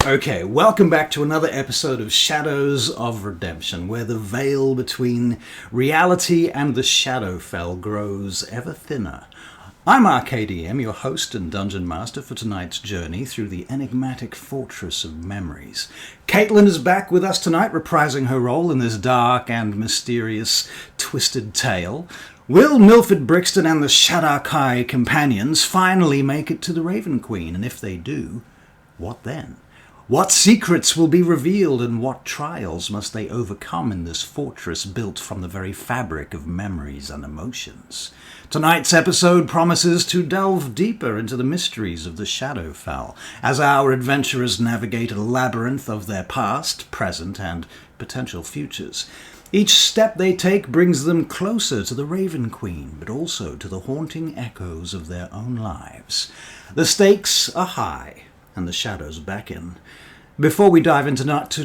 Okay, welcome back to another episode of Shadows of Redemption, where the veil between reality and the Shadowfell grows ever thinner. I'm RKDM, your host and dungeon master for tonight's journey through the enigmatic fortress of memories. Caitlin is back with us tonight, reprising her role in this dark and mysterious twisted tale. Will Milford Brixton and the Shadakai companions finally make it to the Raven Queen? And if they do, what then? What secrets will be revealed and what trials must they overcome in this fortress built from the very fabric of memories and emotions? Tonight's episode promises to delve deeper into the mysteries of the Shadowfell as our adventurers navigate a labyrinth of their past, present, and potential futures. Each step they take brings them closer to the Raven Queen, but also to the haunting echoes of their own lives. The stakes are high, and the shadows beckon. Before we dive into tonight's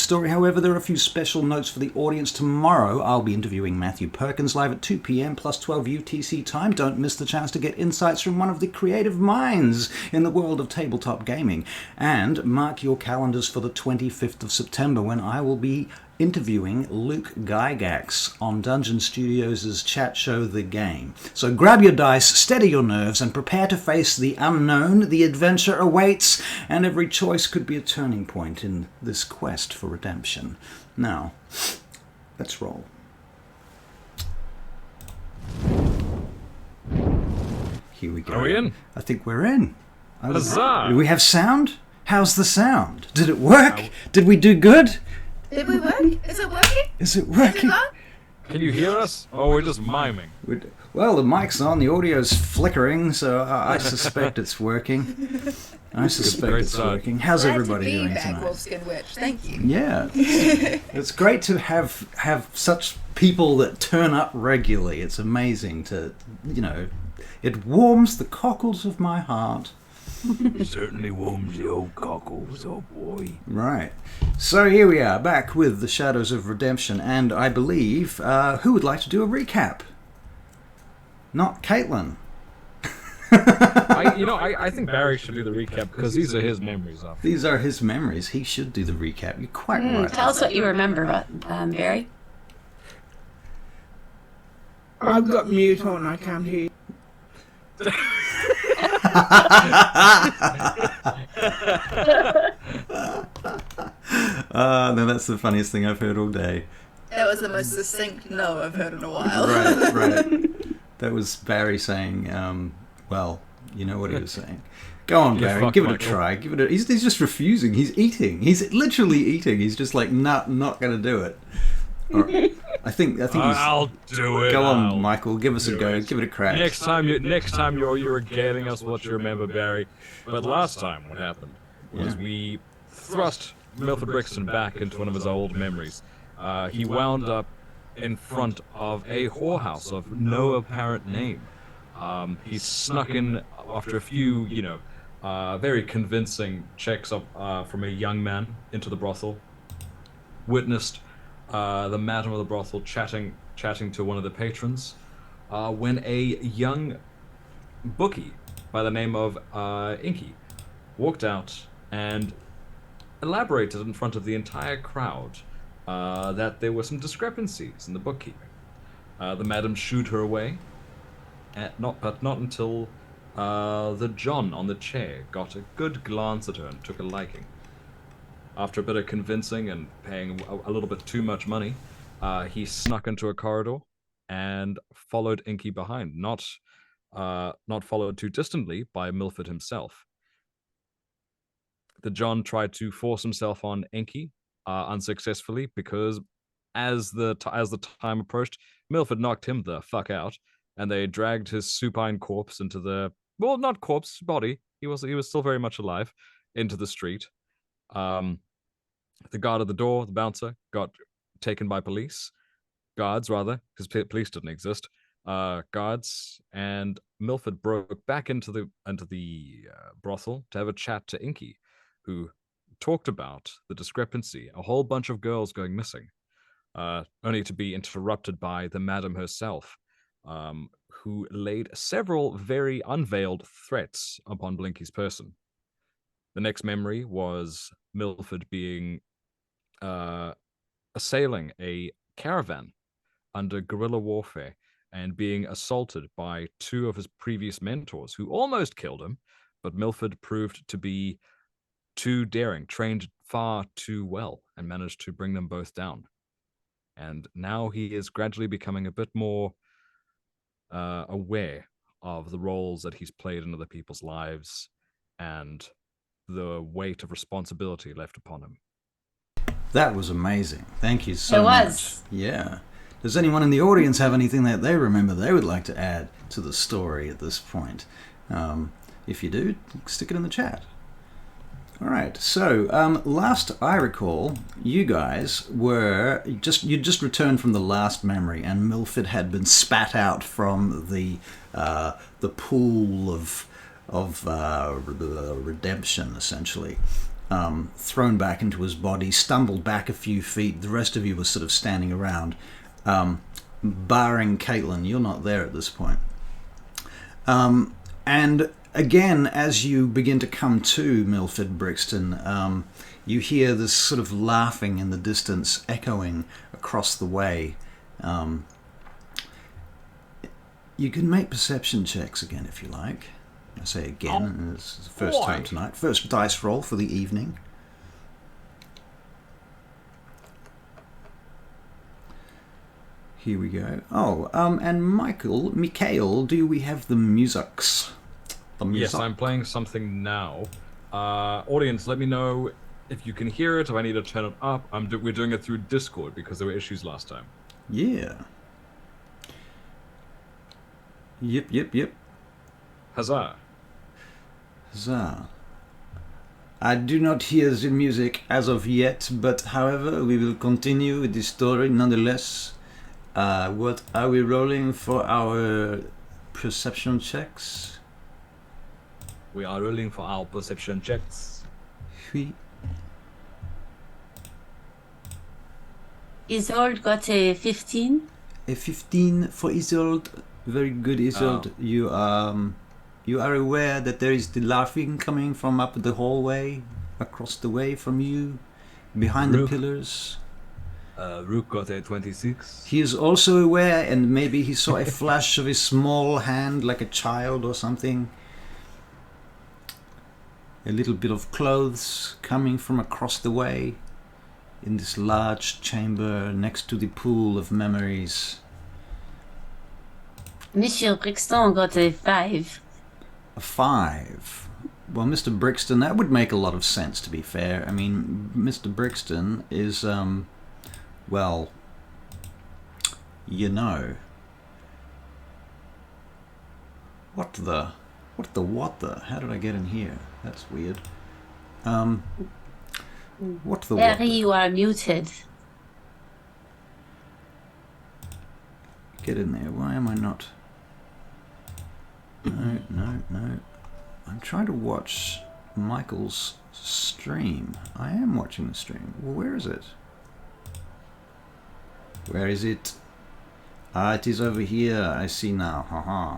story, however, there are a few special notes for the audience. Tomorrow, I'll be interviewing Matthew Perkins live at 2 p.m. plus 12 UTC time. Don't miss the chance to get insights from one of the creative minds in the world of tabletop gaming. And mark your calendars for the 25th of September when I will be interviewing Luke Gygax on Dungeon Studios' chat show The Game. So grab your dice, steady your nerves, and prepare to face the unknown. The adventure awaits, and every choice could be a turning point in this quest for redemption. Now, let's roll. Here we go. Are we in? I think we're in. Huzzah! Do we have sound? How's the sound? Did it work? Did we do good? Did we work? Is it working? Is it working? Can you hear us? Oh, we're just miming. Well, the mic's on, the audio's flickering, so I suspect it's working. I suspect it's working. How's everybody doing tonight? Wolfskin Witch. Thank you. Yeah. It's great to have such people that turn up regularly. It's amazing to, it warms the cockles of my heart. Certainly warms the old cockles, oh boy. Right. So here we are, back with the Shadows of Redemption, and I believe, who would like to do a recap? Not Caitlin. I think Barry should do the recap because these are his memories. These are his memories. He should do the recap. You're quite right. Tell us what you remember, Barry. I've got mute on, I can't hear you. No, that's the funniest thing I've heard all day. That was the most succinct no I've heard in a while. Right. That was Barry saying, well, you know what he was saying. Go on, Barry, give it a try. He's just refusing. He's eating. He's literally eating. He's just like, not going to do it. Or, I think he's... I'll do it. Go on, Michael. Give us a go. Give it a crack. Next time you're regaling us what you remember, Barry. But last time, what happened was we thrust Milford Brixton back into one of his old memories. He wound up in front of a whorehouse of no apparent name. He snuck in after a few, very convincing checks from a young man into the brothel. Witnessed the madam of the brothel chatting to one of the patrons, when a young bookie by the name of Inky walked out and elaborated in front of the entire crowd that there were some discrepancies in the bookkeeping. The madam shooed her away, not until the John on the chair got a good glance at her and took a liking. After a bit of convincing and paying a little bit too much money, he snuck into a corridor and followed Inky behind, not followed too distantly by Milford himself. The John tried to force himself on Inky, unsuccessfully, because as the time approached, Milford knocked him the fuck out, and they dragged his supine corpse into the not corpse, body. He was still very much alive, into the street. The guard at the door, the bouncer, got taken by guards rather, because police didn't exist. Guards, and Milford broke back into the brothel to have a chat to Inky, who talked about the discrepancy, a whole bunch of girls going missing, only to be interrupted by the madam herself, who laid several very unveiled threats upon Blinky's person. The next memory was Milford being assailing a caravan under guerrilla warfare and being assaulted by two of his previous mentors who almost killed him, but Milford proved to be too daring, trained far too well, and managed to bring them both down. And now he is gradually becoming a bit more aware of the roles that he's played in other people's lives and the weight of responsibility left upon him. That was amazing. Thank you so It much. was. Yeah. Does anyone in the audience have anything that they remember they would like to add to the story at this point? If you do, stick it in the chat. All right. So, last I recall, you guys were you just returned from the last memory, and Milford had been spat out from the pool of redemption, essentially. Thrown back into his body, stumbled back a few feet. The rest of you were sort of standing around, barring Caitlin. You're not there at this point. And again, as you begin to come to, Milford Brixton, you hear this sort of laughing in the distance, echoing across the way. You can make perception checks again if you like. I say again, this is the first time tonight. First dice roll for the evening. Here we go. Oh, and Mikhail, do we have the musics? Yes, I'm playing something now. Audience, let me know if you can hear it, if I need to turn it up. We're doing it through Discord because there were issues last time. Yeah. Yep. Huzzah. Huzzah. I do not hear the music as of yet, but however, we will continue with the story nonetheless. What are we rolling for our perception checks? We are rolling for our perception checks. Oui. Isolde got a 15. A 15 for Isolde. Very good, Isolde. Oh. You are aware that there is the laughing coming from up the hallway, across the way from you, behind the pillars. Rook got a 26. He is also aware, and maybe he saw a flash of a small hand like a child or something. A little bit of clothes coming from across the way in this large chamber next to the pool of memories. Monsieur Brixton got a 5. A 5. Well, Mr. Brixton, that would make a lot of sense, to be fair. I mean, Mr. Brixton is, well, you know. What the? How did I get in here? That's weird. What the? Harry, you are muted. Get in there. Why am I not? No. I'm trying to watch Michael's stream. I am watching the stream. Well, where is it? Where is it? Ah, it is over here. I see now. Haha.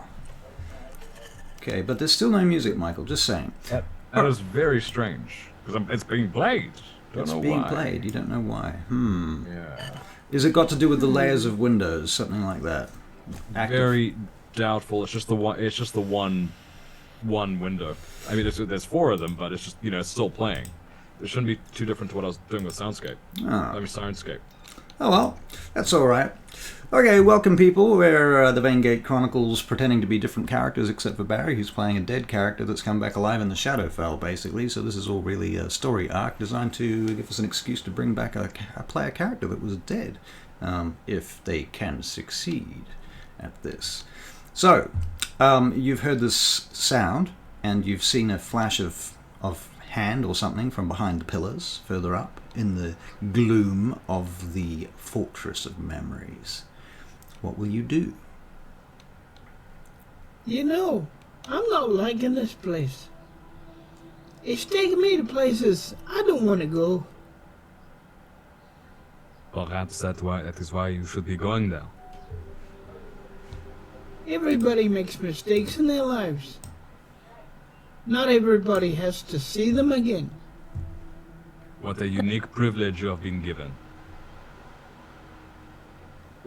Okay, but there's still no music, Michael. Just saying. That is very strange because it's being played. It's being played. You don't know why. Yeah. Is it got to do with the layers of windows, something like that? Very doubtful. It's just the one. It's just the one window. I mean, there's 4 of them, but it's just it's still playing. It shouldn't be too different to what I was doing with Soundscape. Sirenscape. Oh well, that's all right. Okay, welcome people. We're the Vaingate Chronicles, pretending to be different characters, except for Barry, who's playing a dead character that's come back alive in the Shadowfell, basically. So this is all really a story arc designed to give us an excuse to bring back a player character that was dead, if they can succeed at this. So, you've heard this sound, and you've seen a flash of hand or something from behind the pillars, further up, in the gloom of the Fortress of Memories. What will you do? You know, I'm not liking this place. It's taking me to places I don't want to go. Perhaps that is why you should be going there. Everybody makes mistakes in their lives. Not everybody has to see them again. What a unique privilege you have been given.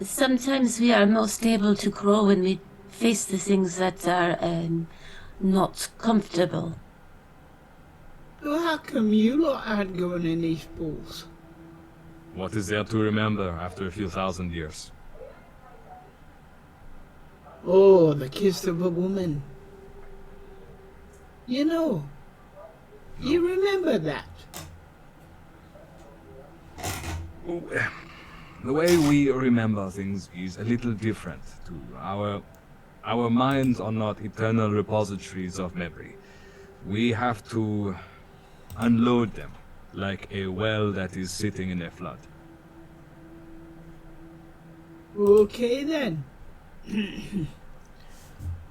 Sometimes we are most able to grow when we face the things that are not comfortable. Well, how come you lot aren't going in these pools? What is there to remember after a few thousand years? Oh, the kiss of a woman. You know, you remember that. The way we remember things is a little different too. Our minds are not eternal repositories of memory. We have to unload them like a well that is sitting in a flood. Okay then.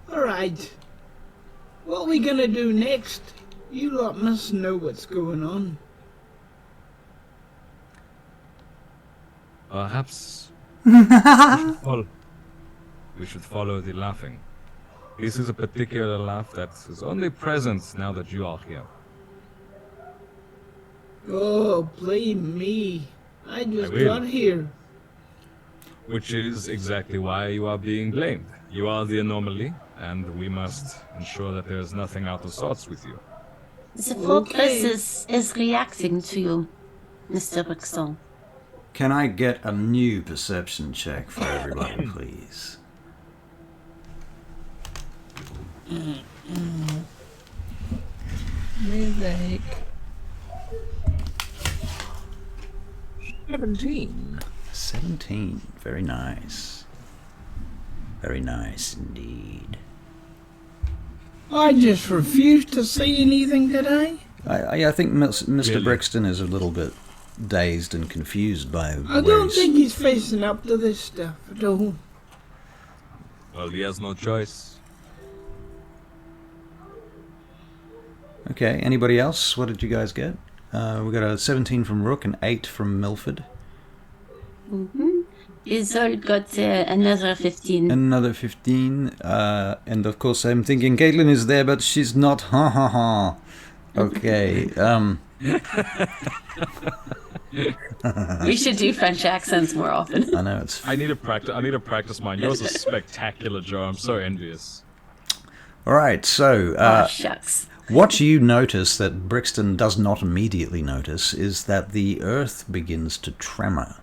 Alright. What we gonna do next? You lot must know what's going on. Perhaps we should follow the laughing. This is a particular laugh that is only present now that you are here. Oh, blame me. I just will. got here. Which is exactly why you are being blamed. You are the anomaly, and we must ensure that there is nothing out of sorts with you. The fortress is reacting to you, Mr. Brixton. Can I get a new perception check for everybody, please? Where the heck? 17. 17. Very nice. Very nice indeed. I just refuse to see anything today. I think Mr. Really? Brixton is a little bit dazed and confused by I don't think he's facing up to this stuff at all. Well, he has no choice. Okay, anybody else? What did you guys get? We got a 17 from Rook and 8 from Milford. Isolde got another 15. Another 15. And of course I'm thinking Caitlin is there, but she's not. Ha ha ha. Okay. We should do French accents more often. I know it's... I need to practice mine. Yours is spectacular, Joe. I'm so envious. Alright, so... Oh, shucks. what you notice that Brixton does not immediately notice is that the earth begins to tremor.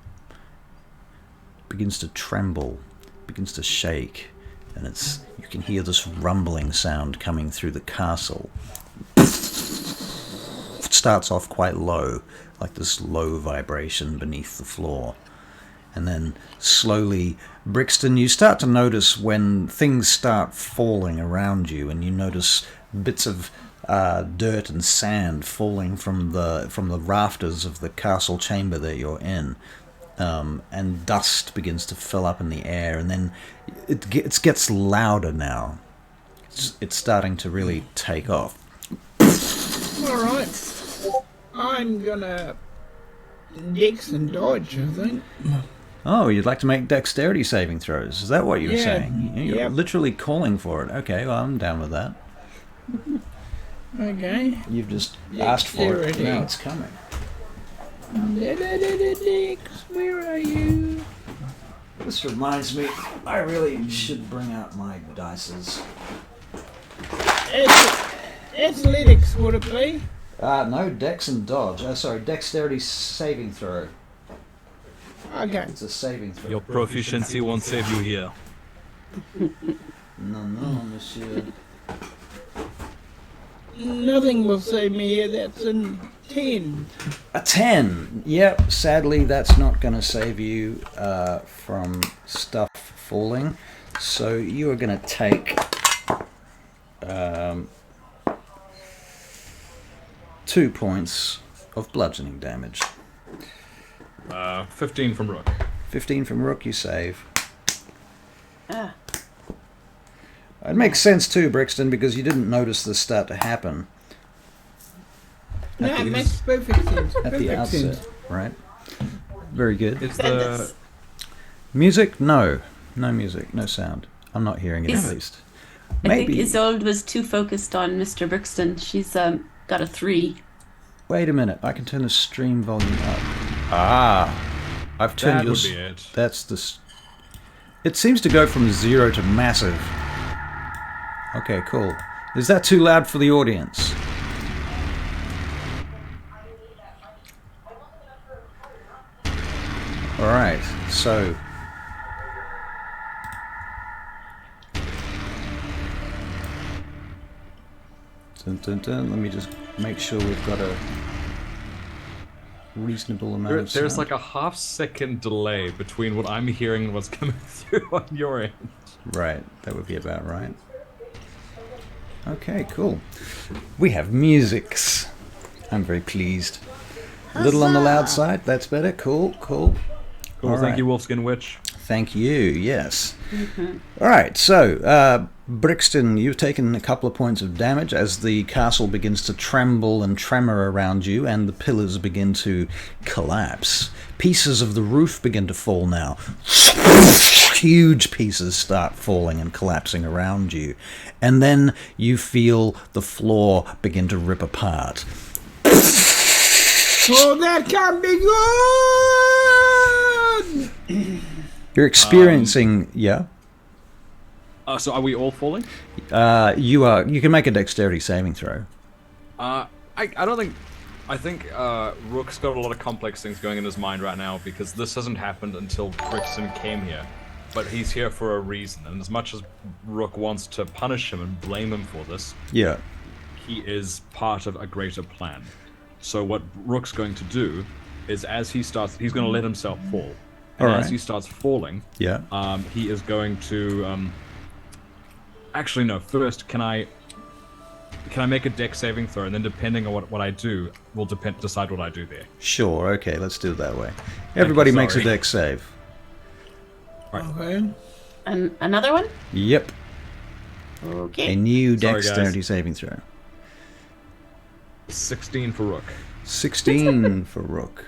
Begins to tremble. Begins to shake. And you can hear this rumbling sound coming through the castle. It starts off quite low, like this low vibration beneath the floor. And then slowly, Brixton, you start to notice when things start falling around you, and you notice bits of dirt and sand falling from the rafters of the castle chamber that you're in. And dust begins to fill up in the air, and then it gets louder now. It's starting to really take off. Alright. I'm gonna Dix and dodge, I think. Oh, you'd like to make dexterity saving throws. Is that what you were Yeah, saying? You're yep. literally calling for it. Okay, well, I'm down with that. Okay. You've just asked for it. Dexterity. Now it's coming. Dix, where are you? This reminds me, I really should bring out my dices. Athletics, would it be? No, dex and dodge. Sorry, dexterity saving throw. Okay. It's a saving throw. Your proficiency won't save you here. No, monsieur. Nothing will save me here. That's a 10. A 10. Yep, sadly that's not going to save you from stuff falling. So you are going to take 2 points of bludgeoning damage. 15 from Rook. 15 from Rook, you save. Ah. It makes sense too, Brixton, because you didn't notice this start to happen No, it makes perfect sense. at the Perfect outset, sense. right? Very good. It's the Music? No. No music, no sound. I'm not hearing it at least. I think Maybe. Isolde was too focused on Mr. Brixton. She's got a 3. Wait a minute. I can turn the stream volume up. Ah. I've turned That your... would be it. That's the... It seems to go from 0 to massive. Okay, cool. Is that too loud for the audience? Alright, so... Dun, dun, dun. Let me just make sure we've got a reasonable amount of There's sound. like a half-second delay between what I'm hearing and what's coming through on your end. Right, that would be about right. Okay, cool. We have musics. I'm very pleased. A little on the loud side, that's better. Cool, cool. Cool, All thank right. you, Wolfskin Witch. Thank you, yes. All right, so, Brixton, you've taken a couple of points of damage as the castle begins to tremble and tremor around you, and the pillars begin to collapse. Pieces of the roof begin to fall now. Huge pieces start falling and collapsing around you. And then you feel the floor begin to rip apart. Oh, that can't be good! You're experiencing... yeah? So are we all falling? You are. You can make a dexterity saving throw. I don't think... I think Rook's got a lot of complex things going in his mind right now because this hasn't happened until Brixton came here. But he's here for a reason, and as much as Rook wants to punish him and blame him for this, Yeah. he is part of a greater plan. So what Rook's going to do is as he starts... He's going to let himself fall. And Alright. as he starts falling, Yeah. he is going to... Actually, no. First, can I make a dex saving throw, and then depending on what I do, will decide what I do there. Sure. Okay. Let's do it that way. Everybody makes a sorry. dex save. Okay. Another one? Yep. Okay. A new Sorry, dexterity guys. saving throw. 16 for Rook. 16 for Rook.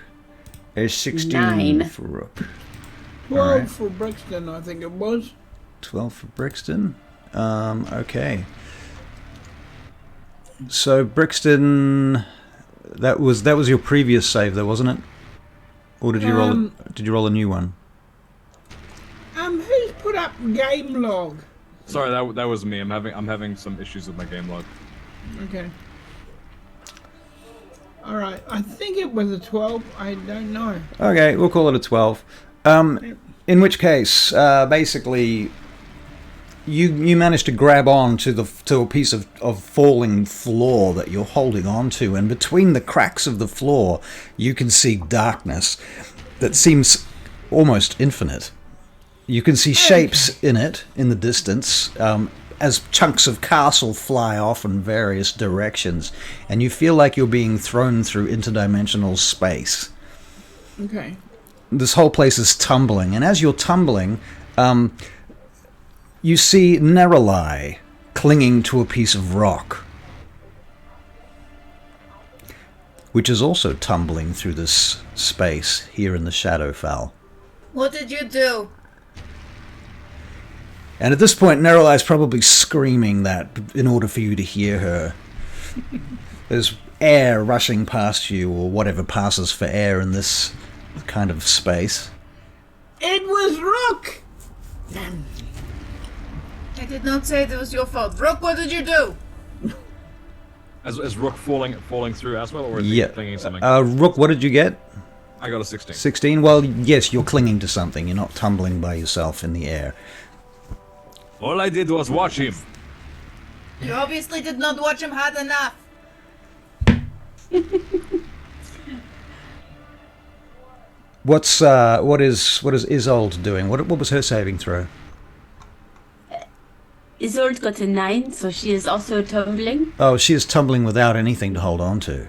A 16 9. for Rook. 12 Alright. for Brixton, I think it was. 12 for Brixton. Okay. So Brixton, that was your previous save, though, wasn't it? Or did you roll? Did you roll a new one? Who's put up game log? Sorry, that was me. I'm having some issues with my game log. Okay. Alright, I think it was a 12, I don't know. Okay, we'll call it a 12. In which case, basically, you managed to grab on to a piece of falling floor that you're holding on to, and between the cracks of the floor, you can see darkness that seems almost infinite. You can see shapes in it in the distance, as chunks of castle fly off in various directions, and you feel like you're being thrown through interdimensional space. Okay. This whole place is tumbling, and as you're tumbling, you see Neralai clinging to a piece of rock, which is also tumbling through this space here in the Shadowfell. What did you do? And at this point, Neralai's probably screaming that in order for you to hear her. There's air rushing past you, or whatever passes for air in this kind of space. It was Rook! I did not say it was your fault. Rook, what did you do? Is Rook falling through as well, or is he Yeah. clinging to something? Rook, what did you get? I got a 16. 16? Well, yes, you're clinging to something. You're not tumbling by yourself in the air. All I did was watch him. You obviously did not watch him hard enough. What is Isolde doing? What was her saving throw? Isolde got a 9, so she is also tumbling. Oh, she is tumbling without anything to hold on to.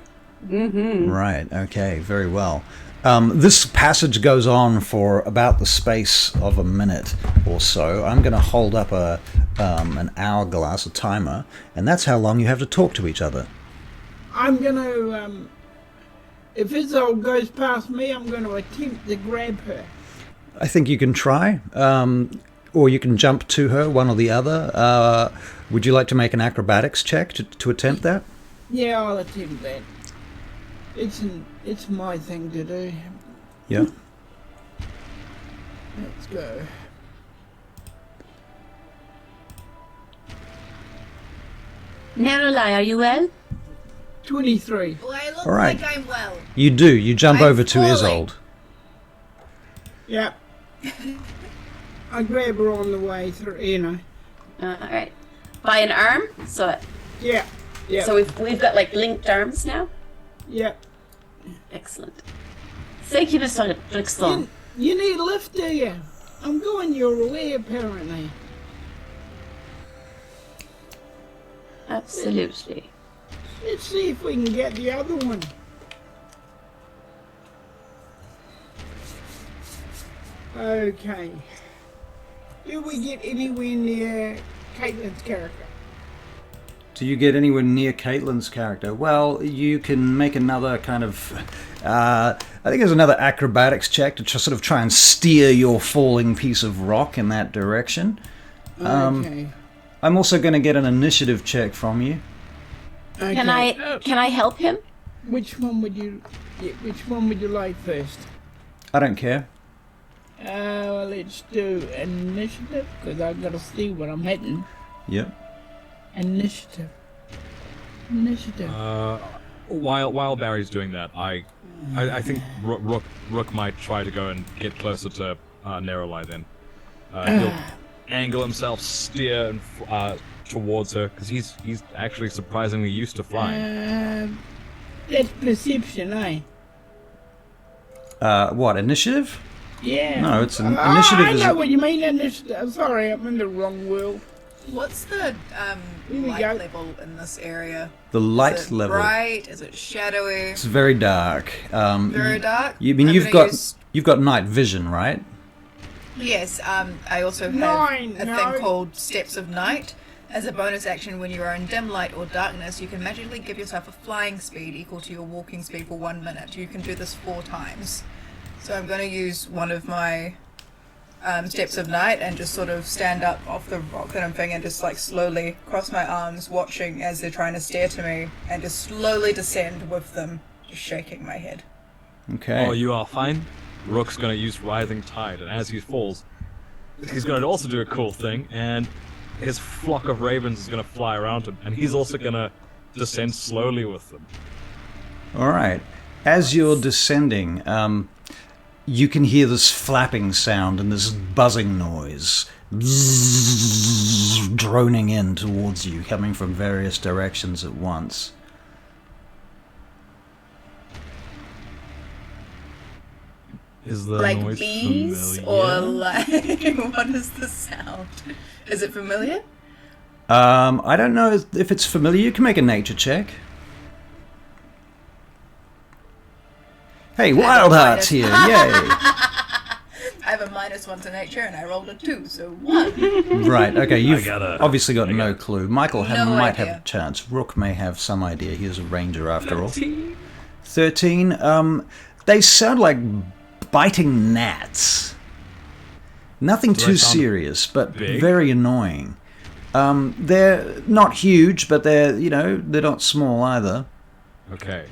Mm-hmm. Right, okay, very well. This passage goes on for about the space of a minute or so. I'm going to hold up an hourglass, a timer, and that's how long you have to talk to each other. I'm gonna, if Isolde goes past me, I'm gonna attempt to grab her. I think you can try. or you can jump to her, one or the other. Would you like to make an acrobatics check to attempt that? Yeah, I'll attempt that. It's my thing to do. Yeah. Let's go. Nerolai, are you well? 23. Well, I look All right. like I'm well. You do. You jump I'm over to falling. Isolde. Yep. I grab her on the way through, you know. Alright. By an arm? So Yeah. Yeah. so we've got like linked arms now? Yep. Excellent. Thank you, Mr. Brixton. You need a lift, do you? I'm going your way, apparently. Absolutely. Let's see if we can get the other one. Okay. Do we get anywhere near Caitlin's character? Do you get anywhere near Caitlin's character? Well, you can make another kind of... I think there's another acrobatics check to sort of try and steer your falling piece of rock in that direction. Okay. I'm also going to get an initiative check from you. Okay. Can I help him? Which one would you like first? I don't care. Well, let's do initiative, because I've got to see what I'm hitting. Yep. Initiative. While Barry's doing that, I think Rook might try to go and get closer to Nerolai then. He'll angle himself, steer towards her, because he's actually surprisingly used to flying. That's perception, eh? What, initiative? Yeah. No, it's an initiative. I know what you mean, initiative. Sorry, I'm in the wrong world. What's the we light go. level in this area? The light Is it level. bright? Is it shadowy? It's very dark. Very dark? You mean I'm you've gonna got use- you've got night vision, right? Yes, I also have Nine, a no. thing called Steps of Night. As a bonus action, when you are in dim light or darkness, you can magically give yourself a flying speed equal to your walking speed for 1 minute. You can do this 4 times. So I'm going to use one of my Steps of Night and just sort of stand up off the rock that I'm thinking and just like slowly cross my arms, watching as they're trying to stare to me, and just slowly descend with them, just shaking my head. Okay. Oh, you are fine. Rook's gonna use Rising Tide, and as he falls, he's gonna also do a cool thing, and his flock of ravens is gonna fly around him, and he's also gonna descend slowly with them. All right. As you're descending, you can hear this flapping sound and this buzzing noise droning in towards you, coming from various directions at once. Is the Like noise bees familiar? or like what is the sound? Is it familiar? I don't know if it's familiar. You can make a nature check. Hey, Wild Heart's here! Yay! I have a -1 to nature and I rolled a 2, so 1. Right. Okay. You've gotta- obviously got no clue. Michael No might have idea. a chance. Rook may have some idea. He is a ranger after all. 13. They sound like biting gnats. Nothing Do they too sound serious, but big? very annoying. They're not huge, but they're not small either. Okay.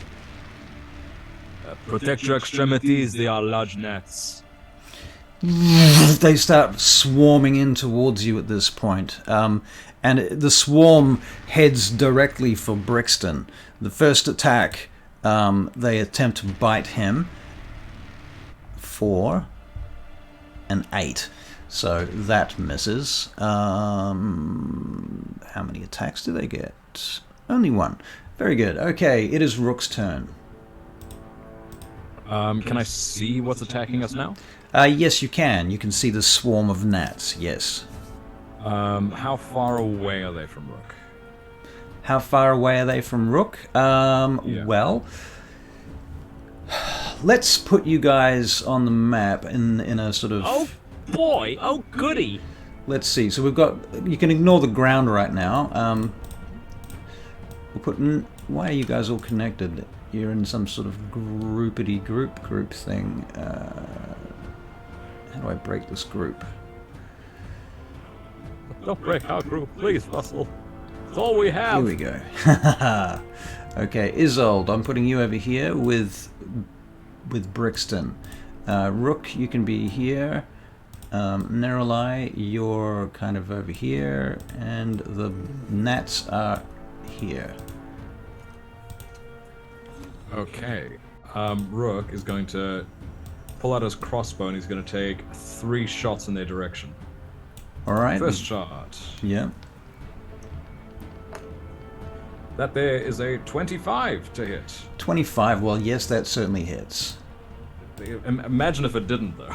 Protect your extremities, they are large gnats. They start swarming in towards you at this point. And the swarm heads directly for Brixton. The first attack, they attempt to bite him for an 8. So that misses. How many attacks do they get? Only 1. Very good. Okay, it is Rook's turn. Can I see what's attacking us now? Yes, you can. You can see the swarm of gnats, yes. How far away are they from Rook? How far away are they from Rook? Yeah. Well, let's put you guys on the map in a sort of... Oh boy! Oh goody! Let's see. So we've got... You can ignore the ground right now. We'll put... Why are you guys all connected? You're in some sort of groupity group thing. How do I break this group? Don't break our group, please, Russell. It's all we have. Here we go. Okay, Isolde, I'm putting you over here with Brixton. Rook, you can be here. Neroli, you're kind of over here, and the gnats are here. Okay. Rook is going to pull out his crossbow and he's going to take 3 shots in their direction. All right. First shot. Yeah. That there is a 25 to hit. 25. Well, yes, that certainly hits. Imagine if it didn't, though.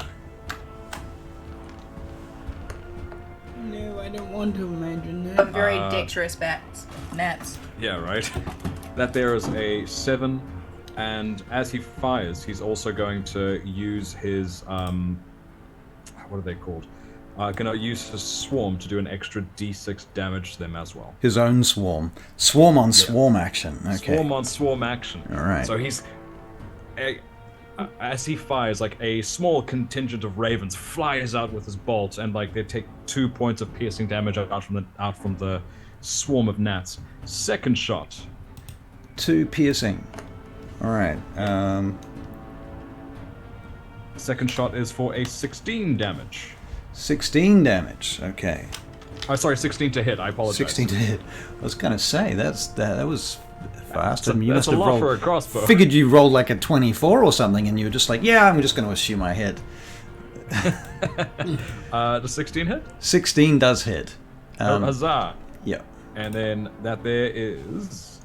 No, I don't want to imagine that. Very dexterous gnats. Yeah, right. That there is a 7, and as he fires, he's also going to use his what are they called? Gonna use his swarm to do an extra d6 damage to them as well. His own swarm. Swarm on swarm action. Okay. Swarm on swarm action. All right. So he's as he fires, like a small contingent of ravens flies out with his bolt, and like they take 2 points of piercing damage out from the swarm of gnats. Second shot. 2 piercing. All right. Second shot is for a 16 damage. 16 damage. Okay. Oh, sorry, 16 to hit. I apologize. 16 to hit. I was gonna say that was fast. That's, You that's must a have lot rolled. for a crossbow. Figured you rolled like a 24 or something, and you were just like, yeah, I'm just going to assume I hit. Does 16 hit? 16 does hit. Huzzah! Yeah. And then that there is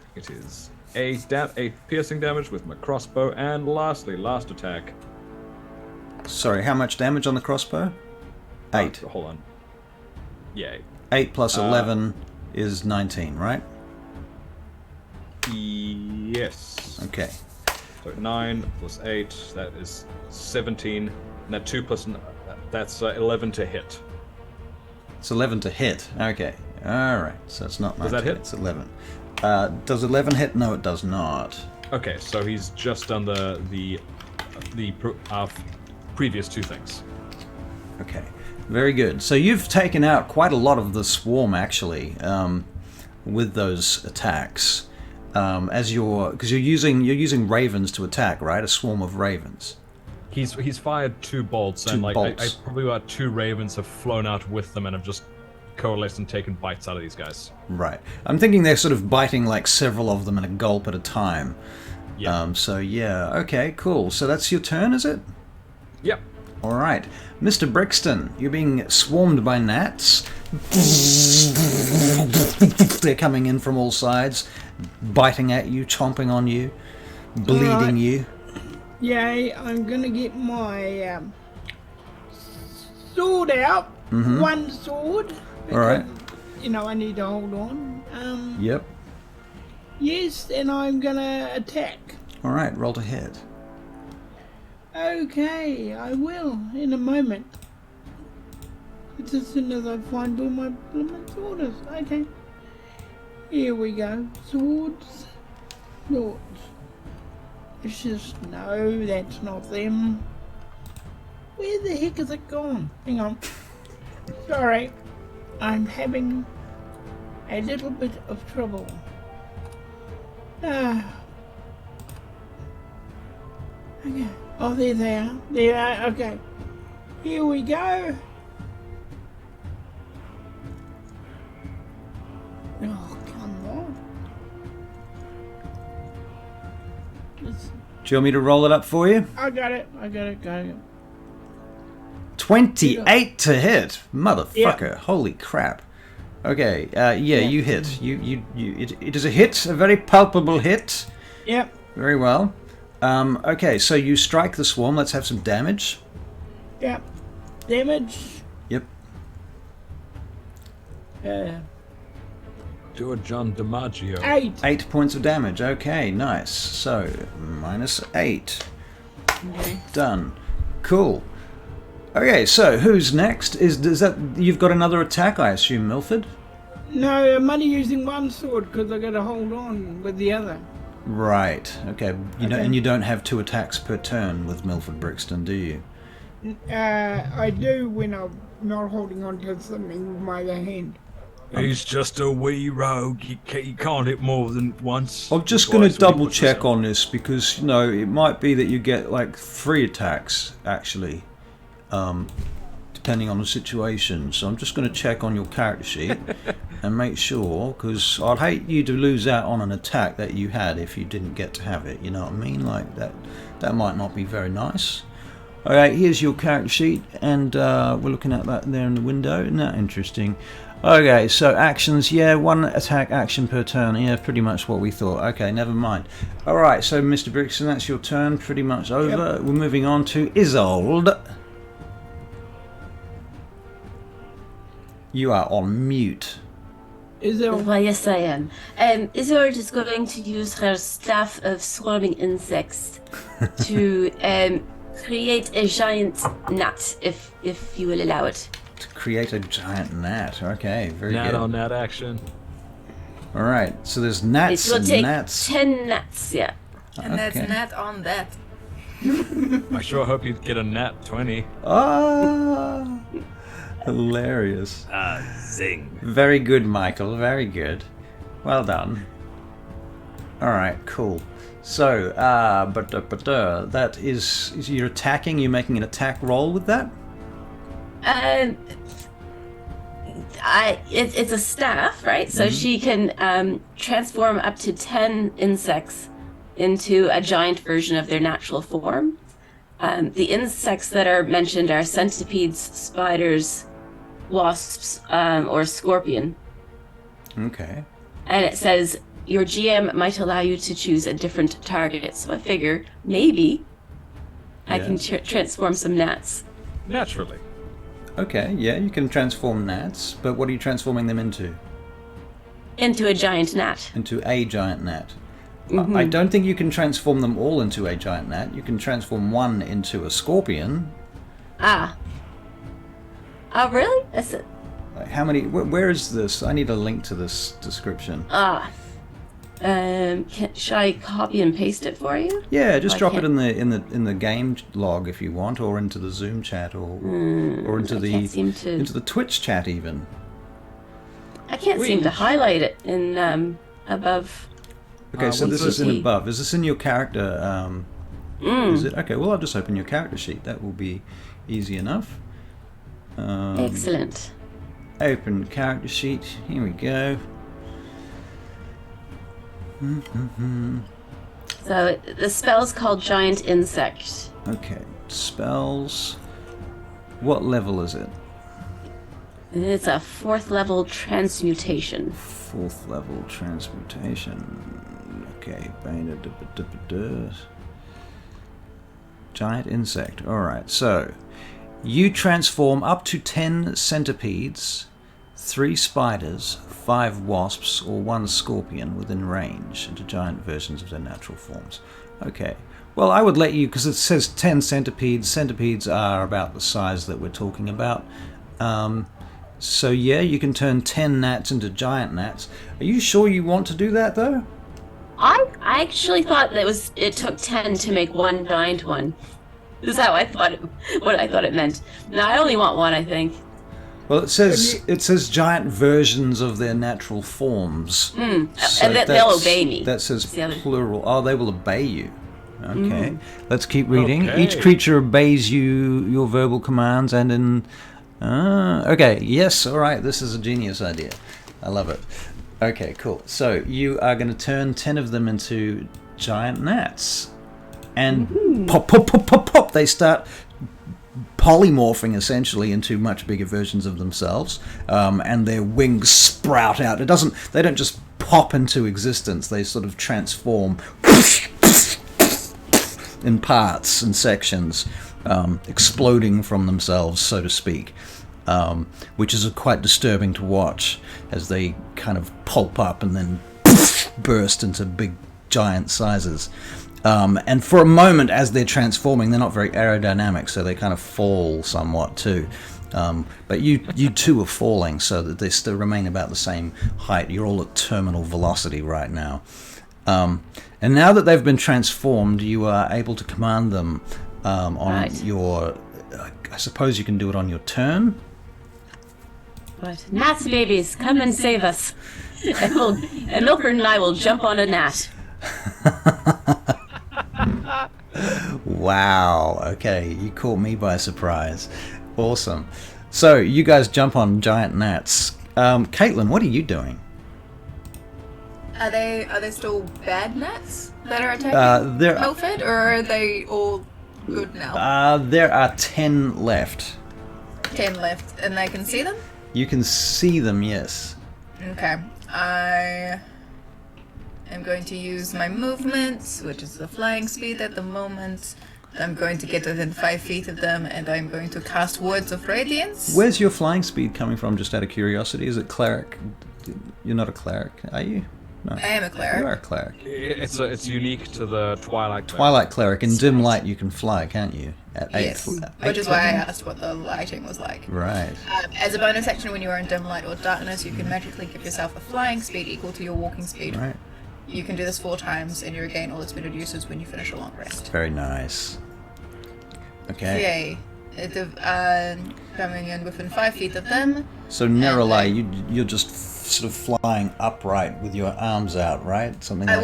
a piercing damage with my crossbow, and lastly, last attack. Sorry, how much damage on the crossbow? 8. Hold on. Yeah. 8 plus 11 is 19, right? Yes. Okay. So 9 plus 8, that is 17. And that 2 plus that's 11 to hit. It's 11 to hit. Okay. All right. So it's not 19. Does that hit? It's 11. Does 11 hit? No, it does not. Okay, so he's just done the previous 2 things. Okay. Very good. So you've taken out quite a lot of the swarm, actually, with those attacks. Because you're using ravens to attack, right? A swarm of ravens. He's fired 2 bolts, and like I probably about 2 ravens have flown out with them and have just coalesced and taken bites out of these guys. Right. I'm thinking they're sort of biting like several of them in a gulp at a time. Yeah. So yeah. Okay. Cool. So that's your turn, is it? Yep. All right, Mr. Brixton, you're being swarmed by gnats. They're coming in from all sides, biting at you, chomping on you, bleeding you. Yay, I'm gonna get my sword out. Mm-hmm. One sword. All right. You know, I need to hold on. Yep. Yes, and I'm gonna attack. All right, roll to hit. Okay, I will in a moment. It's as soon as I find all my blooming swords. Okay. Here we go. Swords. Swords. It's just, no, that's not them. Where the heck is it gone? Hang on. Sorry. I'm having a little bit of trouble. Okay. Oh, there they are. There they are. Okay. Here we go. Oh, come on. Do you want me to roll it up for you? I got it. Got it. 28 to hit, motherfucker! Yeah. Holy crap! Okay, you hit. It is a hit, a very palpable hit. Yep. Very well. Okay, so you strike the swarm. Let's have some damage. Yep. Damage. Yep. Do a John DiMaggio. 8. 8 points of damage. Okay, nice. So -8. Okay. Done. Cool. Okay, so who's next? Is that you've got another attack, I assume, Milford? No, I'm only using one sword because I got to hold on with the other. Right. Okay. Okay. And you don't have 2 attacks per turn with Milford Brixton, do you? I do when I'm not holding on to something with my other hand. He's just a wee rogue. He can't hit more than once. I'm just going to double check on this because, it might be that you get like 3 attacks, actually, depending on the situation. So I'm just going to check on your character sheet and make sure, because I'd hate you to lose out on an attack that you had if you didn't get to have it. You know what I mean? Like that might not be very nice. Alright, here's your character sheet, and we're looking at that there in the window. Isn't that interesting? Okay, so actions, 1 attack action per turn. Yeah, pretty much what we thought. Okay, never mind. Alright, so Mr. Brixton, that's your turn. Pretty much over. Yep. We're moving on to Isolde. You are on mute. Isolde. Well, yes, I am. Isolde is going to use her staff of swarming insects to create a giant gnat, if you will allow it. To create a giant gnat. Okay, very good. Gnat on gnat action. Alright, so there's gnats it will and take gnats. 10 gnats, yeah. And that's not on that. I sure hope you get a nat 20. Ah, hilarious. Zing. Very good, Michael. Very good. Well done. Alright, cool. So, that is you're attacking, you're making an attack roll with that? It's a staff, right? So she can transform up to 10 insects into a giant version of their natural form. The insects that are mentioned are centipedes, spiders, wasps, or scorpion. Okay. And it says your GM might allow you to choose a different target. So I figure maybe I can transform some gnats. Naturally. Okay, yeah, you can transform gnats, but what are you transforming them into? Into a giant gnat. Into a giant gnat. I don't think you can transform them all into a giant gnat. You can transform one into a scorpion. Ah. Oh, really? That's it. How many? Where is this? I need a link to this description. Should I copy and paste it for you? Yeah, just drop it in the game log if you want, or into the Zoom chat, or into the Twitch chat even. I can't seem to highlight it in above. Okay, so this is in above. Is this in your character? Is it? Okay, well I'll just open your character sheet. That will be easy enough. Excellent. Open character sheet. Here we go. So the spell's called Giant Insect. Okay, spells. What level is it? It's a 4th level transmutation. 4th level transmutation. Okay, giant insect. Alright, so you transform up to 10 centipedes, 3 spiders, 5 wasps, or 1 scorpion within range into giant versions of their natural forms. Okay. Well, I would let you, because it says 10 centipedes. Centipedes are about the size that we're talking about. So yeah, you can turn 10 gnats into giant gnats. Are you sure you want to do that, though? I actually thought that it took 10 to make one giant one. This is how I thought it meant. No, I only want one, I think. Well, it says giant versions of their natural forms. So and they'll obey me. That says plural. Oh, they will obey you. Okay. Let's keep reading. Okay. Each creature obeys your verbal commands and in... okay, yes, all right. This is a genius idea. I love it. Okay, cool. So you are going to turn 10 of them into giant gnats. And pop, pop, pop, pop, pop. They start polymorphing essentially into much bigger versions of themselves, and their wings sprout out. They don't just pop into existence. They sort of transform in parts and sections, exploding from themselves, so to speak, which is quite disturbing to watch as they kind of pulp up and then burst into big giant sizes. And for a moment, as they're transforming, they're not very aerodynamic, so they kind of fall somewhat too. But you two are falling, so that they still remain about the same height. You're all at terminal velocity right now. And now that they've been transformed, you are able to command them on your... I suppose you can do it on your turn. But gnats babies, come and save us. And Milford and I will jump on a gnat. Wow. Okay, you caught me by surprise. Awesome. So you guys jump on giant gnats. Caitlin, what are you doing? Are they still bad gnats that are attacking Milford, or are they all good now? There are 10 left. 10 left, and they can see them? You can see them, yes. Okay. I am going to use my movement, which is the flying speed at the moment. I'm going to get within 5 feet of them, and I'm going to cast Words of Radiance. Where's your flying speed coming from, just out of curiosity? Is it cleric? You're not a cleric, are you? No. I am a cleric. You are a cleric. It's unique to the Twilight Cleric. Twilight cleric. In dim light you can fly, can't you? At Yes, which is why I asked what the lighting was like. Right. As a bonus action, when you are in dim light or darkness, you can magically give yourself a flying speed equal to your walking speed. Right. You can do this 4 times, and you regain all expended uses when you finish a long rest. Very nice. Okay. Yay. Coming in within 5 feet of them. So Neralai, you're just sort of flying upright with your arms out, right? Something like I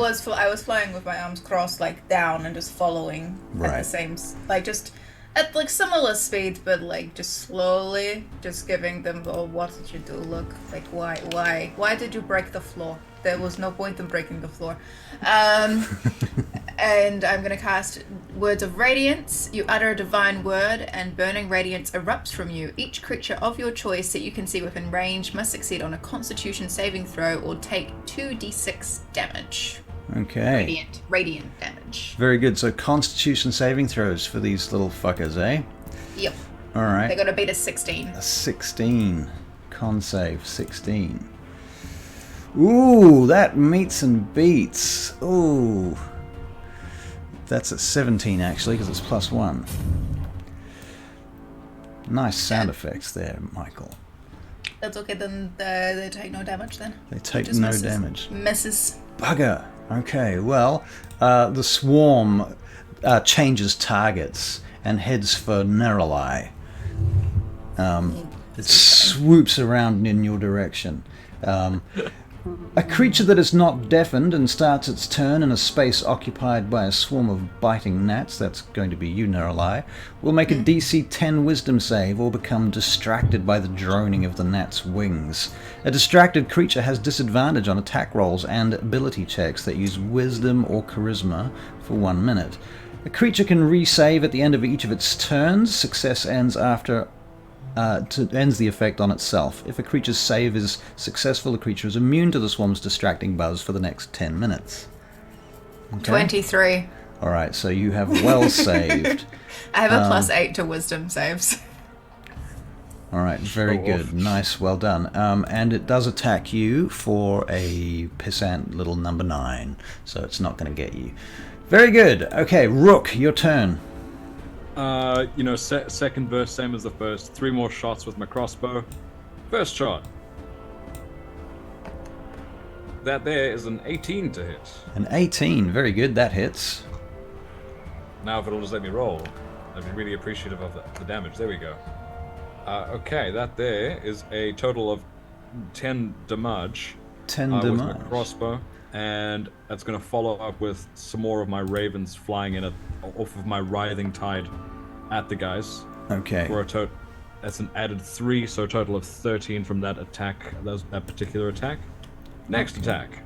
was flying with my arms crossed, like down, and just following at Right. the same, like just at like similar speed, but like just slowly, just giving them. Oh, what did you do? Look, like why did you break the floor? There was no point in breaking the floor. And I'm going to cast Words of Radiance. You utter a divine word, and burning radiance erupts from you. Each creature of your choice that you can see within range must succeed on a Constitution saving throw or take 2d6 damage. Okay. Radiant damage. Very good. So Constitution saving throws for these little fuckers, eh? Yep. All right. They're going to beat a 16. A 16. Con save 16. Ooh, that meets and beats. Ooh. That's at 17 actually, because it's +1. Nice sound effects there, Michael. That's okay, then they take no damage then. They take Just no misses. damage. Misses. Bugger. Okay, well, the swarm changes targets and heads for Neralai. It swoops around in your direction. A creature that is not deafened and starts its turn in a space occupied by a swarm of biting gnats, that's going to be you, Neralai, will make a DC 10 wisdom save or become distracted by the droning of the gnat's wings. A distracted creature has disadvantage on attack rolls and ability checks that use wisdom or charisma for 1 minute. A creature can resave at the end of each of its turns. Success ends after ends the effect on itself. If a creature's save is successful, the creature is immune to the swarm's distracting buzz for the next 10 minutes. Okay? 23. Alright, so you have well saved. I have a +8 to wisdom saves. Alright, very good. Nice, well done. And it does attack you for a pissant little number 9, so it's not going to get you. Very good. Okay, Rook, your turn. Second burst, same as the first. 3 more shots with my crossbow. First shot. That there is an 18 to hit. An 18, very good, that hits. Now if it'll just let me roll, I'd be really appreciative of the damage. There we go. Okay, that there is a total of 10 damage. 10 with damage. my crossbow. And that's going to follow up with some more of my ravens flying in off of my writhing tide at the guys. Okay. For a that's an added 3, so a total of 13 from that attack, that particular attack. Next attack.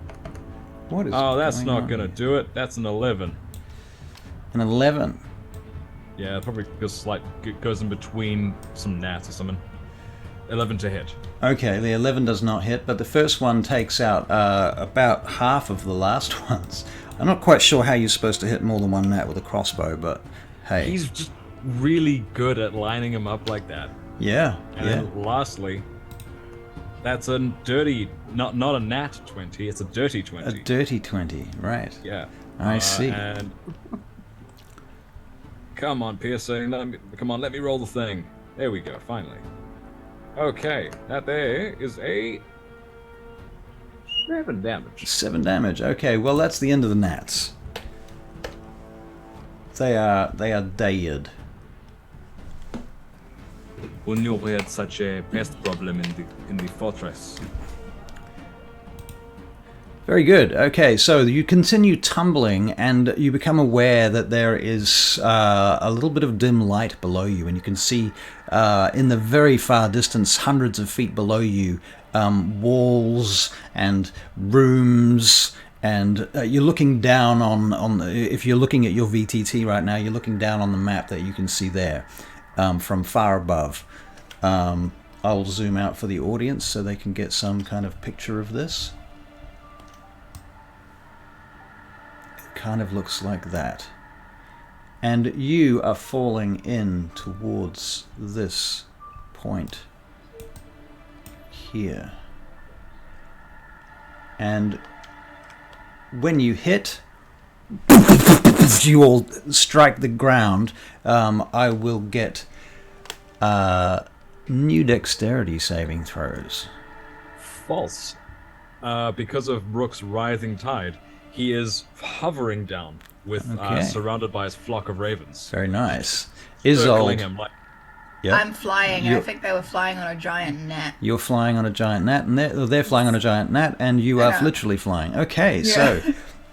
What is that's going not on going to here? do it. That's an 11. An 11. Yeah, probably it goes in between some gnats or something. 11 to hit. Okay, the 11 does not hit, but the first one takes out about half of the last ones. I'm not quite sure how you're supposed to hit more than one gnat with a crossbow, but hey. He's just really good at lining them up like that. Yeah, And then lastly, that's a dirty, not a nat 20, it's a dirty 20. A dirty 20, right. Yeah. I see. And come on, piercing. Let me roll the thing. There we go, finally. Okay, that there is a 7 damage. 7 damage. Okay, well that's the end of the gnats. They are dead. who knew we had such a pest problem in the fortress. Very good. Okay, so you continue tumbling, and you become aware that there is a little bit of dim light below you, and you can see in the very far distance, hundreds of feet below you, walls and rooms, and you're looking down on if you're looking at your VTT right now, you're looking down on the map that you can see there from far above. I'll zoom out for the audience so they can get some kind of picture of this. Kind of looks like that, and you are falling in towards this point here, and when you hit, you all strike the ground. I will get new dexterity saving throws. False. Because of Rook's writhing tide, he is hovering down, with surrounded by his flock of ravens. Very nice. Circling Isolde, him like yep. I'm flying. I think they were flying on a giant net. You're flying on a giant gnat, and they're flying on a giant gnat, and you are literally flying. Okay, so,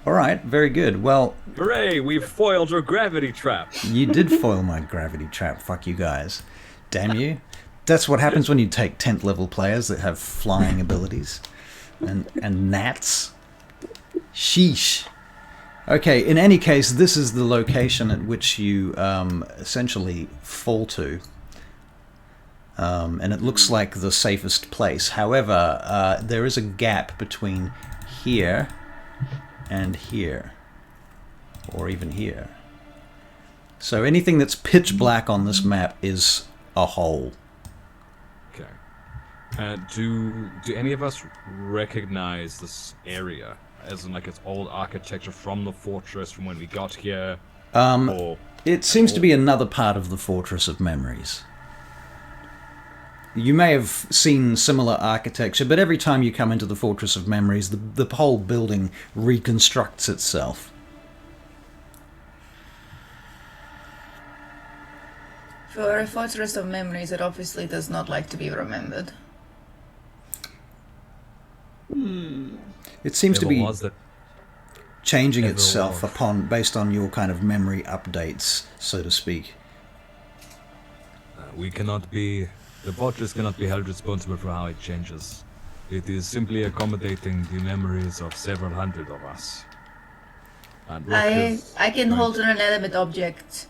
all right, very good. Well, hooray, we've foiled your gravity trap. you did foil my gravity trap. Fuck you guys. Damn you. That's what happens when you take 10th level players that have flying abilities and gnats. Sheesh. Okay, in any case, this is the location at which you essentially fall to. And it looks like the safest place. However, there is a gap between here and here. Or even here. So anything that's pitch black on this map is a hole. Okay. Do any of us recognize this area? As in, like, its old architecture from the fortress from when we got here? It seems to be another part of the Fortress of Memories. You may have seen similar architecture, but every time you come into the Fortress of Memories, the whole building reconstructs itself. For a Fortress of Memories, it obviously does not like to be remembered. It seems to be changing Ever itself was. based on your kind of memory updates, so to speak. We cannot be... The fortress cannot be held responsible for how it changes. It is simply accommodating the memories of several hundred of us. And I can hold an inanimate object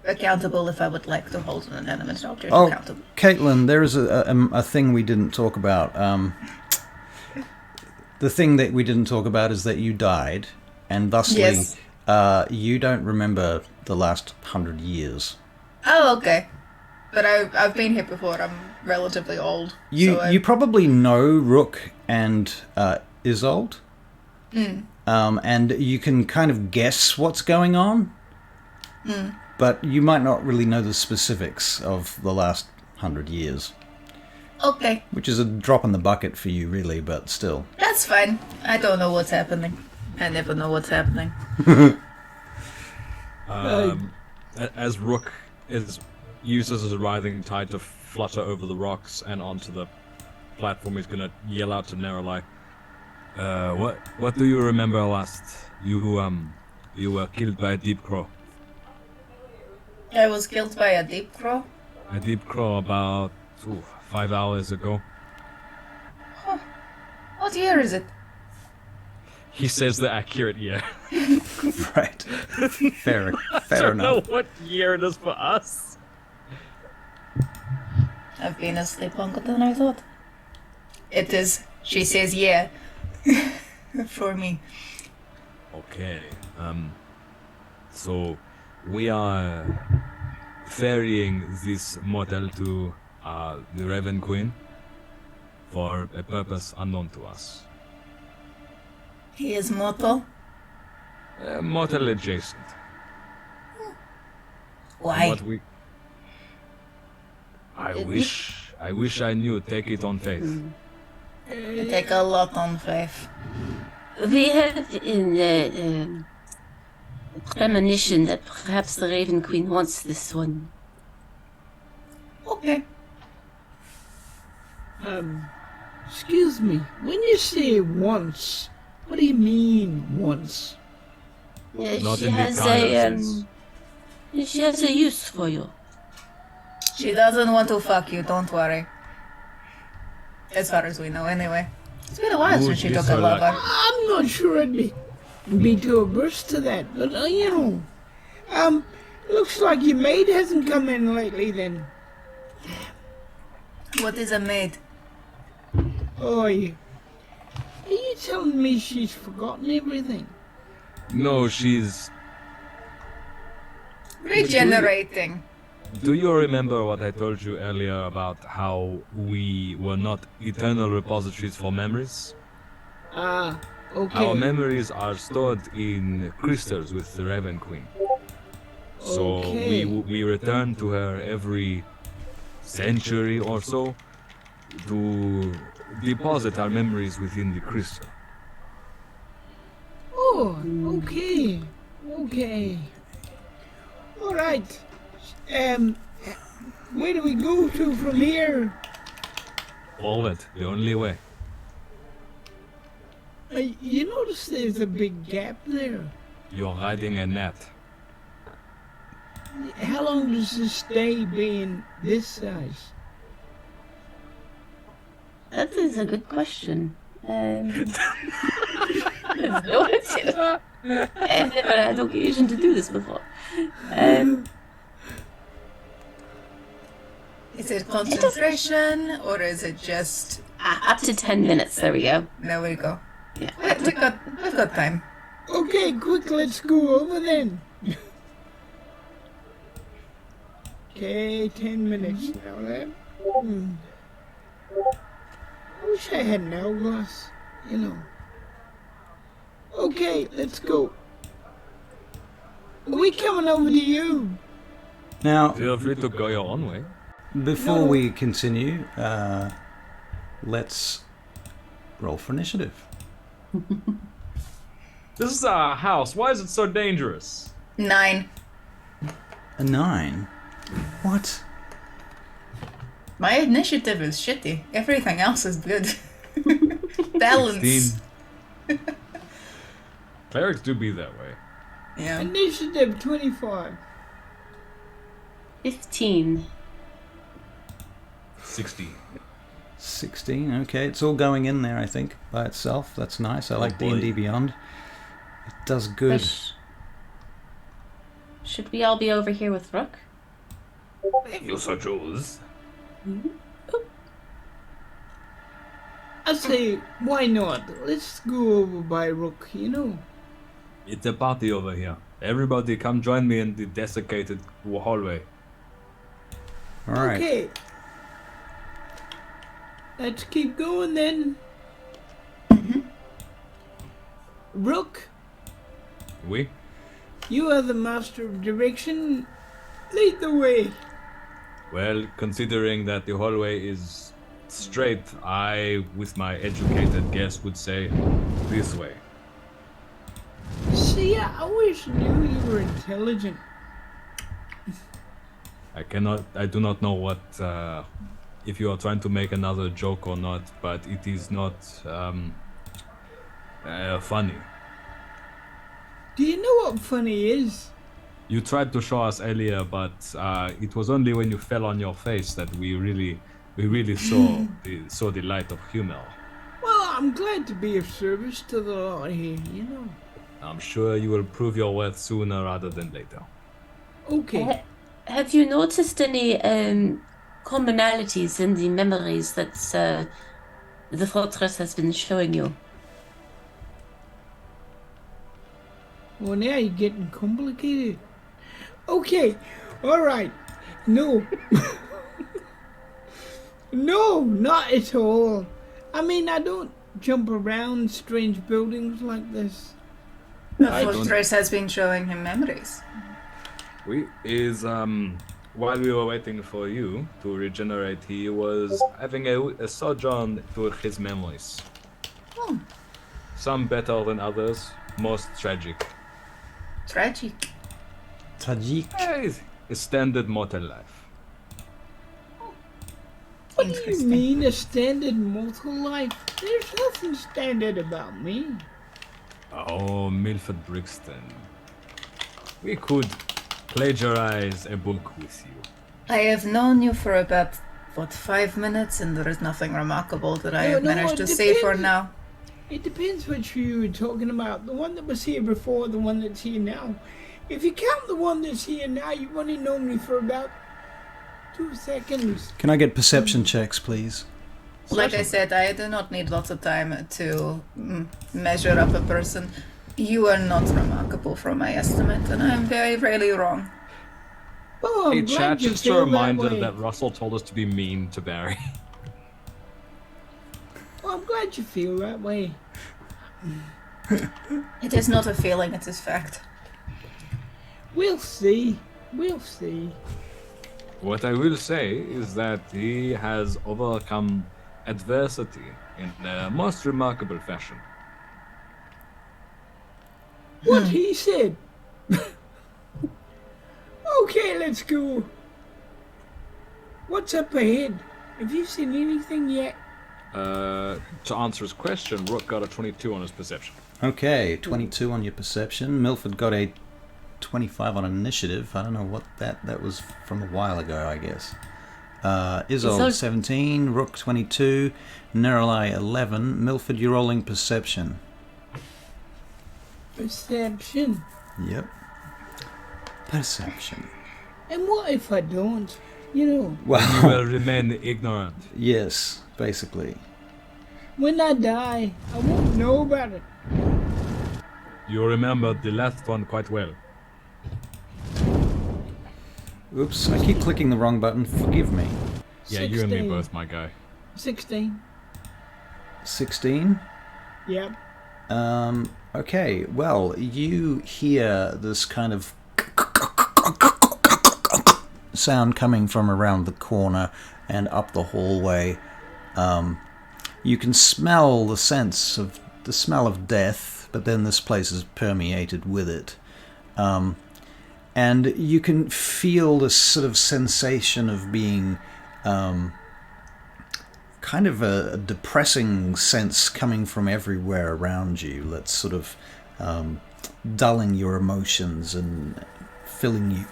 accountable if I would like to hold an inanimate object Oh, accountable. Caitlin, there is a thing we didn't talk about. The thing that we didn't talk about is that you died, and thusly, Yes. you don't remember the last 100 years. Oh, okay. But I've been here before. I'm relatively old. You probably know Rook and Isolde, and you can kind of guess what's going on, but you might not really know the specifics of the last 100 years. Okay, Which is a drop in the bucket for you, really, but still. that's fine. I don't know what's happening. I never know what's happening. As Rook uses his writhing tide to flutter over the rocks and onto the platform, he's gonna yell out to Neroli, what do you remember last? You were killed by a deep crow. I was killed by a deep crow. A deep crow about 5 hours ago. What year is it? He says the accurate year. Right. Fair I don't know enough. what year it is for us. I've been asleep longer than I thought. It is. She says yeah. For me. Okay. So we are ferrying this mortal to the Raven Queen for a purpose unknown to us. He is mortal. Mortal adjacent. Why? What we... I wish I knew. Take it on faith. You take a lot on faith. We have in premonition that perhaps the Raven Queen wants this one. Okay. Excuse me, when you say once, what do you mean once? Yeah, Not she in the has kind of a sense. she has a use for you. She doesn't want to fuck you, don't worry. As far as we know, anyway. It's been a while You since she took just a are like- lover. I'm not sure I'd be too averse to that, but you know, looks like your maid hasn't come in lately then. What is a maid? Oh, are you telling me she's forgotten everything? No, she's. Regenerating. Do you remember what I told you earlier about how we were not eternal repositories for memories? Ah, okay. Our memories are stored in crystals with the Raven Queen. So Okay. we return to her every century or so to deposit our memories within the crystal. Oh, okay. Okay. All right. Where do we go to from here? Forward, the only way. You notice there's a big gap there. You're riding a net. How long does this day being this size? That is a good question. I've no idea. I've never had occasion to do this before. Is it concentration or is it just... Up to 10 minutes. There we go. There we go. Yeah. We've got time. Okay, quick, let's go over then. Okay, 10 minutes now then. I wish I had an hourglass, you know. Okay, let's go. We coming over to you. Now, Feel free to go your own way. before we continue, let's roll for initiative. This is our house. Why is it so dangerous? 9. A 9? What? My initiative is shitty. Everything else is good. Balance. 16. Clerics do be that way. Yeah. Initiative 25. 15. 60. 16, okay. It's all going in there, I think, by itself. That's nice. I like boy. D&D Beyond. It does good. Should we all be over here with Rook? If you so choose. I say, why not? Let's go over by Rook, you know. It's a party over here. Everybody come join me in the desiccated hallway. All right. Okay. Let's keep going then. Rook, We? you are the master of direction. Lead the way. Well, considering that the hallway is straight, I, with my educated guess, would say this way. See, I always knew you were intelligent. I do not know what, if you are trying to make another joke or not, but it is not, funny. Do you know what funny is? You tried to show us earlier, but it was only when you fell on your face that we really saw the light of humor. Well, I'm glad to be of service to the lot here, you know. I'm sure you will prove your worth sooner rather than later. Okay. Have you noticed any commonalities in the memories that the fortress has been showing you? Well, now you're getting complicated. Okay, all right. No. No, not at all. I mean, I don't jump around strange buildings like this. The I don't- fortress has been showing him memories. While we were waiting for you to regenerate, he was having a sojourn to his memories. Oh, Some better than others, most tragic. tragic. Tajik. A standard mortal life. What do you Interesting. mean a standard mortal life? There's nothing standard about me. Oh, Milford Brixton. We could plagiarize a book with you. I have known you for about, 5 minutes, and there is nothing remarkable that I have No, managed it to say for depends. now. It depends which you were talking about. The one that was here before, the one that's here now. If you count the one that's here now, you've only known me for about 2 seconds. Can I get perception checks, please? Like I said, I do not need lots of time to measure up a person. You are not remarkable from my estimate, and I am very rarely wrong. Oh, Hey, I'm chat, glad you just a feel reminder that way. that Russell told us to be mean to Barry. Well, I'm glad you feel that way. It is not a feeling, it is fact. We'll see. We'll see. What I will say is that he has overcome adversity in a most remarkable fashion. What he said. Okay, let's go. What's up ahead? Have you seen anything yet? To answer his question, Rook got a 22 on his perception. Okay, 22 on your perception. Milford got a 25 on initiative. I don't know what that was from a while ago, I guess. Isolde Isolde- 17, Rook 22, Neralai 11. Milford, you're rolling perception. Perception. Yep. Perception. And what if I don't? You know, You Well, will remain ignorant. yes, basically. when I die, I won't know about it. You remember the last one quite well. Oops, I keep clicking the wrong button. Forgive me. Yeah, you and me 16. both, my guy. 16. 16? Yep. Okay, well, you hear this kind of sound coming from around the corner and up the hallway. You can smell the smell of death, but then this place is permeated with it. And you can feel this sort of sensation of being kind of a depressing sense coming from everywhere around you that's sort of dulling your emotions and filling you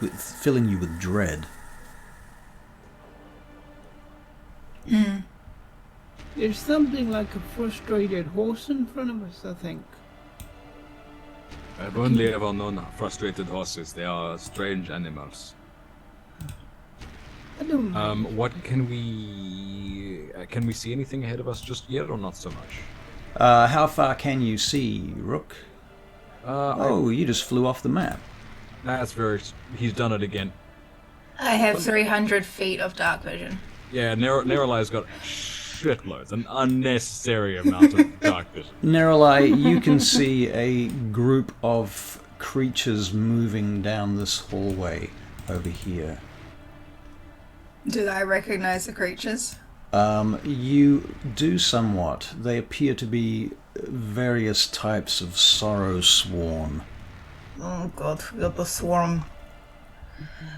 with dread. There's something like a frustrated horse in front of us, I think. I've only ever known frustrated horses. They are strange animals. I don't know. What can we see anything ahead of us just yet, or not so much? How far can you see, Rook? Oh, you just flew off the map. That's very. He's done it again. I have 300 feet of dark vision. Yeah, Neralai's got shitloads, an unnecessary amount of dark vision. Neralai, you can see a group of creatures moving down this hallway over here. Did I recognize the creatures? You do somewhat. They appear to be various types of sorrow sworn. Oh god, we got the swarm.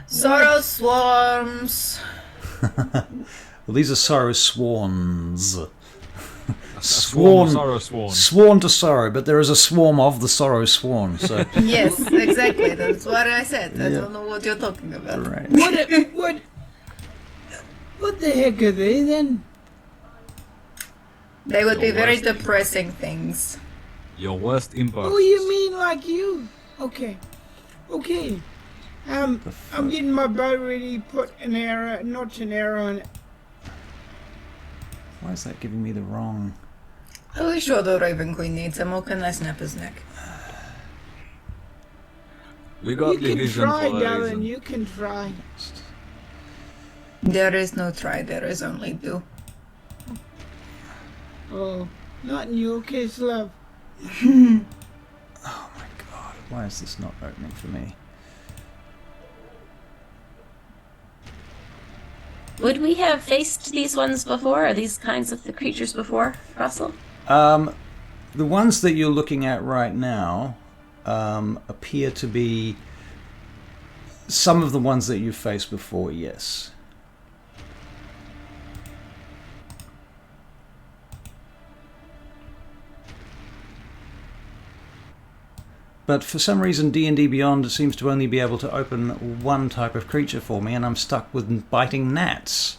Sorrow swarms! Well, these are sorrow swans. Swarm of sorrow sworn. Sworn to sorrow, but there is a swarm of the sorrow sworn. So Yes, exactly. That's what I said. I Yeah. don't know what you're talking about. right. What the heck are they then? They would be Your very worst depressing things. Your worst impulse. Oh, you mean like you? Okay. Okay. I'm getting my bow ready, put an arrow, notch an arrow on it. Why is that giving me the wrong? Are we sure the Raven Queen needs him, or can I snap his neck? We got You the can vision try, for a darling, reason. you can try. There is no try, there is only do. Oh, not in your case, love. Oh my god! Why is this not opening for me? Would we have faced these ones before, or these kinds of the creatures before, Russell? The ones that you're looking at right now appear to be some of the ones that you've faced before. Yes. But for some reason, D&D Beyond seems to only be able to open one type of creature for me, and I'm stuck with biting gnats.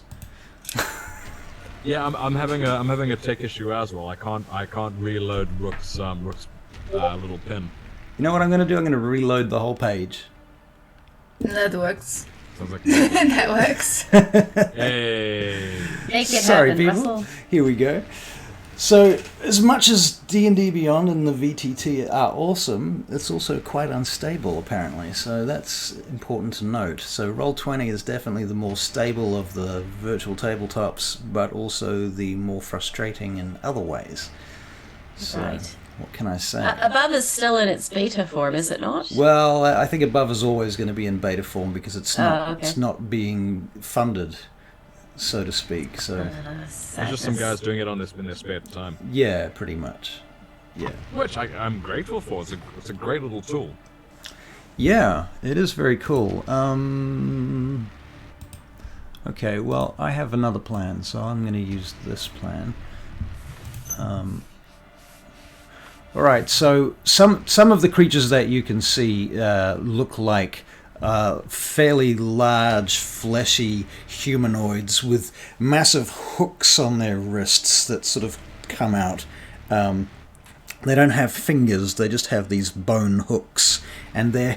Yeah, I'm having a tech issue as well. I can't reload Rook's little pin. You know what I'm going to do? I'm going to reload the whole page. That works. Sounds like That works. hey. Make it Sorry, happen, people. Russell. Here we go. So, as much as D&D Beyond and the VTT are awesome, it's also quite unstable, apparently. So that's important to note. So Roll20 is definitely the more stable of the virtual tabletops, but also the more frustrating in other ways. So, Right. what can I say? Above is still in its beta form, is it not? Well, I think Above is always going to be in beta form because it's not, okay. it's not being funded, so to speak. So There's just some guys doing it in their spare time, yeah, pretty much. Yeah. which I'm grateful for. It's a great little tool. Yeah, it is very cool. Okay, well, I have another plan, so I'm going to use this plan. Alright, so some of the creatures that you can see look like fairly large, fleshy humanoids with massive hooks on their wrists that sort of come out. They don't have fingers, they just have these bone hooks, and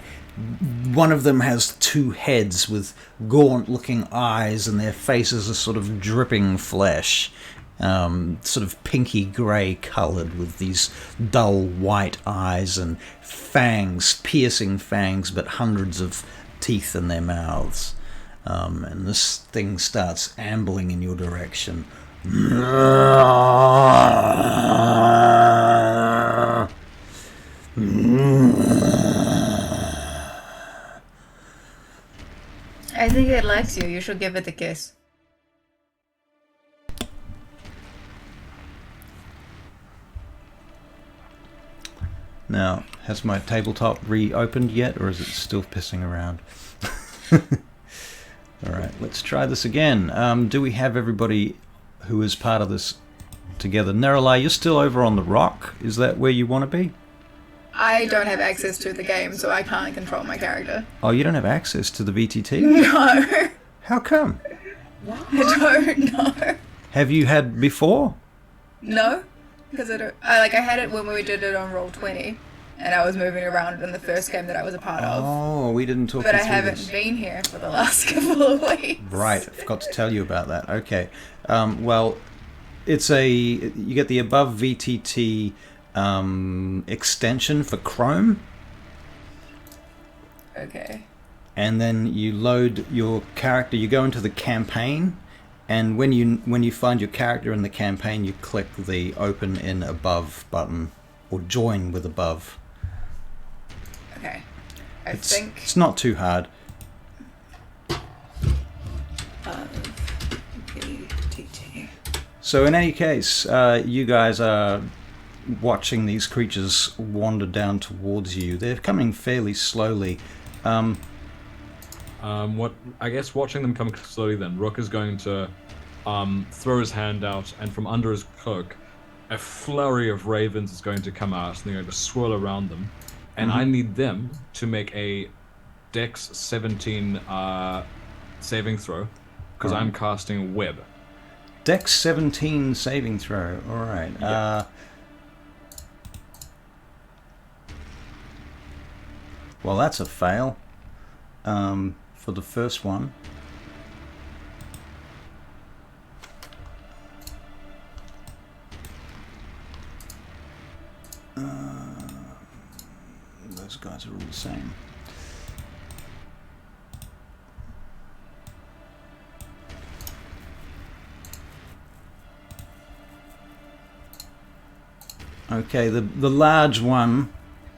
one of them has two heads with gaunt-looking eyes, and their faces are sort of dripping flesh. Sort of pinky grey coloured with these dull white eyes and fangs, piercing fangs, but hundreds of teeth in their mouths. And this thing starts ambling in your direction. I think it likes you. You should give it a kiss. Now, has my tabletop reopened yet, or is it still pissing around? Alright, let's try this again. Do we have everybody who is part of this together? Neralai, you're still over on the rock. Is that where you want to be? I don't have access to the game, so I can't control my character. Oh, you don't have access to the VTT? No. How come? I don't know. Have you had before? No, because I had it when we did it on Roll20, and I was moving around in the first game that I was a part of. Oh, we didn't talk But you I through haven't this. been here for the last couple of weeks. Right, I forgot to tell you about that. Okay. Well, you get the Above VTT extension for Chrome, Okay. and then you load your character. You go into the campaign, and when you find your character in the campaign, you click the Open in Above button or Join with Above. Okay. I think It's not too hard. VTT. So in any case, you guys are watching these creatures wander down towards you. They're coming fairly slowly. I guess watching them come slowly, then Rook is going to throw his hand out, and from under his cloak, a flurry of ravens is going to come out, and they're going to swirl around them. And I need them to make a Dex 17 saving throw, because I'm casting a web. Dex 17 saving throw. All right. Yeah. Well, that's a fail. For the first one. Those guys are all the same. Okay, the large one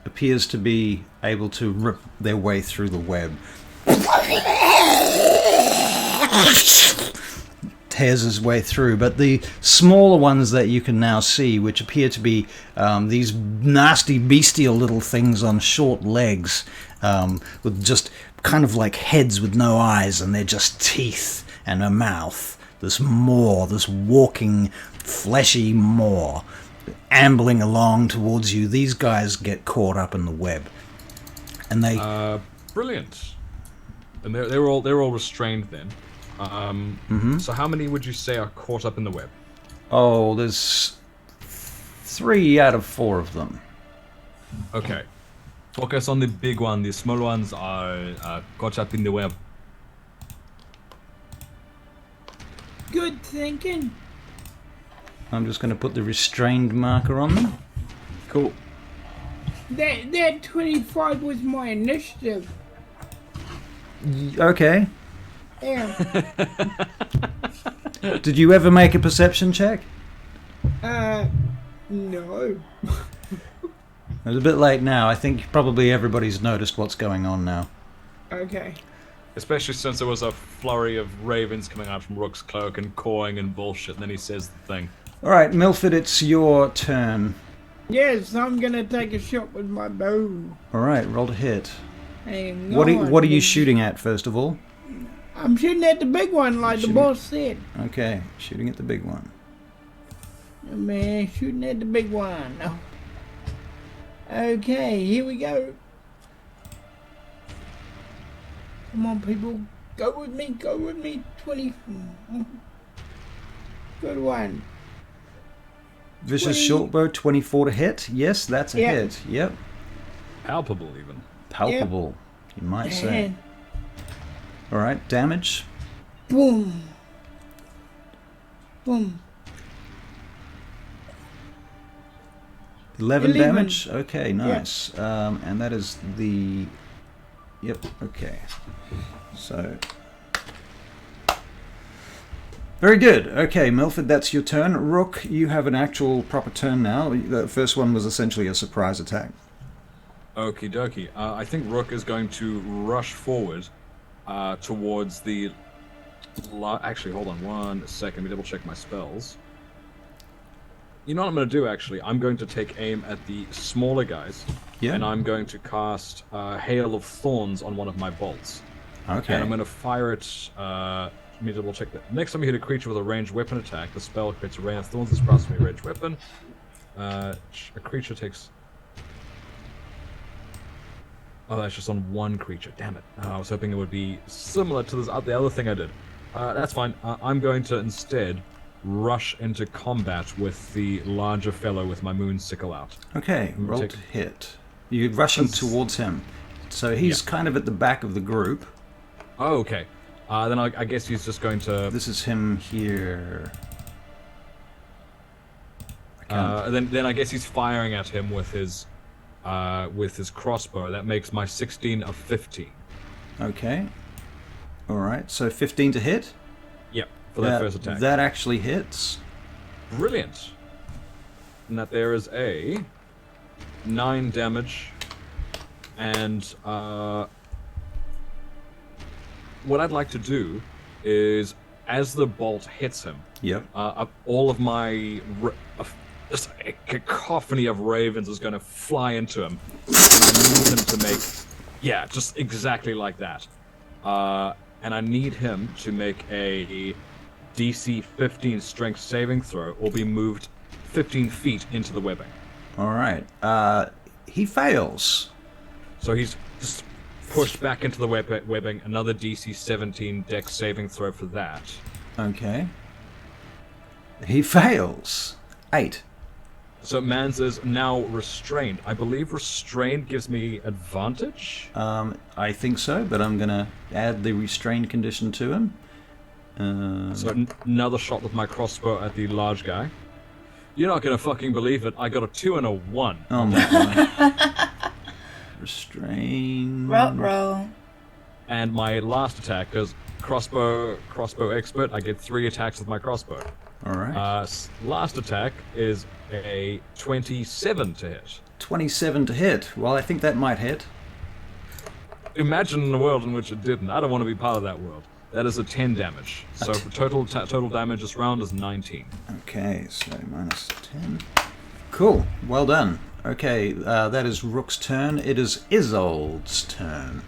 appears to be able to rip their way through the web. Tears his way through, but the smaller ones that you can now see, which appear to be these nasty bestial little things on short legs, with just kind of like heads with no eyes, and they're just teeth and a mouth. This walking fleshy maw ambling along towards you. These guys get caught up in the web. And they... Brilliant. And they're all restrained then. So how many would you say are caught up in the web? Oh, there's 3 out of 4 of them. Okay. Focus on the big one. The small ones are caught up in the web. Good thinking. I'm just going to put the restrained marker on them. Cool. That 25 was my initiative. Okay. Yeah. Did you ever make a perception check? No. It's a bit late now. I think probably everybody's noticed what's going on now. Okay. Especially since there was a flurry of ravens coming out from Rook's cloak and cawing and bullshit, and then he says the thing. Alright, Milford, it's your turn. Yes, I'm gonna take a shot with my bow. Alright, roll to hit. Hang What on. are you shooting at, first of all? I'm shooting at the big one, like the boss said. Okay, shooting at the big one. Man, shooting at the big one. Oh. Okay, here we go. Come on, people. Go with me, 20. Good one. Vicious 20. shortbow, 24 to hit. Yes, that's a Yeah. hit. Yep. Palpable, even. Palpable, you might say. And Alright, damage. boom. Boom. 11 11. damage. Okay, nice. And that is the... Yep, okay. So... Very good. Okay, Milford, that's your turn. Rook, you have an actual proper turn now. The first one was essentially a surprise attack. Okie dokie. I think Rook is going to rush forward towards the... Actually, hold on 1 second. Let me double check my spells. You know what I'm going to do, actually? I'm going to take aim at the smaller guys. Yeah. And I'm going to cast Hail of Thorns on one of my bolts. Okay. And I'm going to fire it... let me double check that. Next time you hit a creature with a ranged weapon attack, the spell creates a rain of thorns. This crosses me a ranged weapon. A creature takes... Oh, that's just on one creature. Damn it. I was hoping it would be similar to the other thing I did. That's fine. I'm going to instead rush into combat with the larger fellow with my moon sickle out. Okay, roll to hit. You're rushing towards him. So he's kind of at the back of the group. Oh, okay. Then I guess he's just going to... This is him here. Then I guess he's firing at him with his crossbow. That makes my 16 a 15. Okay. Alright, so 15 to hit? Yep, for that first attack. That actually hits. Brilliant. And that there is a 9 damage. And what I'd like to do is, as the bolt hits him, Yep. all of my just a cacophony of ravens is going to fly into him. And I need him to make, yeah, just exactly like that. And I need him to make a DC 15 strength saving throw, or be moved 15 feet into the webbing. Alright. He fails. So he's just pushed back into the webbing. Another DC 17 dex saving throw for that. Okay. He fails. 8. So Mans is now restrained. I believe restrained gives me advantage? I think so, but I'm gonna add the restrained condition to him. So another shot with my crossbow at the large guy. You're not gonna fucking believe it. I got a 2 and a 1. Oh my god. Restrained. Roll. And my last attack, because crossbow expert, I get 3 attacks with my crossbow. Alright. Last attack is a 27 to hit. 27 to hit. Well, I think that might hit. Imagine a world in which it didn't. I don't want to be part of that world. That is a 10 damage. So total damage this round is 19. Okay, so minus 10. Cool. Well done. Okay, that is Rook's turn. It is Isolde's turn.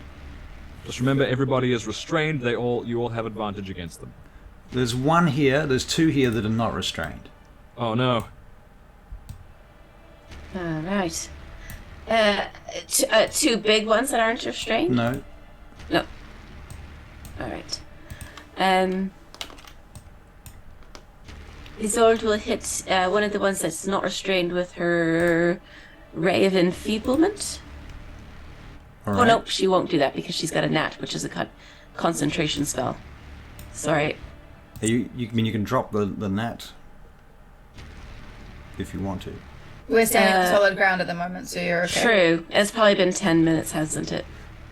Just remember, everybody is restrained. You all have advantage against them. There's 1 here. There's 2 here that are not restrained. Oh no. All right. Two big ones that aren't restrained? No. No. Alright. Isolde will hit one of the ones that's not restrained with her Ray of Enfeeblement. All Oh right. no, she won't do that because she's got a Nat, which is a concentration spell. Sorry. You mean you can drop the gnat if you want to. We're standing on solid ground at the moment, so you're okay. True. It's probably been 10 minutes, hasn't it?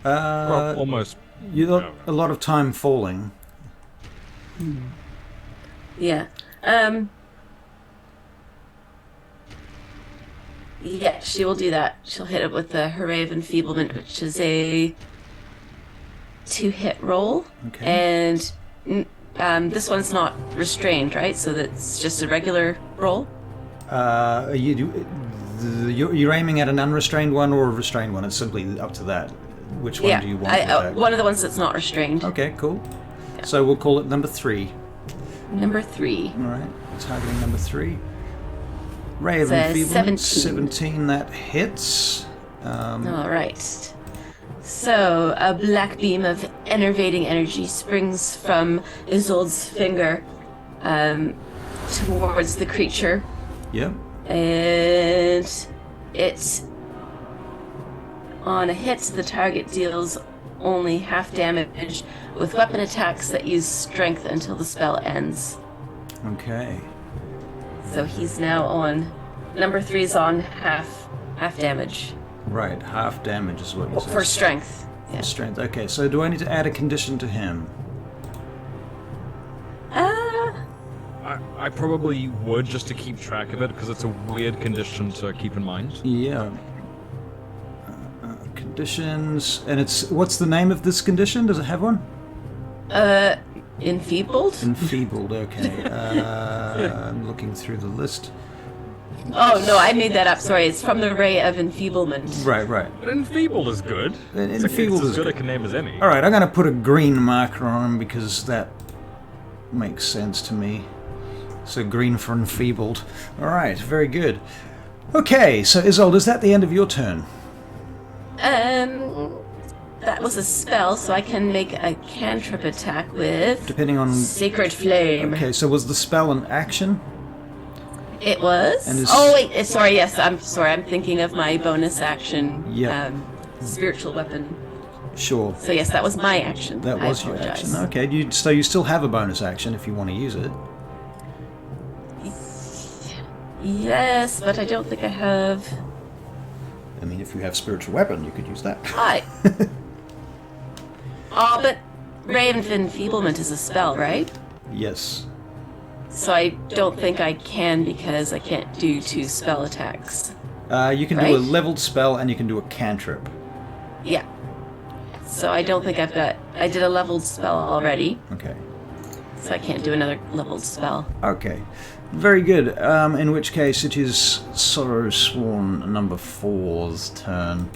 Well, almost. You got a lot of time falling. Yeah. Yeah, she will do that. She'll hit it with the Hooray of Enfeeblement, which is a 2-hit roll. Okay. And this one's not restrained, right? So that's just a regular roll. You're aiming at an unrestrained one or a restrained one. It's simply up to that. Which one do you want to attack? One of the ones that's not restrained. Okay, cool. So we'll call it number 3. Number 3. All right, targeting number 3. Ray of It's a Enfeeblement, 17. 17, that hits. All right. So a black beam of enervating energy springs from Isolde's finger towards the creature. Yep. And it, on a hit, the target deals only half damage with weapon attacks that use strength until the spell ends. Okay. So he's now on, number 3's on half damage. Right, half damage is what you said. For strength. Yeah. Strength. Okay, so do I need to add a condition to him? I probably would just to keep track of it because it's a weird condition to keep in mind. Yeah. Conditions, and it's what's the name of this condition? Does it have one? Enfeebled? Enfeebled. Okay. I'm looking through the list. Oh no, I made that up. Sorry, it's from the Ray of Enfeeblement. Right. But enfeebled is good. Enfeebled it's is as good good. a name as any. All right, I'm going to put a green marker on him because that makes sense to me. So green for enfeebled. All right, very good. Okay, so Isolde, is that the end of your turn? That was a spell, so I can make a cantrip attack with Depending on... Sacred Flame. Okay, so was the spell an action? It was. And is- Oh wait, sorry. Yes, I'm sorry. I'm thinking of my bonus action. Yeah. Spiritual weapon. Sure. So yes, that was my action. That I was your apologize. action. Okay, so you still have a bonus action if you want to use it. Yes, but I don't think I have. I mean, if you have spiritual weapon, you could use that. Oh, but Ray of Enfeeblement is a spell, right? Yes. So I don't think I can because I can't do 2 spell attacks. You can do Right? a leveled spell and you can do a cantrip. Yeah. So I don't think I've got. I did a leveled spell already, Okay. so I can't do another leveled spell. Okay. Very good. In which case, it is Sorrow Sworn number 4's turn.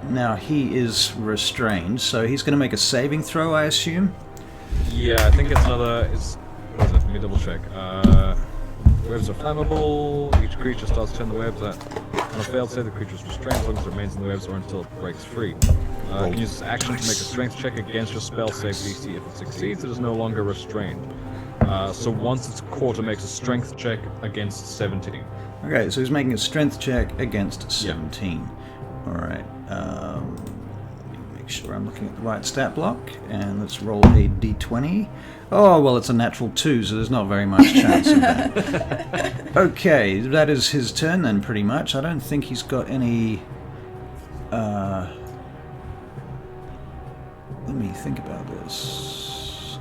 Now, he is restrained, so he's going to make a saving throw, I assume? Yeah, I think it's another. What is it? Let me double check. Webs are flammable. Each creature starts to turn the webs at. On a failed save, the creature is restrained as long as it remains in the webs or until it breaks free. You can use this action to make a strength check against your spell save DC. If it succeeds, it is no longer restrained. So once it's caught, it makes a strength check against 17. Okay, so he's making a strength check against 17. Alright. Make sure I'm looking at the right stat block. And let's roll a d20. Oh, well, it's a natural 2, so there's not very much chance of that. Okay, that is his turn then, pretty much. I don't think he's got any... let me think about this.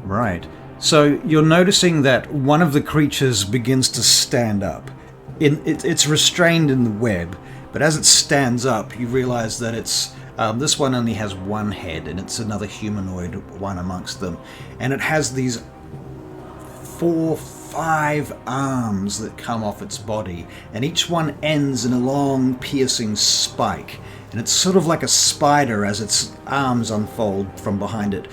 Right. So you're noticing that one of the creatures begins to stand up. It's restrained in the web, but as it stands up, you realize that it's this one only has one head, and it's another humanoid one amongst them, and it has these 4, 5 arms that come off its body, and each one ends in a long, piercing spike, and it's sort of like a spider as its arms unfold from behind it.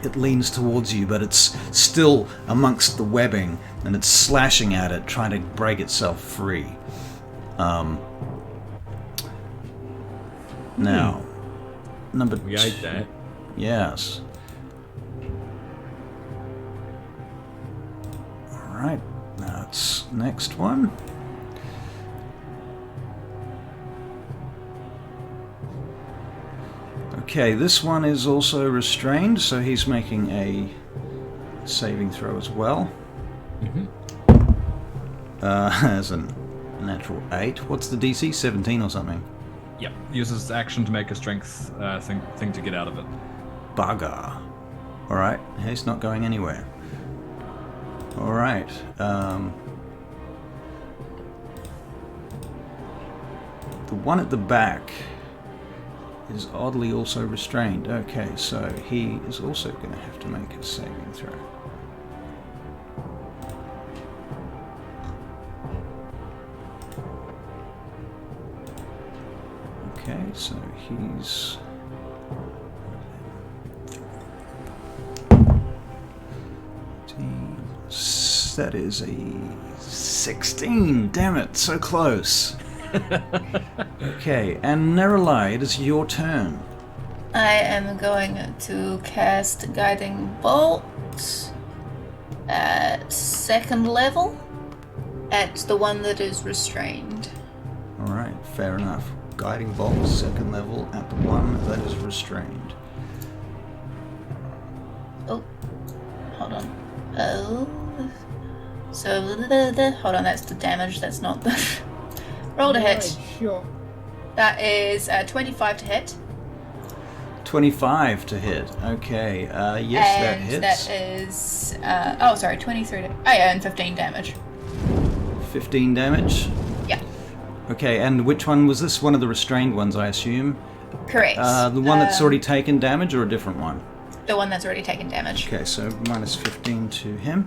it leans towards you, but it's still amongst the webbing, and it's slashing at it, trying to break itself free. Now, number We ate that. Yes. Alright, now it's next one. Okay, this one is also restrained, so he's making a saving throw as well. As a natural 8. What's the DC? 17 or something? Yep. Uses action to make a strength thing to get out of it. Bugger. Alright, he's not going anywhere. Alright, the one at the back is oddly also restrained. Okay, so he is also going to have to make a saving throw. Okay, so he's... That is a 16. Damn it, so close. Okay, and Neralai, it is your turn. I am going to cast Guiding Bolt at 2nd level at the one that is restrained. Alright, fair enough. Guiding Bolt, 2nd level, at the one that is restrained. Oh, hold on. Oh, so hold on. That's the damage. That's not the roll to hit. Right, sure. That is 25 to hit. 25 to hit. Okay, yes, that And hits. that is 23 to... Oh yeah, and 15 damage. 15 damage. Yeah, Okay, and which one was this? One of the restrained ones, I assume. correct. The one that's already taken damage, or a different one? The one that's already taken damage. Okay, so minus 15 to him.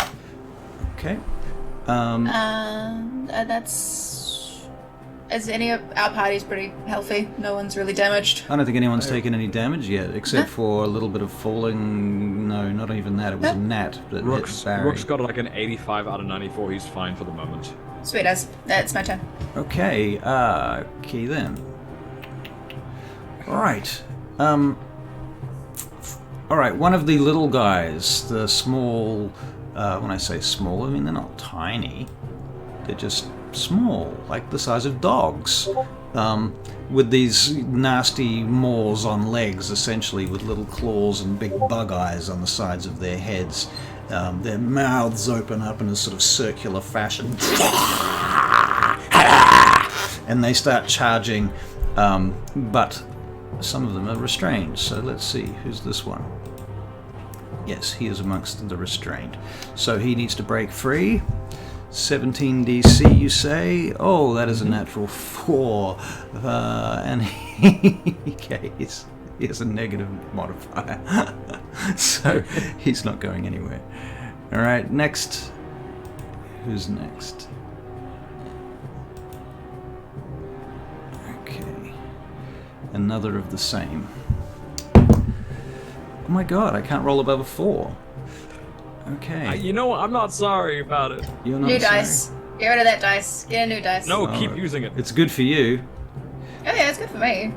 Okay. That's... As any of our party's pretty healthy. No one's really damaged. I don't think anyone's taken any damage yet, except for a little bit of falling. No, not even that. It was a gnat that hit Barry. Rook's got like an 85 out of 94. He's fine for the moment. Sweet as. That's my turn. Okay, key then. Alright. Alright, one of the little guys, the small, when I say small, I mean they're not tiny. They're just small, like the size of dogs. With these nasty maws on legs, essentially, with little claws and big bug eyes on the sides of their heads. Their mouths open up in a sort of circular fashion. And they start charging, but some of them are restrained. So let's see, who's this one? Yes, he is amongst the restrained. So he needs to break free. 17 DC, you say? Oh, that is a natural 4. And he has a negative modifier. So he's not going anywhere. Alright, next. Who's next? Okay. Another of the same. Oh my god, I can't roll above a 4. Okay. You know what? I'm not sorry about it. You're not New sorry. dice. Get rid of that dice. Get a new dice. No, Oh, keep using it. It's good for you. Oh yeah, it's good for me.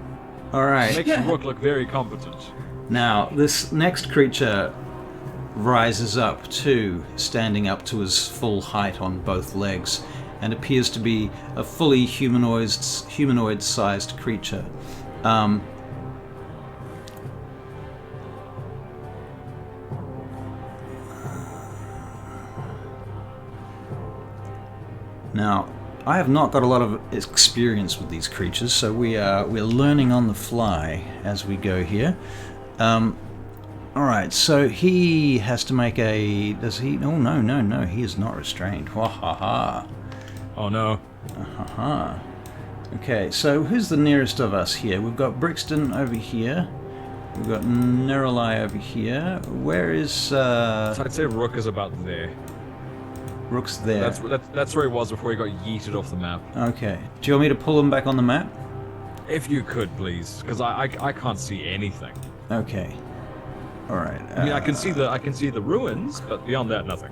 Alright. Makes Rook look very competent. Now, this next creature rises up too, standing up to his full height on both legs, and appears to be a fully humanoid-sized creature. Now, I have not got a lot of experience with these creatures, so we're learning on the fly as we go here. Alright, so he has to make a... Does he... Oh, no, he is not restrained. Wahaha. Oh no. Haha. Okay, so who's the nearest of us here? We've got Brixton over here. We've got Neralai over here. Where is... So I'd say Rook is about there. Rook's there. That's where he was before he got yeeted off the map. Okay. Do you want me to pull him back on the map? If you could, please, because I can't see anything. Okay. All right. I mean, I can see the ruins, but beyond that, nothing.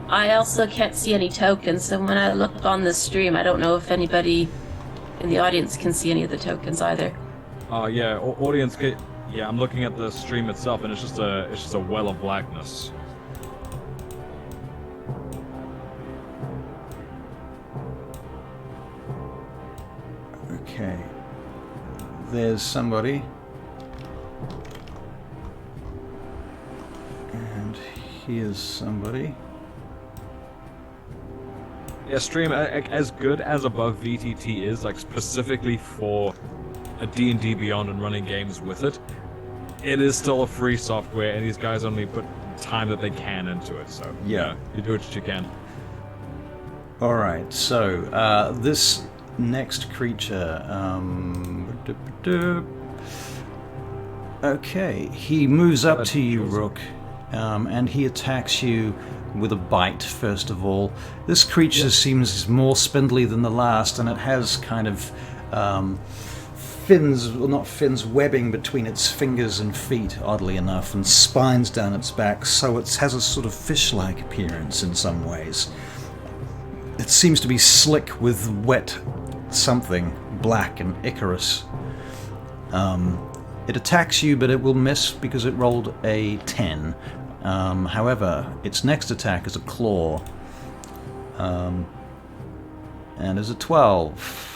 I also can't see any tokens, so when I look on the stream, I don't know if anybody in the audience can see any of the tokens either. Yeah, audience. Yeah, I'm looking at the stream itself, and it's just a well of blackness. Okay. There's somebody. And here's somebody. Yeah, stream as good as Above VTT is, like specifically for a D&D Beyond and running games with it. It is still a free software, and these guys only put time that they can into it. So Yeah. you do what you can. All right. So this next creature. Okay, he moves up to you, Rook, and he attacks you with a bite, first of all. This creature seems more spindly than the last, and it has kind of fins, well, not fins, webbing between its fingers and feet, oddly enough, and spines down its back, so it has a sort of fish-like appearance in some ways. It seems to be slick with wet something, black and Icarus. It attacks you, but it will miss because it rolled a 10. However, its next attack is a claw, and is a 12.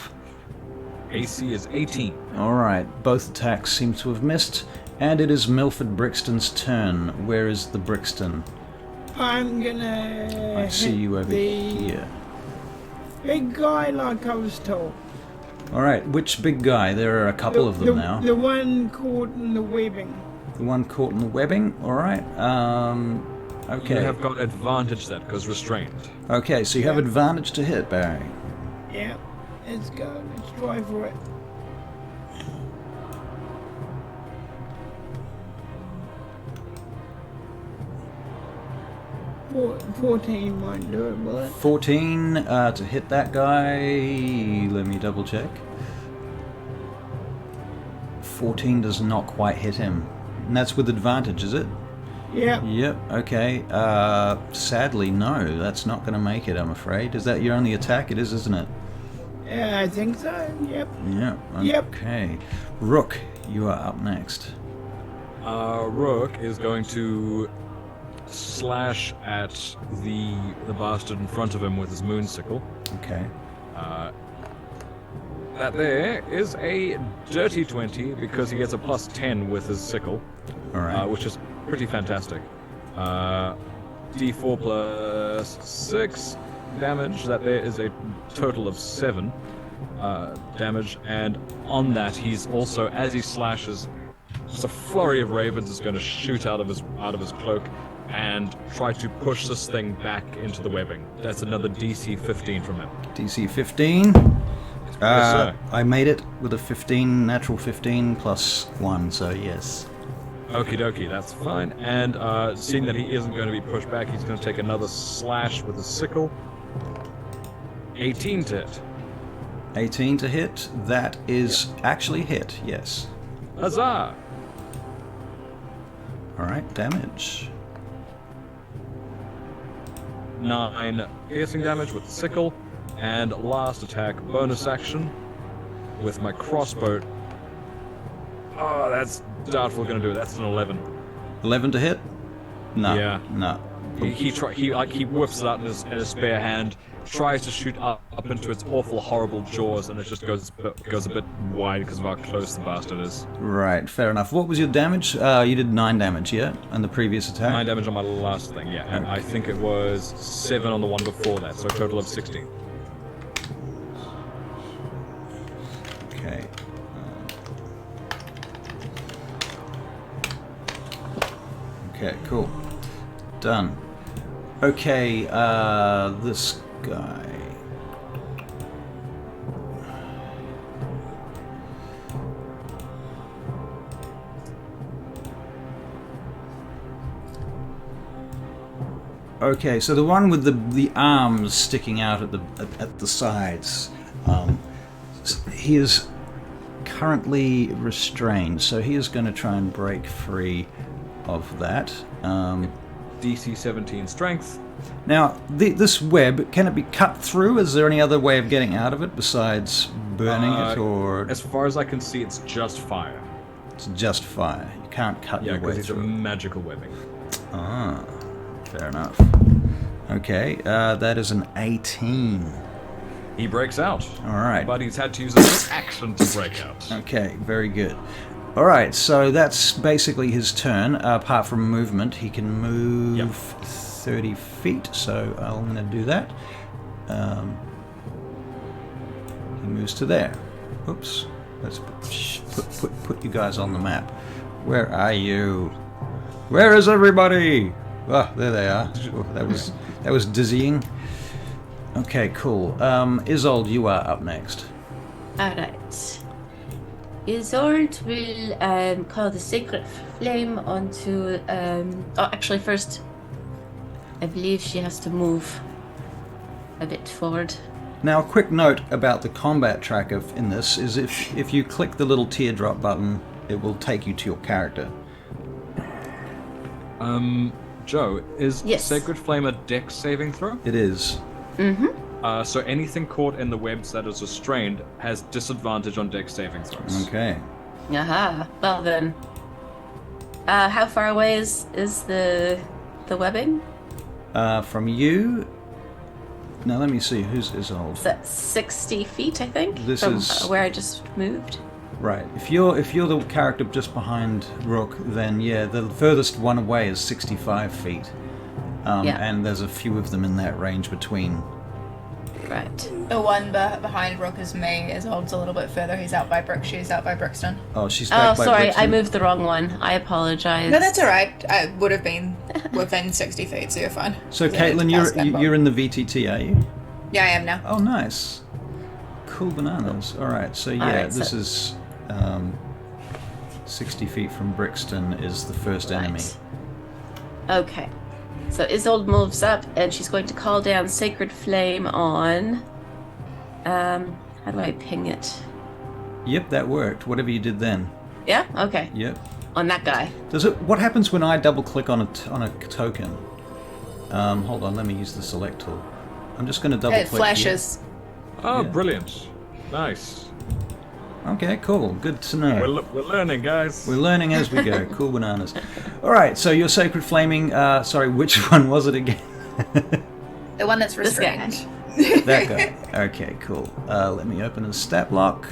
AC is 18. Alright, both attacks seem to have missed, and it is Milford Brixton's turn. Where is the Brixton? I'm gonna. I see hit you over the here. Big guy, like I was told. Alright, which big guy? There are a couple of them now. The one caught in the webbing. The one caught in the webbing? Alright, okay. You have got advantage that because restrained. Okay, so you have advantage to hit, Barry. Yeah, let's go. Let's try for it. Four, 14 won't do it, will it? 14 to hit that guy. Let me double check. 14 does not quite hit him. And that's with advantage, is it? Yeah. Yep, okay. Sadly, no, that's not going to make it, I'm afraid. Is that your only attack? It is, isn't it? Yeah, I think so. Yep. Yeah, Yep. okay. Rook, you are up next. Rook is going to slash at the bastard in front of him with his moon sickle. Okay. That there is a dirty 20 because he gets a plus 10 with his sickle, Alright. which is pretty fantastic. D4 plus 6 damage. That there is a total of 7 damage, and on that he's also, as he slashes, just a flurry of ravens is going to shoot out of his cloak and try to push this thing back into the webbing. That's another DC 15 from him. DC 15. Yes, sir. I made it with a 15, natural 15 plus 1, so yes. Okie dokie, that's fine. And seeing that he isn't going to be pushed back, he's going to take another slash with a sickle. 18 to hit. 18 to hit. That is actually hit, yes. Huzzah! Alright, damage. 9 piercing damage with the sickle. And last attack, bonus action, with my crossbow. Oh, that's doubtful going to do it. That's an 11. 11 to hit? No. Yeah. No. He whips it out in his spare hand, tries to shoot up into its awful, horrible jaws, and it just goes a bit wide because of how close the bastard is. Right, fair enough. What was your damage? You did 9 damage, yeah? And the previous attack? 9 damage on my last thing, yeah. And I think it was 7 on the one before that, so a total of 16. Okay. Okay, cool. Done. Okay, this guy. Okay, so the one with the arms sticking out at the sides, he is currently restrained, so he is going to try and break free of that. DC 17 strength. Now, this web, can it be cut through? Is there any other way of getting out of it besides burning it, or As far as I can see, it's just fire. it's just fire? You can't cut Yeah, your way because it's a through. magical webbing. Ah, fair enough. Okay, that is an 18. He breaks out. All right. But he's had to use his action to break out. Okay, very good. All right, so that's basically his turn. Apart from movement, he can move Yep. 30 feet, so I'm going to do that. He moves to there. Oops. Let's put you guys on the map. Where are you? Where is everybody? Ah, there they are. Oh, that was dizzying. Okay, cool. Isolde, you are up next. Alright. Isolde will call the Sacred Flame onto... actually first, I believe she has to move a bit forward. Now, a quick note about the combat tracker in this is if you click the little teardrop button, it will take you to your character. Joe, is Yes. Sacred Flame a dex saving throw? It is. So anything caught in the webs that is restrained has disadvantage on dex saving throws. Okay. Aha. Well then. How far away is the webbing? From you... Now, let me see. Who's Isolde? Is that 60 feet, I think? This from is- where I just moved. Right. If you're the character just behind Rook, then yeah, the furthest one away is 65 feet. Yeah. And there's a few of them in that range between. Right. The one behind Rook is me. Isolde's a little bit further. He's out by Brook. She's out by Brixton. Oh, she's Oh, back by sorry, Brixton. I moved the wrong one. I apologize. No, that's alright. I would have been within 60 feet, so you're fine. So, I had to Caitlin, pass that you're box. in the VTT, are you? Yeah, I am now. Oh, nice. Cool bananas. All right, so yeah, Alright, this so- is 60 feet from Brixton is the first enemy. Right. Okay. So Isolde moves up and she's going to call down Sacred Flame on... how do I ping it? Yep, that worked. Whatever you did then. Yeah? Okay. Yep. On that guy. Does it? What happens when I double click on a token? Hold on, let me use the select tool. I'm just going to double It click. flashes. Oh, Yeah. brilliant. Nice. Here. Okay, cool. Good to know. We're learning, guys. We're learning as we go. Cool bananas. All right, so your sacred flaming. Sorry, which one was it again? The one that's This guy. restrained. That guy. Okay, cool. Let me open a stat block.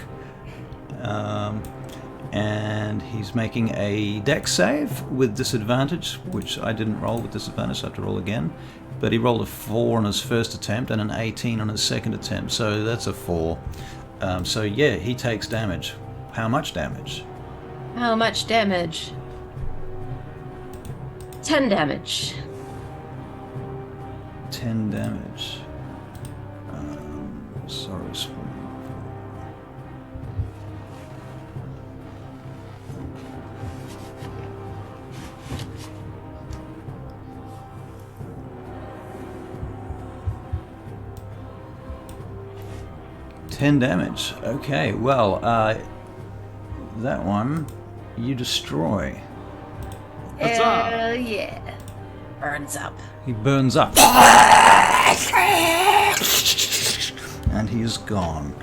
And he's making a dex save with disadvantage, which I didn't roll with disadvantage, so I have to roll again. But he rolled a 4 on his first attempt and an 18 on his second attempt, so that's a 4. So yeah, he takes damage. How much damage? How much damage? 10 damage. 10 damage. Sorry. Ten damage. Okay, well, that one you destroy. Hell yeah. Burns up. He burns up. And he is gone.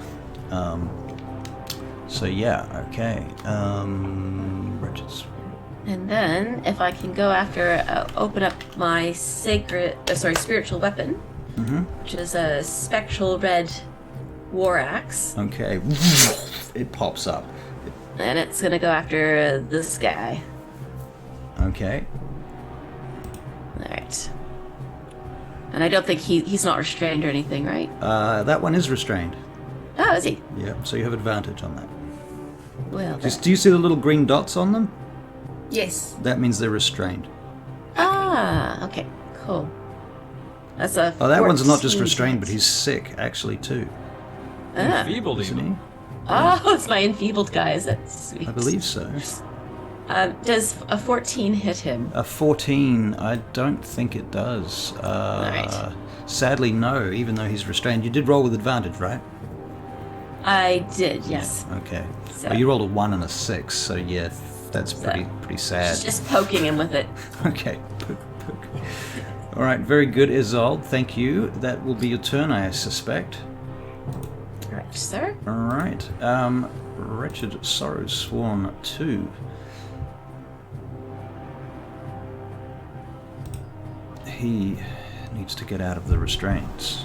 So yeah, okay. Richards. And then, if I can go after, open up my spiritual weapon, which is a spectral red war axe, Okay. It pops up. and it's gonna go after this guy. Okay. Alright. And I don't think he's not restrained or anything, right? That one is restrained. Oh, is he? Yep, so you have advantage on that. Well, Just, do you see the little green dots on them? Yes. That means they're restrained. okay, cool. That's a Oh, that one's not just 14 restrained, but hits. he's sick, actually, too. Ah. Enfeebled Isn't even. he? Oh, it's my enfeebled guys. That's sweet. I believe so. Does a 14 hit him? A 14, I don't think it does. Alright. Sadly, no, even though he's restrained. You did roll with advantage, right? I did, yes. Okay. So- Well, you rolled a 1 and a 6, so yeah, that's pretty sad. She's just poking him with it. Okay. Poke. All right, very good, Isolde. Thank you. That will be your turn, I suspect. Right, sir. All right. Wretched Sorrow Sworn 2. He needs to get out of the restraints.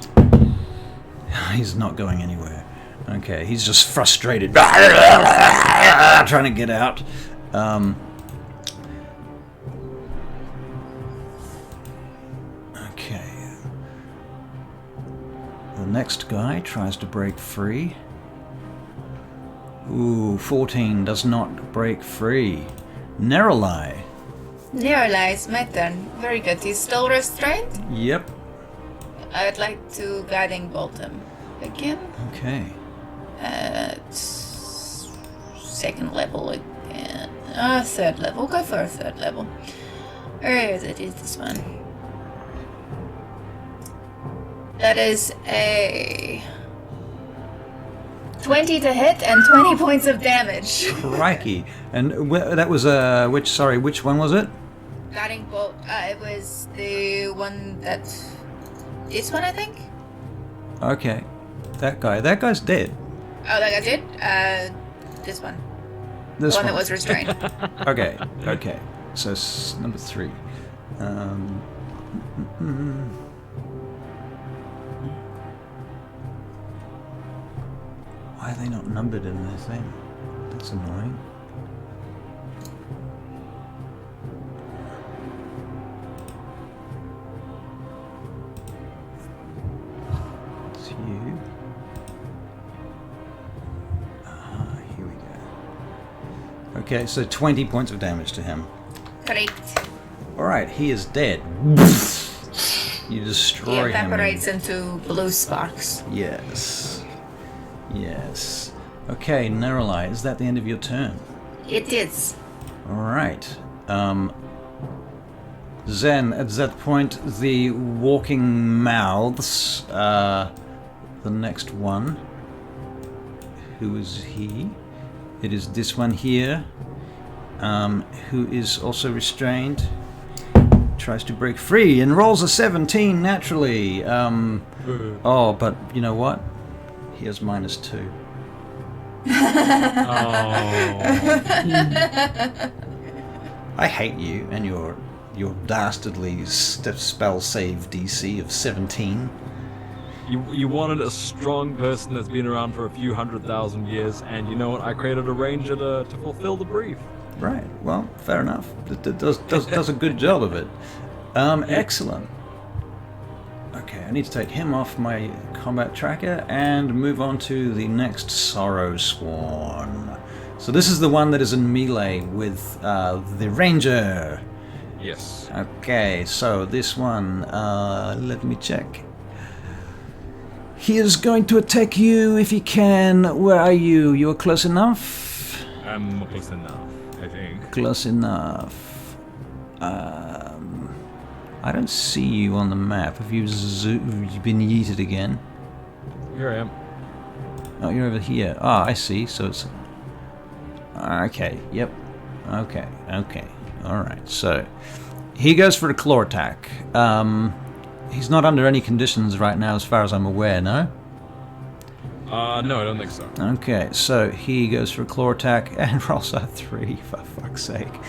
He's not going anywhere. Okay, he's just frustrated. Trying to get out. Okay. The next guy tries to break free. Ooh, 14 does not break free. Neroli. Neroli, it's my turn. Very good. He's still restrained. Yep. I would like to guiding bolt him again. Okay. At second level again. Third level. Go for a third level. Where is it? Is this one? That is a 20 to hit and 20 points of damage. Crikey. And that was which one was it? Guiding bolt. It was the one that. This one, I think. Okay. That guy's dead. Oh, that guy did. This one. This The one that was restrained. Okay. So number 3. Why are they not numbered in their thing? That's annoying. It's you. Here we go. Okay, so 20 points of damage to him. Correct. Alright, he is dead. You He destroy him. evaporates into blue sparks. Yes. Yes. Okay, Neroli, is that the end of your turn? It is. Alright. Zen, at that point, the walking mouths, the next one. Who is he? It is this one here, who is also restrained. Tries to break free and rolls a 17 naturally. Oh, but you know what? He has -2. I hate you and your dastardly spell save DC of 17. You wanted a strong person that's been around for a few 100,000 years, and you know what? I created a ranger to fulfill the brief. Right. Well, fair enough. It does a good job of it. Excellent. Okay, I need to take him off my combat tracker and move on to the next Sorrow Sworn. So this is the one that is in melee with the ranger. Yes. Okay, so this one, let me check. He is going to attack you if he can. Where are you? You are close enough? I'm close enough, I think. Close enough. I don't see you on the map. Have you been yeeted again? Here I am. Oh, you're over here. Ah, I see. So it's... Okay, yep. Okay. Alright, so... He goes for a claw attack. He's not under any conditions right now as far as I'm aware, no? No, I don't think so. Okay, so he goes for a claw attack and rolls a 3, for fuck's sake.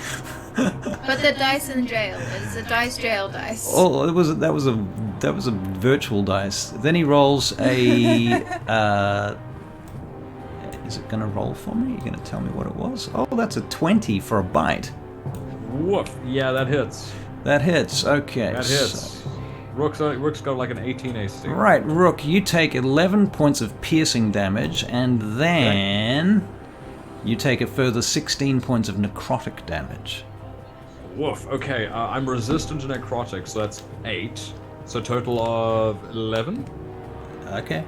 But the dice in jail. It's a dice jail dice. Oh, that was a virtual dice. Then he rolls a. Is it going to roll for me? You're going to tell me what it was? Oh, that's a 20 for a bite. Woof. Yeah, that hits. That hits. Okay. That hits. Rook's got like an 18 AC. Right, Rook, you take 11 points of piercing damage, and then you take a further 16 points of necrotic damage. Woof. Okay, I'm resistant to necrotic, so that's 8. So total of 11? Okay.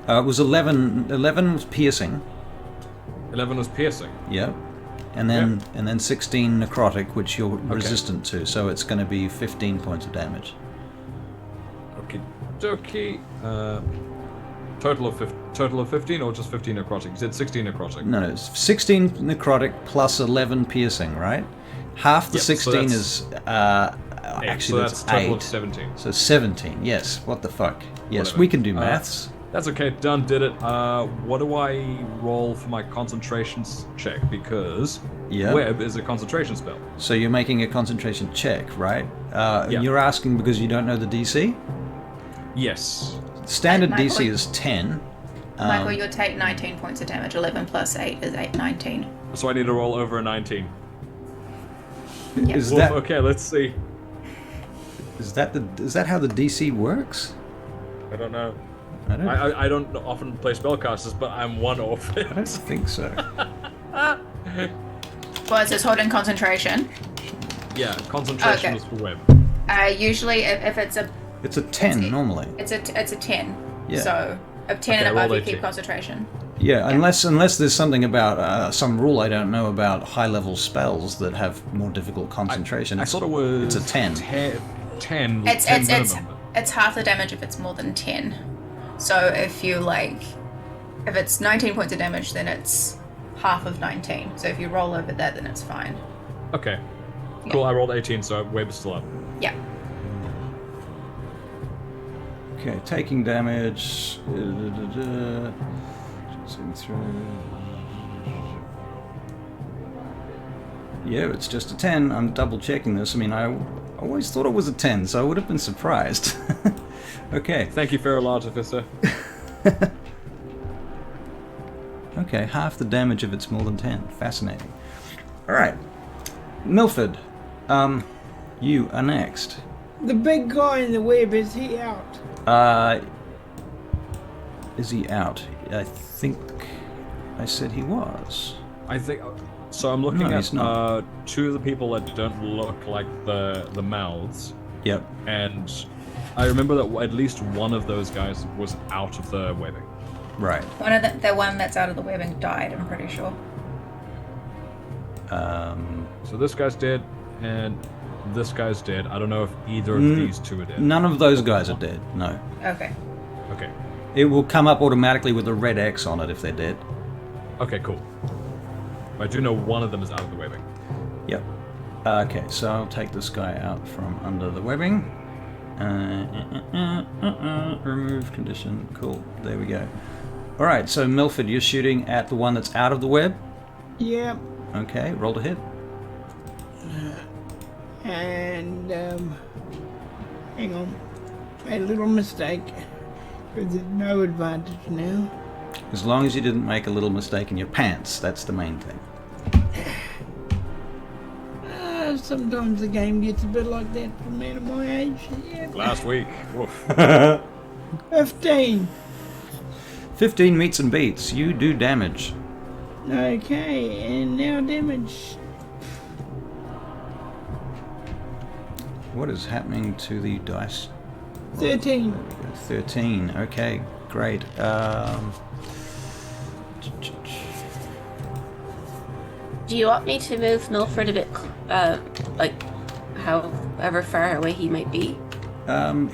It was 11. 11 was piercing. 11 was piercing. Yep. And then 16 necrotic, which you're resistant to, so it's going to be 15 points of damage. Okie dokie. Total of 15 or just 15 necrotic? You said 16 necrotic. No, it's 16 necrotic plus 11 piercing, right? Half the Yep, so 16 that's is actually so that's that's total 8. of 17. So 17. Yes. What the fuck? Yes, Whatever. we can do maths. That's okay. Done. Did it. What do I roll for my concentration check? Because Yeah. web is a concentration spell. So you're making a concentration check, right? Yeah. You're asking because you don't know the DC? Yes. Standard Michael- DC is 10. Michael, you'll take 19 points of damage. 11 plus 8 is 19. So I need to roll over a 19. Yep. Is Oof, that okay? Let's see. is that how the DC works? I don't know. I don't I don't often play spellcasters, but I'm one off I don't it. think so. Well, it says hold in concentration. Yeah, concentration Okay. was for web. Usually, if it's a It's a 10 normally. it's a 10. Yeah. So of 10 Okay, and above, roll you keep 18. concentration. Yeah, unless there's something about some rule I don't know about high level spells that have more difficult concentration. I thought it was. It's a 10. 10 It's 10 it's minimum. it's half the damage if it's more than 10. So if it's 19 points of damage, then it's half of 19. So if you roll over that, then it's fine. Okay. Cool. I rolled 18, so web is still up. Yeah. Okay, taking damage. Zoom through. Yeah, it's just a 10. I'm double checking this. I mean, I always thought it was a 10, so I would have been surprised. Okay. Thank you, Feral Artificer. Okay, half the damage if it's more than 10. Fascinating. Alright. Milford, you are next. The big guy in the web, is he out? Is he out? I think I said he was. I think. So I'm looking No, at he's not. two of the people that don't look like the mouths, Yep. and I remember that at least one of those guys was out of the webbing. Right. One of the one that's out of the webbing died, I'm pretty sure. So this guy's dead, and this guy's dead. I don't know if either of these two are dead. None of those guys are dead. No. Okay. Okay. It will come up automatically with a red X on it if they're dead. Okay, cool. I do know one of them is out of the webbing. Yep. Okay, so I'll take this guy out from under the webbing. Remove condition. Cool. There we go. Alright, so Milford, you're shooting at the one that's out of the web? Yeah. Okay, roll to hit. And, hang on. Made a little mistake. Because there's no advantage now. As long as you didn't make a little mistake in your pants, that's the main thing. Sometimes the game gets a bit like that for a man of my age. Yeah. Last week. Woof. 15. 15 meets and beats. You do damage. Okay, and now damage. What is happening to the dice? 13. 13. Okay, great. Do you want me to move Milford a bit, like, however far away he might be?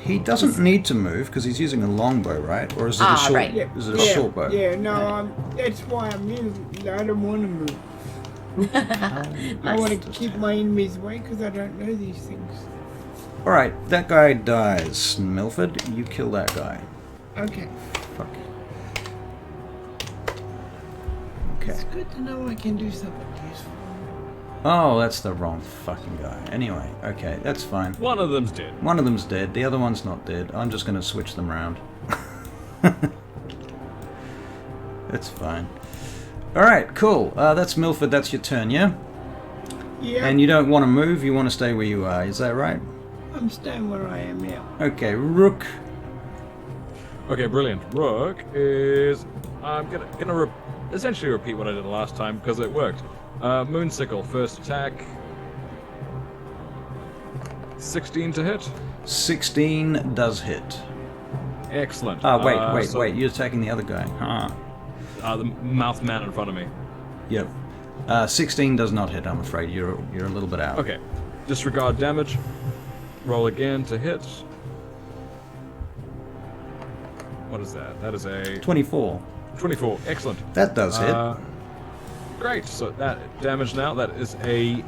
He doesn't need to move because he's using a longbow, right? Or is it a short? Right. Yeah, Is it a short bow? Yeah, no, that's why I'm using. I don't want to move. I want to keep my enemies away because I don't know these things. All right, that guy dies. Milford, you kill that guy. Okay. Fuck. Okay. It's good to know I can do something useful. Oh, that's the wrong fucking guy. Anyway, okay, that's fine. One of them's dead. One of them's dead. The other one's not dead. I'm just going to switch them around. It's fine. All right, cool. That's Milford. That's your turn, yeah? Yeah, And you don't want to move. You want to stay where you are. Is that right? I'm staying where I am now. Okay, Rook. Okay, brilliant. Rook is. I'm gonna essentially repeat what I did last time because it worked. Moonsickle, first attack. 16 to hit. 16 does hit. Excellent. Wait. You're attacking the other guy. The mouth man in front of me. Yep. 16 does not hit, I'm afraid. You're a little bit out. Okay. Disregard damage. Roll again to hit. What is that? That is a 24. 24. Excellent. That does hit. Great. So that damage now, that is a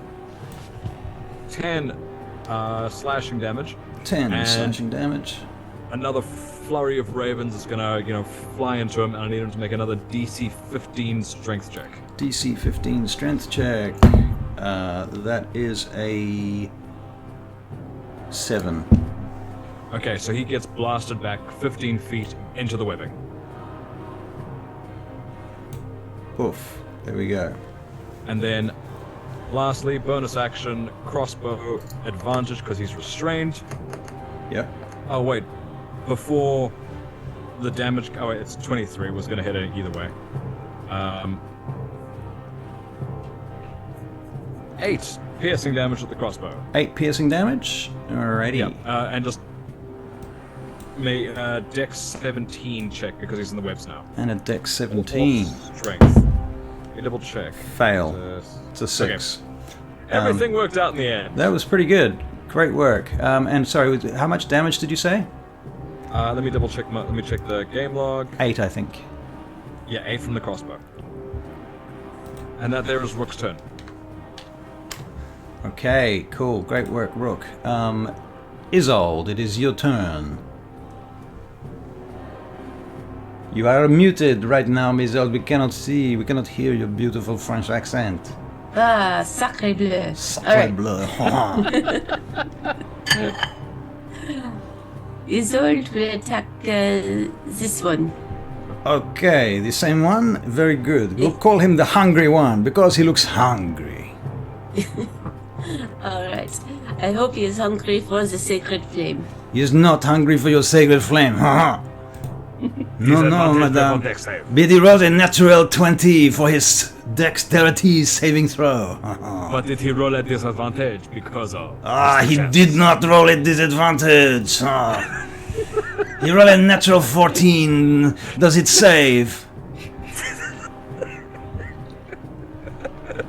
10 slashing damage. 10 and slashing damage. Another flurry of ravens is gonna, fly into him, and I need him to make another DC 15 strength check. DC 15 strength check. That is a 7. Okay, so he gets blasted back 15 feet into the webbing. Oof. There we go. And then, lastly, bonus action, crossbow advantage because he's restrained. Yep. Oh, wait. Before the damage... Oh, wait, it's 23. Was going to hit it either way. 8 piercing damage with the crossbow. 8 piercing damage. Alrighty. Yep. And just... Dex 17 check because he's in the webs now. And a Dex 17. Strength. A double check. Fail. It's a 6. Okay. Everything worked out in the end. That was pretty good. Great work. And sorry, how much damage did you say? Let me double check. Let me check the game log. 8, I think. Yeah, 8 from the crossbow. And that there is Rook's turn. Okay, cool. Great work, Rook. Isolde, it is your turn. You are muted right now, Isolde. We cannot hear your beautiful French accent. Ah, sacré bleu. Sacré bleu. Isolde will attack this one. Okay, the same one? Very good. We'll call him the hungry one, because he looks hungry. Alright. I hope he is hungry for the sacred flame. He is not hungry for your sacred flame. No, madame. But he rolled a natural 20 for his dexterity saving throw. But did he roll at disadvantage because of... He did not roll at disadvantage. He rolled a natural 14. Does it save?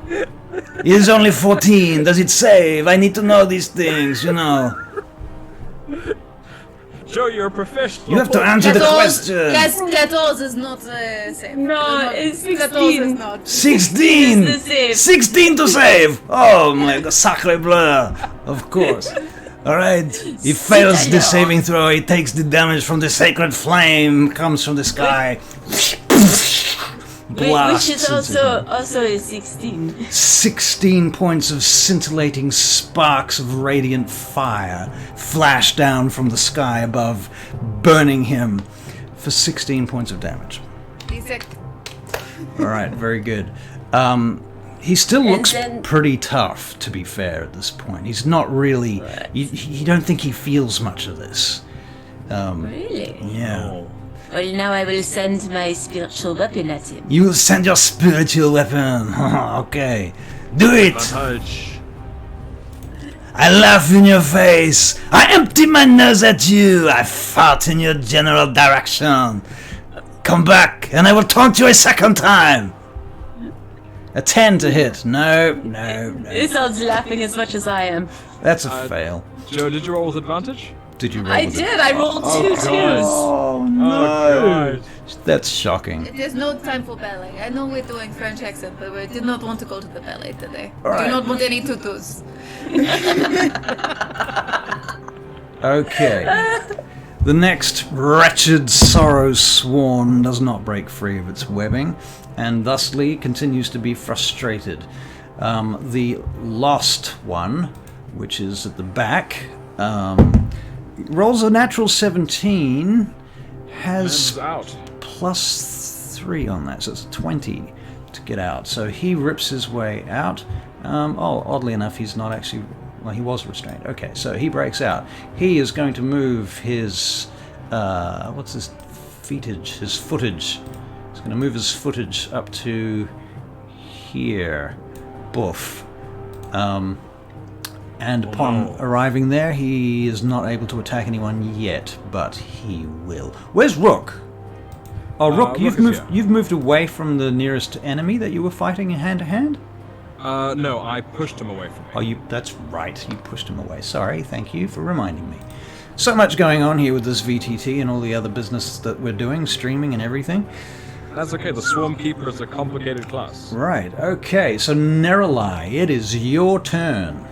It is only 14. Does it save? I need to know these things, Joe, you're a professional. You have to answer the question. Yes, 14 is not safe. No, it's 14 16. is not. 16! It's the save. 16 to save! Oh my god, sacre bleu! Of course. Alright, he fails the saving throw, he takes the damage from the sacred flame, comes from the sky. Which is Blasts into him. also a 16. 16 points of scintillating sparks of radiant fire flash down from the sky above, burning him for 16 points of damage. D6. Alright, very good. He still looks then- pretty tough, to be fair, at this point. He's not really... You don't think he feels much of this. Really? Yeah. Well, now I will send my spiritual weapon at him. You will send your spiritual weapon. Okay. Do it! Advantage. I laugh in your face. I empty my nose at you. I fart in your general direction. Come back, and I will taunt you a second time. A 10 to hit. No. Isolde's laughing as much as I am. That's a fail. Joe, did you roll with advantage? Did you roll I with did. it? I rolled 2 twos. Oh, no. Oh, God. That's shocking. There's no time for ballet. I know we're doing French accent, but we did not want to go to the ballet today. Alright. Do not want any tutus. Okay. The next wretched sorrow swarm does not break free of its webbing, and thusly continues to be frustrated. The lost one, which is at the back, rolls a natural 17, has Man's out. +3 on that, so it's 20 to get out. So he rips his way out. Oddly enough, he's not actually... Well, he was restrained. Okay, so he breaks out. He is going to move his... what's his feetage? His footage. He's going to move his footage up to here. Boof. And upon arriving there, he is not able to attack anyone yet, but he will. Where's Rook? Oh, Rook, Rook you've is moved. here. You've moved away from the nearest enemy that you were fighting hand to hand. No, I pushed him away from me. Oh, that's right. You pushed him away. Sorry. Thank you for reminding me. So much going on here with this VTT and all the other business that we're doing, streaming and everything. That's okay, the Swarm Keeper is a complicated class. Right, okay, so Neralai, it is your turn.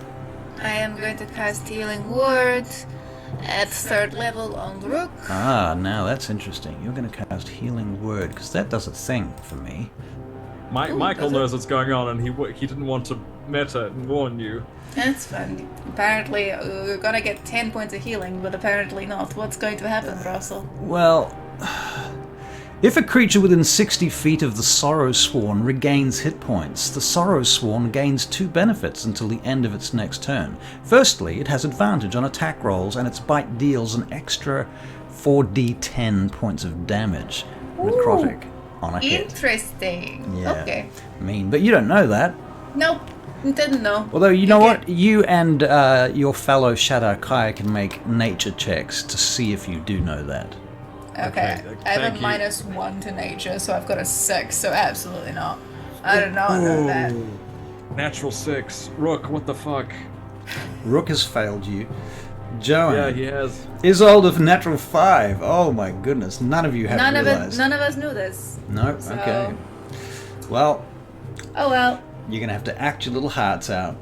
I am going to cast Healing Word at 3rd level on Rook. Ah, now that's interesting. You're going to cast Healing Word, because that does a thing for me. Michael knows what's going on, and he didn't want to meta and warn you. That's fun. Apparently, we're gonna get 10 points of healing, but apparently not. What's going to happen, Russell? Well, if a creature within 60 feet of the Sorrow Sworn regains hit points, the Sorrow Sworn gains 2 benefits until the end of its next turn. Firstly, it has advantage on attack rolls, and its bite deals an extra 4d10 points of damage, necrotic, on a hit. Interesting. Yeah. Okay. Mean, but you don't know that. Nope. Didn't know. Although, you know what? You and your fellow Shadow Kai can make nature checks to see if you do know that. Okay. I have a -1 to nature, so I've got a 6, so absolutely not. I did not know that. Natural 6. Rook, what the fuck? Rook has failed you. Joan. Yeah, he has. Isolde of natural 5. Oh my goodness. None of you have realized. None of us knew this. No? So- Okay. Well, Oh well. you're going to have to act your little hearts out.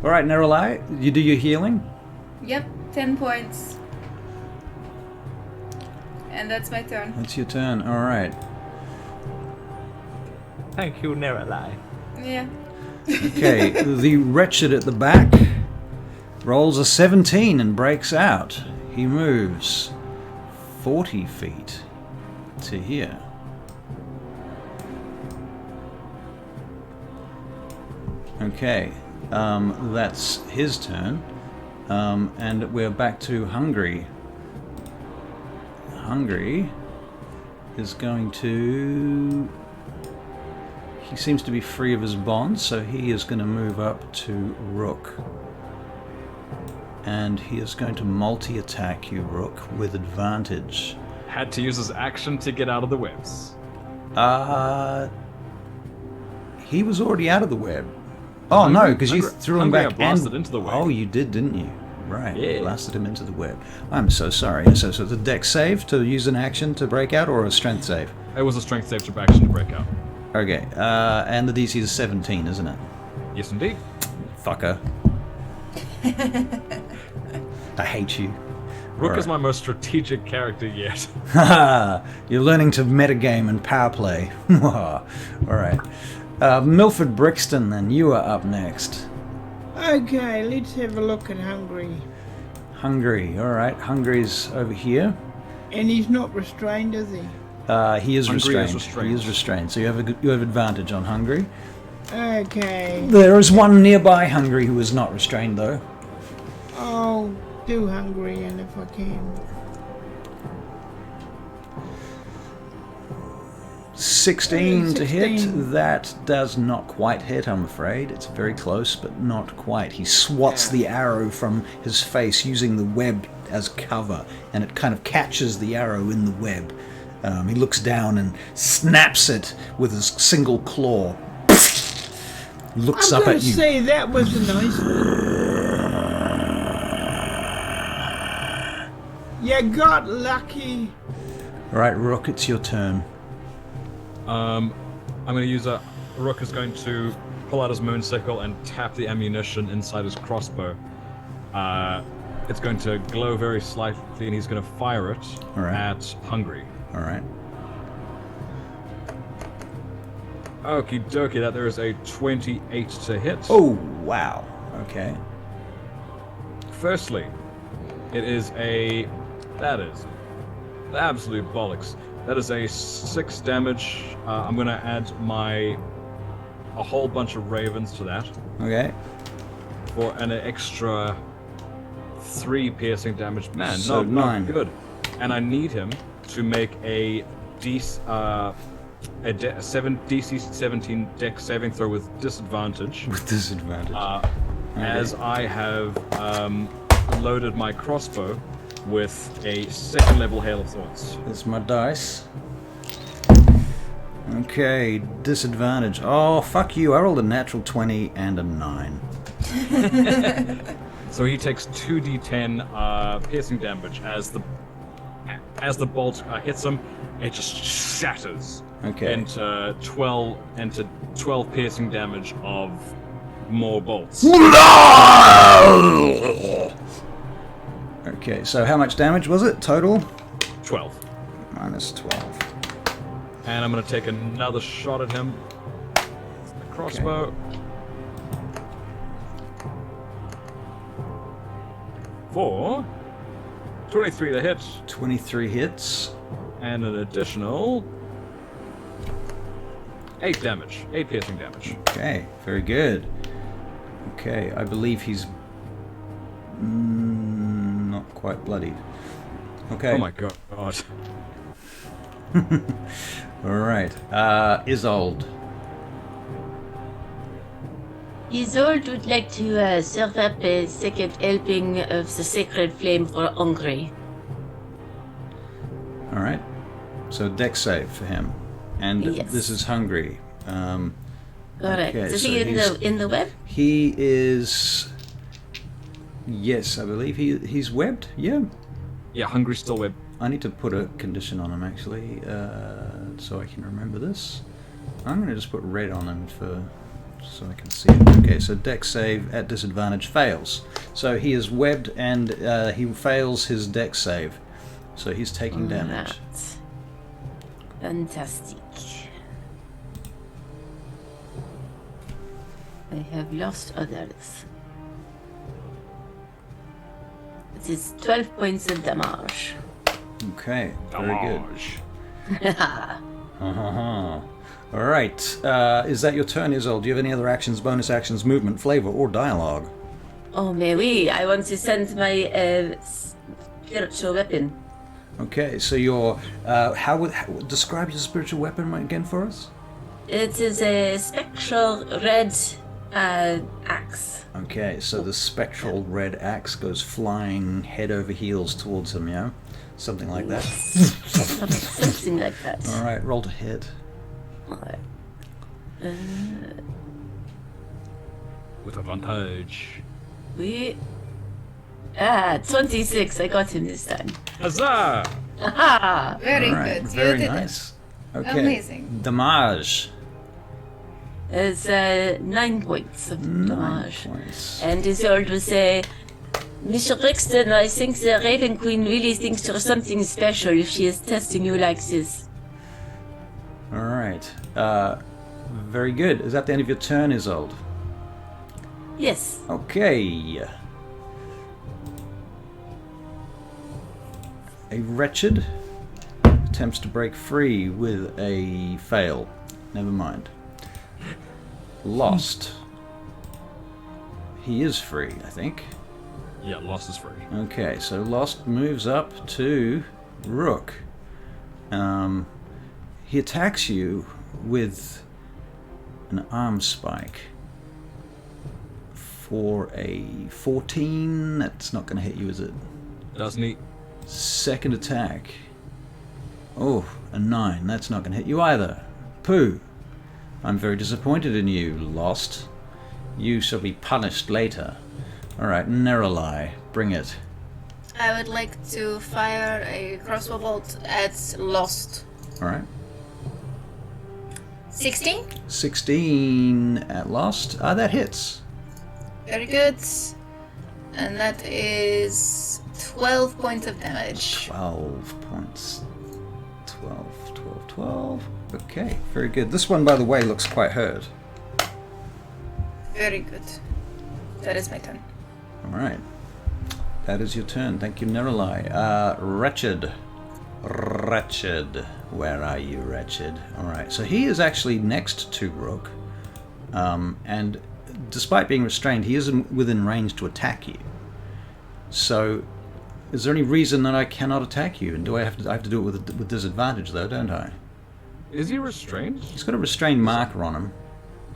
Alright, Neralai, you do your healing? Yep, 10 points. And that's my turn. That's your turn. Alright. Thank you, Neralai. Yeah. Okay, the wretched at the back rolls a 17 and breaks out. He moves 40 feet to here. Okay, that's his turn. And we're back to Hungry. Hungry is going to... He seems to be free of his bonds, so he is going to move up to Rook. And he is going to multi-attack you, Rook, with advantage. Had to use his action to get out of the webs. He was already out of the web. Oh no, because you threw him back I blasted into the web. Oh, you did, didn't you? Right, Yeah. you blasted him into the web. I'm so sorry. So the dex save to use an action to break out, or a strength save? It was a strength save to action to break out. Okay, and the DC is 17, isn't it? Yes, indeed. Fucker. I hate you. Rook is my most strategic character yet. Haha, you're learning to metagame and power play. Alright. Milford Brixton, then, you are up next. Okay, let's have a look at Hungry. Hungry, alright. Hungry's over here. And he's not restrained, is he? He is Hungry restrained. is restrained. He is restrained, so you have advantage on Hungry. Okay. There is one nearby Hungry who is not restrained, though. I'll do Hungry, and if I can. 16 to hit. 16. That does not quite hit, I'm afraid. It's very close, but not quite. He swats the arrow from his face using the web as cover, and it kind of catches the arrow in the web. He looks down and snaps it with his single claw. Looks I'm up gonna at you. say that was a nice one. You got lucky. Right, Rook, it's your turn. I'm going to use Rook is going to pull out his moonsickle and tap the ammunition inside his crossbow. It's going to glow very slightly, and he's going to fire it Alright. at Hungry. Alright. Okie dokie, that there is a 28 to hit. Oh, wow. Okay. Firstly, it is a... That is absolute bollocks. That is a 6 damage. I'm going to add a whole bunch of ravens to that Okay. for an extra 3 piercing damage. Man, So not 9. good. And I need him to make a DC 17 dex saving throw with disadvantage. With disadvantage. As I have loaded my crossbow with a 2nd level Hail of Thorns. That's my dice. Okay, disadvantage. Oh, fuck you. I rolled a natural 20 and a 9. So he takes 2d10 piercing damage as the bolt hits him. It just shatters Okay. into 12 piercing damage of more bolts. Okay, so how much damage was it total? 12. Minus 12. And I'm gonna take another shot at him. The crossbow. For 23 to hit, 23 hits. and an additional 8 damage. 8 piercing damage. Okay, very good. Okay, I believe he's not quite bloodied. Okay. Oh my god. Alright. Isolde. Isolde would like to serve up a second helping of the sacred flame for Hungry. Alright. So dex save for him. And Yes. this is hungry. Correct. Okay, Is so he in the web? He is... Yes, I believe he's webbed. Yeah. Yeah, Hungry still web. I need to put a condition on him, actually, so I can remember this. I'm going to just put red on him so I can see it. Okay, so dex save at disadvantage fails. So he is webbed and he fails his dex save. So he's taking damage. Right. Fantastic. I have lost others. It is 12 points of damage. Okay, very good. Damage. Alright, is that your turn, Isolde? Do you have any other actions, bonus actions, movement, flavor, or dialogue? Oh, mais oui, I want to send my spiritual weapon. Okay, so your describe your spiritual weapon again for us? It is a spectral red axe. Okay, so the spectral red axe goes flying head over heels towards him, yeah? Something like that. Something like that. Alright, roll to hit. Alright. With advantage. We 26. I got him this time. Huzzah! Aha! Very Alright, good. very you did nice. it. Okay. Amazing. Damage. It's 9 points of 9 damage. points. And Isolde will say, Mr. Brixton, I think the Raven Queen really thinks you're something special if she is testing you like this. Alright. Very good. Is that the end of your turn, Isolde? Yes. Okay. A wretched attempts to break free with a fail. Never mind. Lost. He is free, I think. Yeah, loss is free. Okay, so Lost moves up to Rook. He attacks you with an arm spike for a 14. That's not going to hit you, is it? Doesn't he? Second attack. Oh, a 9. That's not going to hit you either. Pooh. I'm very disappointed in you, Lost. You shall be punished later. Alright, Neralai, bring it. I would like to fire a crossbow bolt at Lost. Alright. 16. 16 at Lost. That hits. Very good. And that is 12 points of damage. 12 points. 12. Okay, very good. This one, by the way, looks quite hurt. Very good. That is my turn. Alright. That is your turn. Thank you, Neralai. Wretched. Where are you, Wretched? Alright, so he is actually next to Rook. And despite being restrained, he isn't within range to attack you. So, is there any reason that I cannot attack you? And do I have to do it with disadvantage, though, don't I? Is he restrained? He's got a restrained marker on him.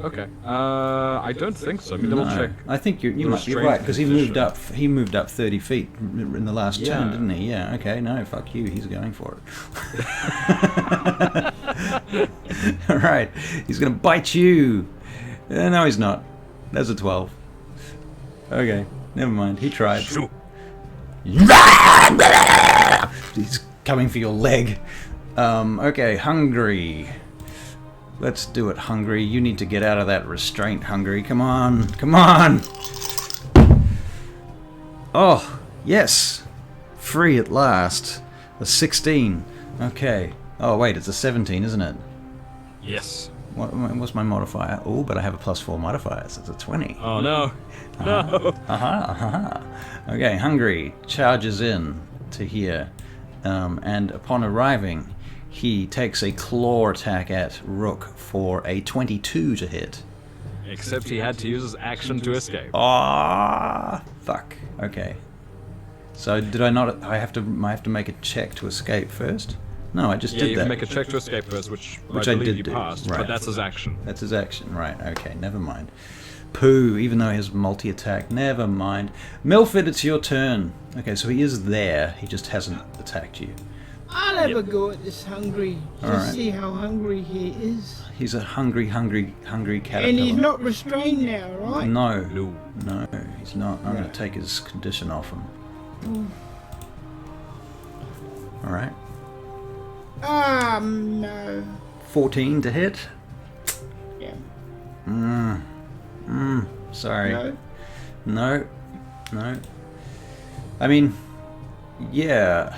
Okay. I don't think so. Let me double check. I think you might be restrained right, because he position. moved up 30 feet in the last turn, Yeah. didn't he? Yeah, okay, no, fuck you, he's going for it. Alright, he's gonna bite you. No, he's not. There's a 12. Okay, Never mind. He tried. Shoo. He's coming for your leg. Okay, Hungry. Let's do it, Hungry. You need to get out of that restraint, Hungry. Come on. Come on. Oh, yes. Free at last. A 16. Okay. Oh, wait, it's a 17, isn't it? Yes. What's my modifier? Oh, but I have a +4 modifier, so it's a 20. Oh no. No. Okay, Hungry charges in to here, and upon arriving, he takes a claw attack at Rook for a 22 to hit. Except he had to use his action to escape. Ah, fuck. Okay. So did I not? I have to make a check to escape first. No, I just Yeah, did you that. can make a check to escape first, which I I believe did you do. passed, Right. but that's his action. That's his action, right? Okay, never mind. Pooh, even though he has multi-attack, never mind. Milford, it's your turn. Okay, so he is there. He just hasn't attacked you. I'll have a go at this Hungry. Just Alright. see how hungry he is. He's a hungry caterpillar. And he's not restrained now, right? No, No. no, he's not. I'm going Right. to take his condition off him. All right. No. 14 to hit. Yeah. Sorry. No. No. I mean, yeah.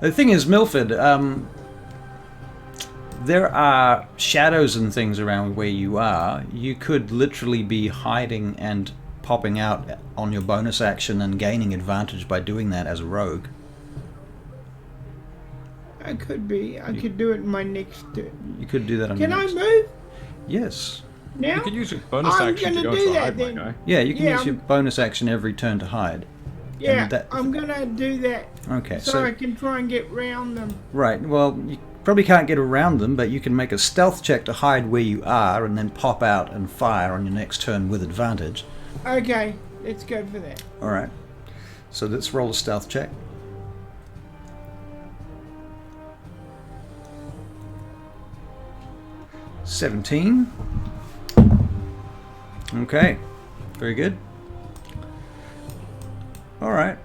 The thing is, Milford, there are shadows and things around where you are. You could literally be hiding and popping out on your bonus action and gaining advantage by doing that as a rogue. I could be. I could do it in my next turn. You could do that on Can your I next... move Yes. now? You could use your bonus I'm action to gonna go do to that hide, my then. guy. Yeah, you can Yeah, use your bonus action every turn to hide. Yeah, and that- I'm gonna do that. Okay, So I can try and get round them. Right, well, you probably can't get around them, but you can make a stealth check to hide where you are and then pop out and fire on your next turn with advantage. Okay, let's go for that. Alright, so let's roll a stealth check. $17. Okay, very good. Alright.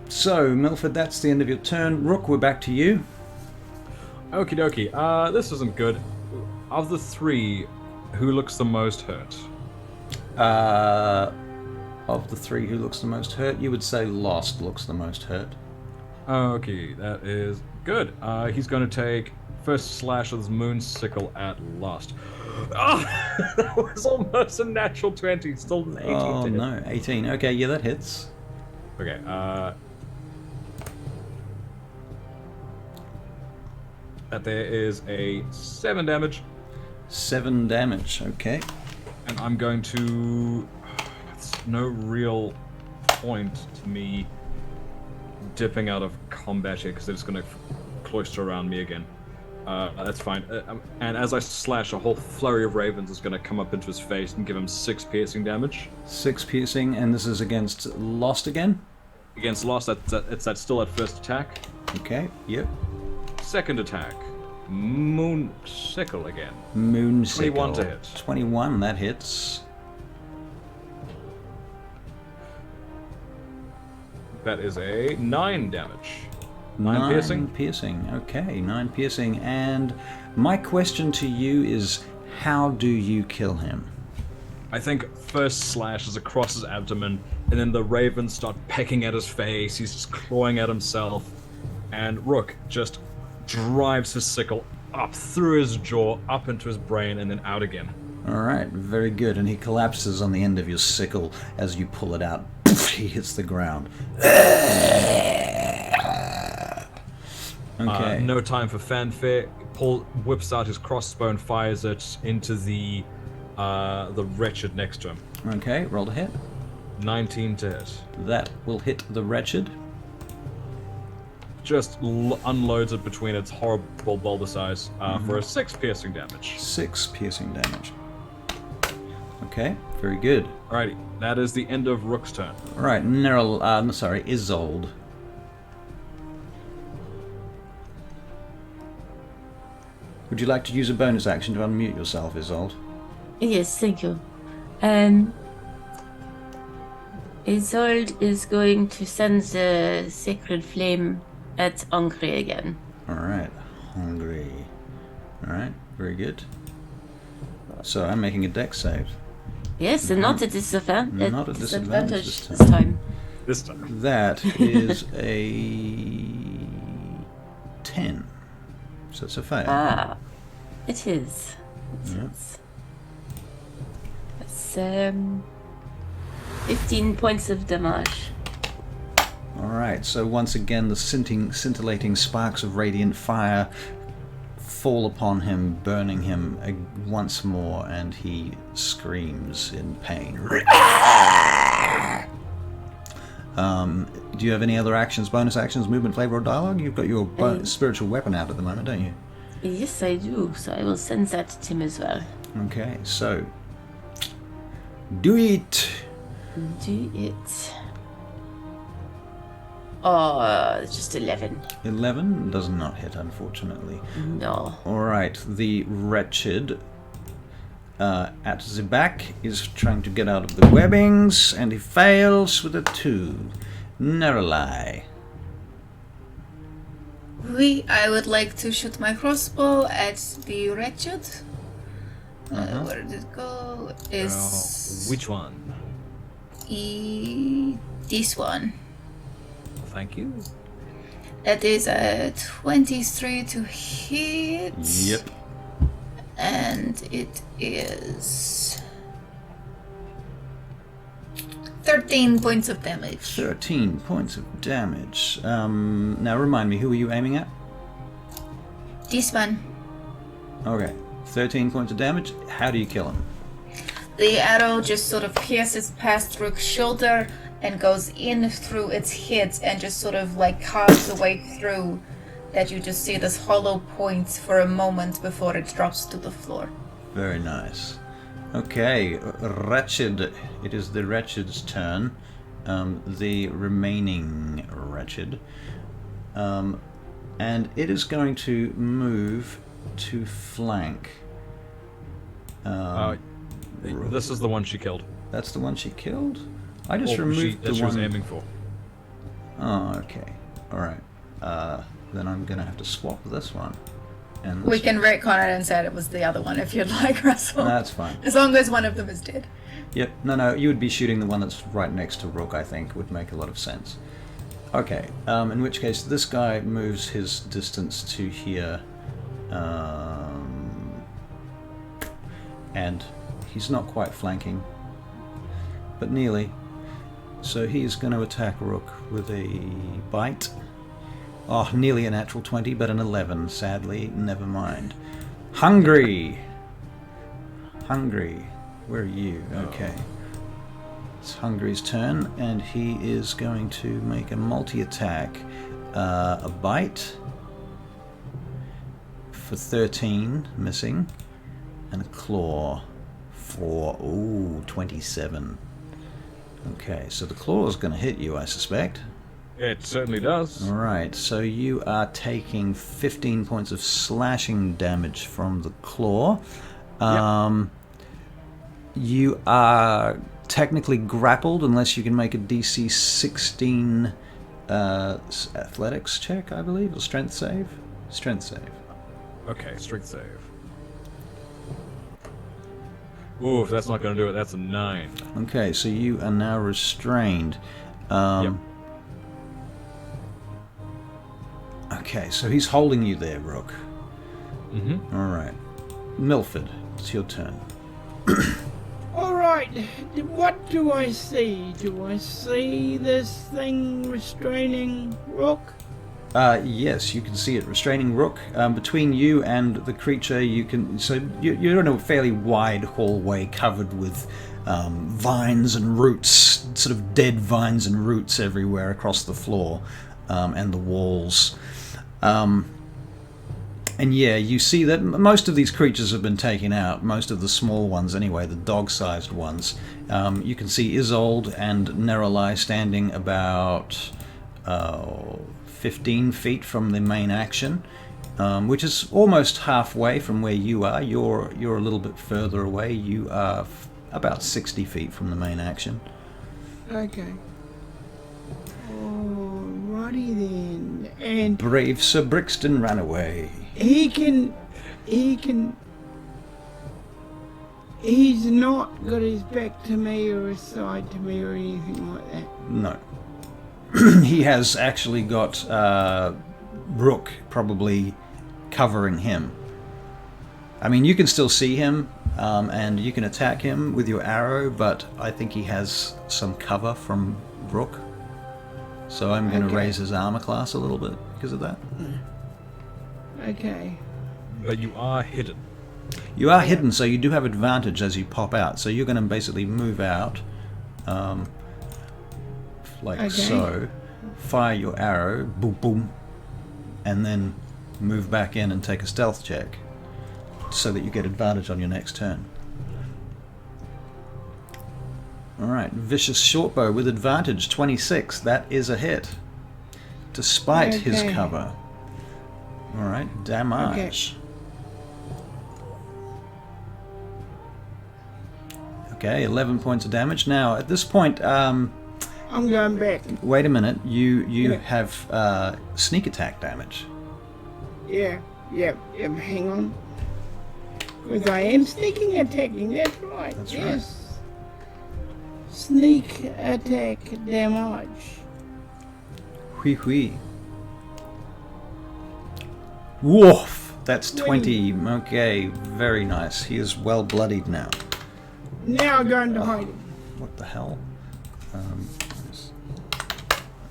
So, Milford, that's the end of your turn. Rook, we're back to you. Okie dokie. This isn't good. Of the three, who looks the most hurt? Of the three, who looks the most hurt? You would say Lost looks the most hurt. Okay, that is good. He's going to take first slash of his moon sickle at Lost. Oh, that was almost a natural 20. Still an 18 Oh to hit. no, 18. Okay, yeah, that hits. Okay, that there is a 7 damage, 7 damage, okay. and I'm going to... It's no real point to me dipping out of combat here, because they're just going to cloister around me again. That's fine. And as I slash, a whole flurry of ravens is going to come up into his face and give him 6 piercing damage. 6 piercing, and this is against Lost again? Against Lost, that's still at first attack. Okay, yep. Second attack, Moon Sickle again. Moon 21 sickle. to hit. 21, that hits. That is a 9 damage. 9 piercing. piercing, okay, 9 piercing. And my question to you is, how do you kill him? I think first slash is across his abdomen, and then the ravens start pecking at his face. He's just clawing at himself, and Rook just drives his sickle up through his jaw, up into his brain, and then out again. Alright, very good. And he collapses on the end of your sickle as you pull it out. He hits the ground. Okay. No time for fanfare. Paul whips out his crossbow and fires it into the wretched next to him. Okay, roll to hit. 19 to hit. That will hit the wretched. Just unloads it between its horrible bulbous eyes for a 6 piercing damage. 6 piercing damage. Okay, very good. Alrighty, that is the end of Rook's turn. Alright, Isolde. Would you like to use a bonus action to unmute yourself, Isolde? Yes, thank you. Isolde is going to send the sacred flame at Angre again. Alright, hungry. Alright, very good. So I'm making a dex save. Yes, and not a disadvantage. Not a disadvantage this time. This time. That is a 10. So it's a fail. Ah, it is. Yep. That's 15 points of damage. Alright, so once again the scintillating sparks of radiant fire fall upon him, burning him once more, and he screams in pain. Do you have any other actions, bonus actions, movement, flavor, or dialogue? You've got your spiritual weapon out at the moment, don't you? Yes, I do, so I will send that to Tim as well. Okay, so do it! Do it. Oh, it's just 11. 11 does not hit, unfortunately. No. Alright, the wretched at the back is trying to get out of the webbings, and he fails with a 2. Nerali. I would like to shoot my crossbow at the wretched. Where did it go? Which one? This one. Thank you. That is a 23 to hit. Yep. And it is 13 points of damage. 13 points of damage. Now remind me, who are you aiming at? This one. Okay, 13 points of damage. How do you kill him? The arrow just sort of pierces past Rook's shoulder and goes in through its head and just sort of like carves a way through, that you just see this hollow point for a moment before it drops to the floor. Very nice. Okay, Wretched. It is the Wretched's turn. The remaining Wretched. And it is going to move to flank. This is the one she killed. That's the one she killed? I just removed that the she one... was aiming for. Oh, okay. Alright. Then I'm going to have to swap this one. And this We can retcon it and say it was the other one if you'd like, Russell. That's fine. As long as one of them is dead. Yep. No, you would be shooting the one that's right next to Rook, I think. Would make a lot of sense. Okay. In which case, this guy moves his distance to here. And he's not quite flanking, but nearly. So he's going to attack Rook with a bite. Oh, nearly a natural 20, but an 11, sadly. Never mind. Hungry! Where are you? Okay. It's Hungry's turn, and he is going to make a multi-attack. A bite for 13, missing, and a claw for, 27. Okay, so the claw is going to hit you, I suspect. It certainly does. Alright, so you are taking 15 points of slashing damage from the claw. You are technically grappled unless you can make a DC 16 athletics check, I believe, or strength save? Strength save. Okay, strength save. Ooh, if that's not going to do it, that's a 9. Okay, so you are now restrained. Yep. Okay, so he's holding you there, Rook. Mm-hmm. Alright. Milford, it's your turn. Alright, what do I see? Do I see this thing restraining Rook? Yes, you can see it restraining Rook. Between you and the creature, you can... So you're in a fairly wide hallway covered with vines and roots, sort of dead vines and roots everywhere across the floor and the walls. And yeah, you see that most of these creatures have been taken out, most of the small ones anyway, the dog-sized ones. You can see Isolde and Nerali standing about 15 feet from the main action, which is almost halfway from where you are. You're a little bit further away. You are about 60 feet from the main action. Okay. Alrighty then. And Brave Sir Brixton ran away. he can, he's not got his back to me or his side to me or anything like that. No. He has actually got Rook probably covering him. I mean, you can still see him, and you can attack him with your arrow, but I think he has some cover from Rook. So I'm going to raise his armor class a little bit because of that. Okay. But you are hidden. You are hidden, so you do have advantage as you pop out. So you're going to basically move out, like so, fire your arrow, boom, boom, and then move back in and take a stealth check, so that you get advantage on your next turn. Alright, Vicious Shortbow with advantage, 26. That is a hit. Despite his cover. Alright, damage. Okay, 11 points of damage. Now, at this point, I'm going back. wait a minute, you have sneak attack damage. Yeah, hang on. Because I am sneaking attacking, that's right. That's yes. Sneak attack damage. Hui hui. Woof! That's 20. Okay, very nice. He is well bloodied now. Now I'm going to hide him. What the hell?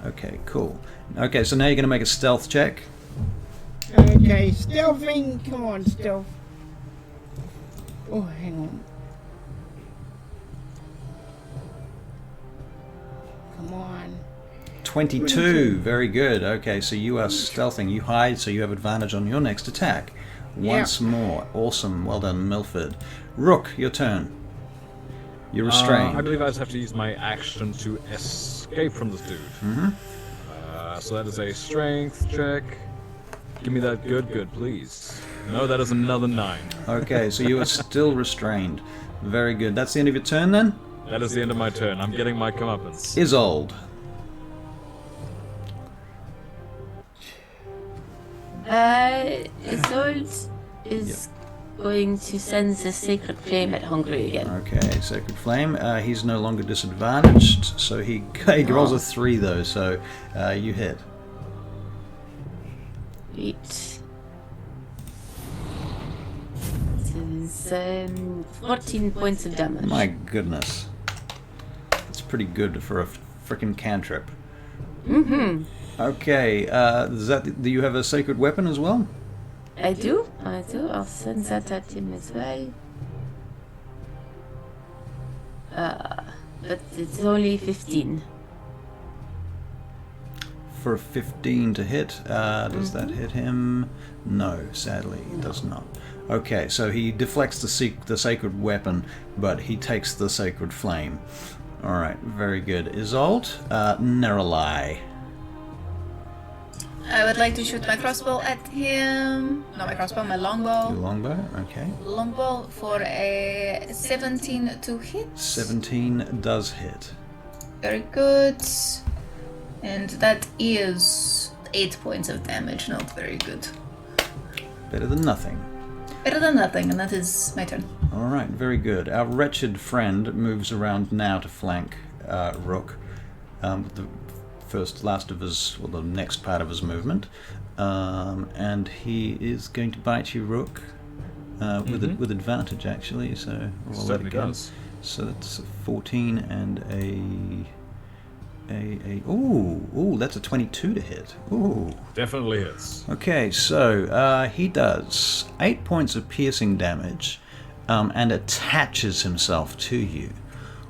Okay, cool. Okay, so now you're going to make a stealth check. Okay, stealthing. Come on, stealth. Oh, hang on. Come on. 22. Very good. Okay, so you are stealthing. You hide, so you have advantage on your next attack. Once more. Awesome. Well done, Milford. Rook, your turn. You're restrained. I believe I just have to use my action to escape from this dude. So that is a strength check. Give me that good, please. No, that is another 9. Okay, so you are still restrained. Very good. That's the end of your turn then? That is the end of my turn. I'm getting my comeuppance. Isolde. Isolde is going to send the Sacred Flame at Hungry again. Okay, Sacred Flame. He's no longer disadvantaged, so he rolls a 3 though, so you hit. It is 14 points of damage. My goodness. That's pretty good for a frickin' cantrip. Mm-hmm. Okay, do you have a sacred weapon as well? I do. I'll send that at him as well. But it's only 15. For a 15 to hit, does that hit him? No, sadly, it does not. Okay, so he deflects the sacred weapon, but he takes the sacred flame. Alright, very good. Isolde, Neralai. I would like to shoot my crossbow at him. Not my crossbow, my longbow. Your longbow, okay. Longbow for a 17 to hit. 17 does hit. Very good. And that is 8 points of damage. Not very good. Better than nothing. Better than nothing, and that is my turn. Alright, very good. Our wretched friend moves around now to flank Rook. The next part of his movement. And he is going to bite you, Rook. With advantage, actually, so we'll let it go. Does. So that's a 14 and ooh, that's a 22 to hit. Ooh. Definitely hits. Okay, so he does 8 points of piercing damage and attaches himself to you.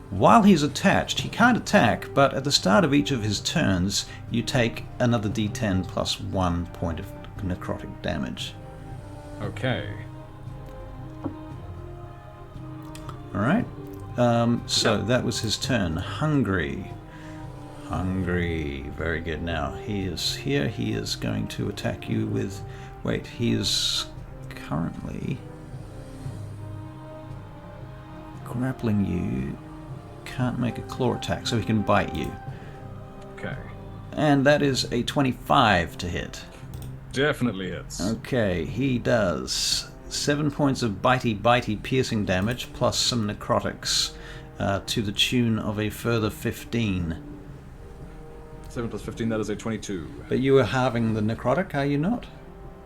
While he's attached, he can't attack, but at the start of each of his turns, you take another d10 plus 1 point of necrotic damage. Okay. Alright, so that was his turn. Hungry, very good. Now, he is here, he is going to attack you with... Wait, he is currently grappling you. can't make a claw attack, so he can bite you. Okay. And that is a 25 to hit. Definitely hits. Okay, he does 7 points of bitey piercing damage plus some necrotics to the tune of a further 15. 7 plus 15, that is a 22. But you are halving the necrotic, are you not?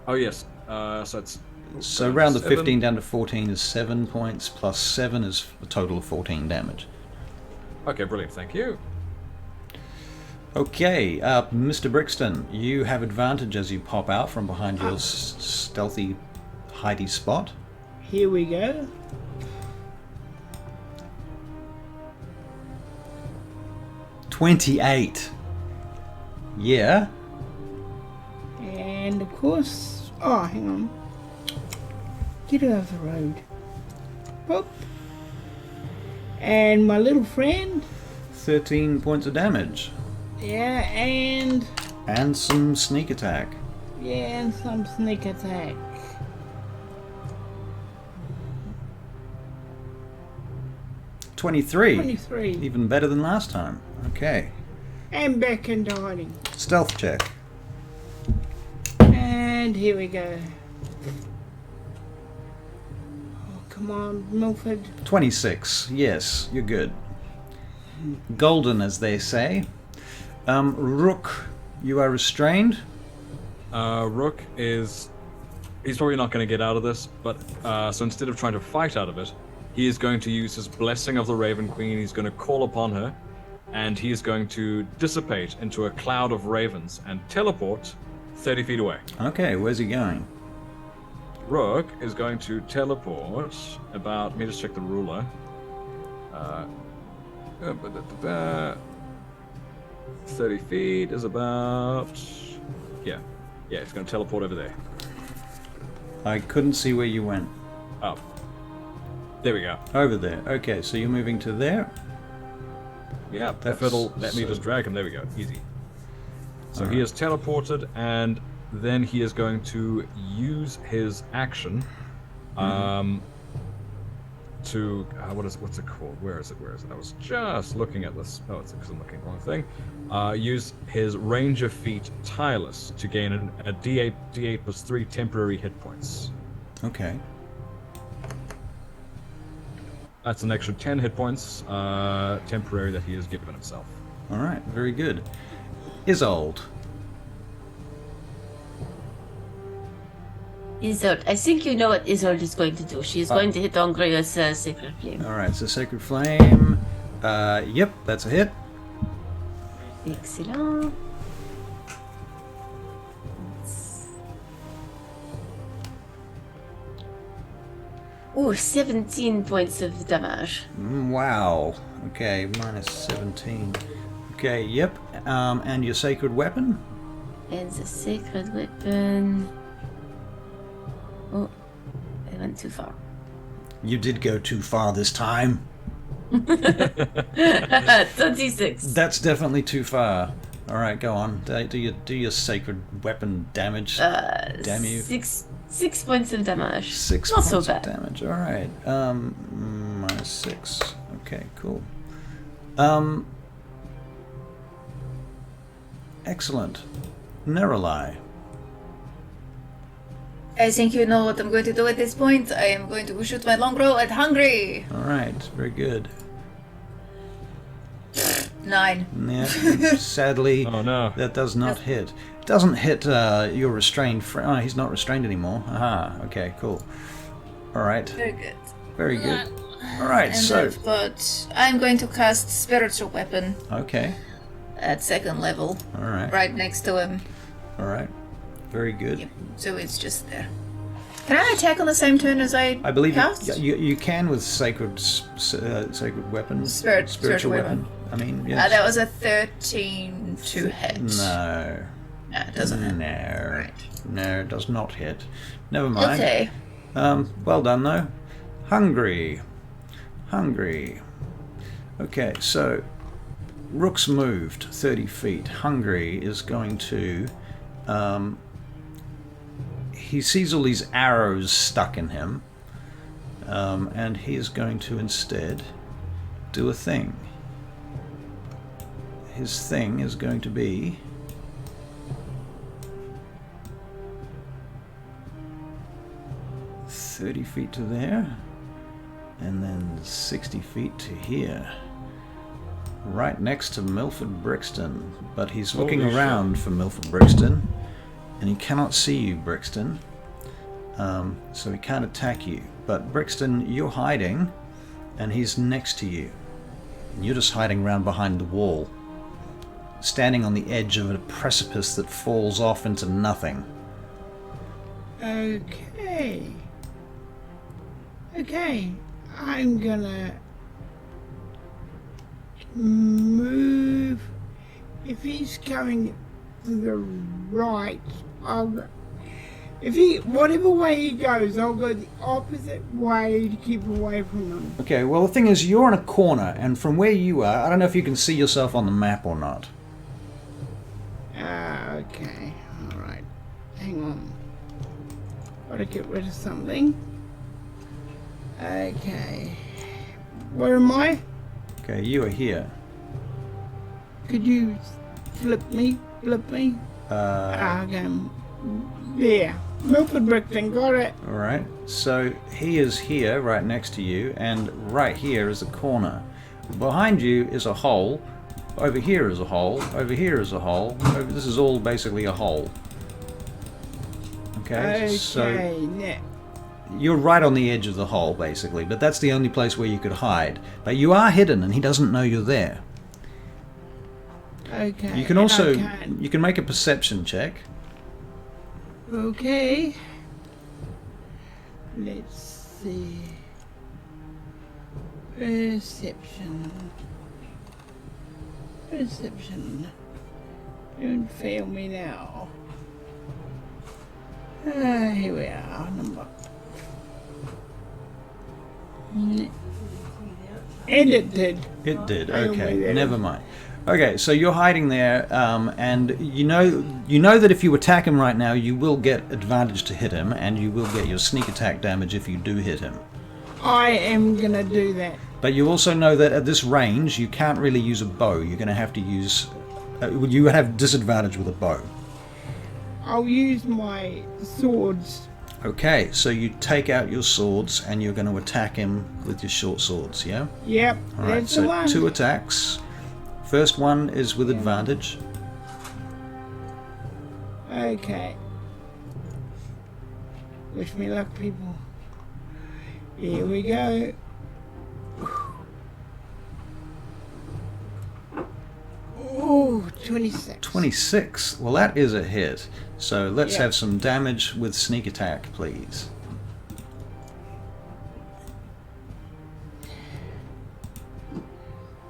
Oh, yes. So it's... So round the 7. 15 down to 14 is 7 points, plus 7 is a total of 14 damage. Okay, brilliant. Thank you. Okay, Mr. Brixton, you have advantage as you pop out from behind your stealthy, hidey spot. Here we go. $28. Yeah. And of course... Oh, hang on. Get out of the road. Boop. And my little friend. 13 points of damage. Yeah, and some sneak attack. yeah, and some sneak attack. 23. 23. Even better than last time. Okay. And back into hiding. Stealth check. And here we go. Oh, come on, Milford. 26. Yes, you're good. Golden, as they say. Rook, you are restrained. Rook is... He's probably not going to get out of this, but so instead of trying to fight out of it, he is going to use his Blessing of the Raven Queen. He's going to call upon her, and he is going to dissipate into a cloud of ravens and teleport 30 feet away. Okay, where's he going? Rook is going to teleport about... Let me just check the ruler. 30 feet is about... Yeah, it's going to teleport over there. I couldn't see where you went. Oh. There we go. Over there. Okay, so you're moving to there. Yeah, That's if it'll let me so- just drag him, there we go. Easy. So he Alright. is teleported, and then he is going to use his action to... what's it called? Where is it? I was just looking at this. Oh, it's because I'm looking at the wrong thing. Use his range of feet tireless to gain a D8 plus 3 temporary hit points. Okay. That's an extra 10 hit points, temporary, that he has given himself. Alright, very good. Isolde. Isolde, I think you know what Isolde is going to do. She is going to hit Ongria's Sacred Flame. Alright, so Sacred Flame. Yep, that's a hit. Excellent. Ooh, 17 points of damage. Wow. Okay, minus 17. Okay, yep. And your Sacred Weapon? And the Sacred Weapon... Oh, I went too far. You did go too far this time. 26. That's definitely too far. Alright, go on. Do your Sacred Weapon damage. Damn you. 6 points of damage. 6 Not points so of bad. damage. Alright. Minus 6. Okay, cool. Excellent. Neralai. I think you know what I'm going to do at this point. I am going to shoot my longbow at Hungry. Alright, very good. 9. Yeah, sadly, Oh no. that does not hit. It doesn't hit your restrained friend. Oh, he's not restrained anymore. Aha, okay, cool. Alright, Very good. very good. Alright, And so... I'm going to cast Spiritual Weapon Okay, at 2nd level, alright, right next to him. alright. Very good. Yep. So it's just there. Can I attack on the same turn as I I believe cast? you can with sacred weapons. Spiritual weapon. I mean, yes. That was a 13 to hit. No. No, it doesn't hit. No. Right. No, it does not hit. Never mind. Okay. Well done, though. Hungry. Okay, so Rook's moved 30 feet. Hungry is going to... he sees all these arrows stuck in him, and he is going to instead do a thing. his thing is going to be 30 feet to there, and then 60 feet to here. Right next to Milford Brixton. But he's looking around for Milford Brixton, and he cannot see you, Brixton. So he can't attack you. But Brixton, you're hiding, and he's next to you. And you're just hiding around behind the wall, standing on the edge of a precipice that falls off into nothing. Okay. Okay. I'm gonna move. If he's going to the right, I'll go. If he, whatever way he goes, I'll go the opposite way to keep away from him. Okay, well the thing is, you're in a corner, and from where you are, I don't know if you can see yourself on the map or not. Okay. Alright. Hang on. Gotta get rid of something. Okay. Where am I? Okay, you are here. Could you flip me? Okay. There. Milford Brixton, got it. Alright, so he is here, right next to you, and right here is a corner. Behind you is a hole. Over here is a hole. Over here is a hole. This is all basically a hole. Okay, so now. you're right on the edge of the hole, basically, but that's the only place where you could hide. But you are hidden, and he doesn't know you're there. Okay. You can also, you can make a perception check. Okay. Let's see. Perception. Don't fail me now. Here we are. Number. And it did. It did. Okay, never mind. Okay, so you're hiding there, and you know that if you attack him right now, you will get advantage to hit him, and you will get your sneak attack damage if you do hit him. I am gonna do that. But you also know that at this range, you can't really use a bow. You're going to have to use. You have disadvantage with a bow. I'll use my swords. Okay, so you take out your swords, and you're going to attack him with your short swords. Yeah. Yep. All right. That's the So one. 2 attacks. First one is with advantage. Okay. Wish me luck, people. Here we go. Oh, 26. 26. Well, that is a hit. So let's Yeah. have some damage with sneak attack, please.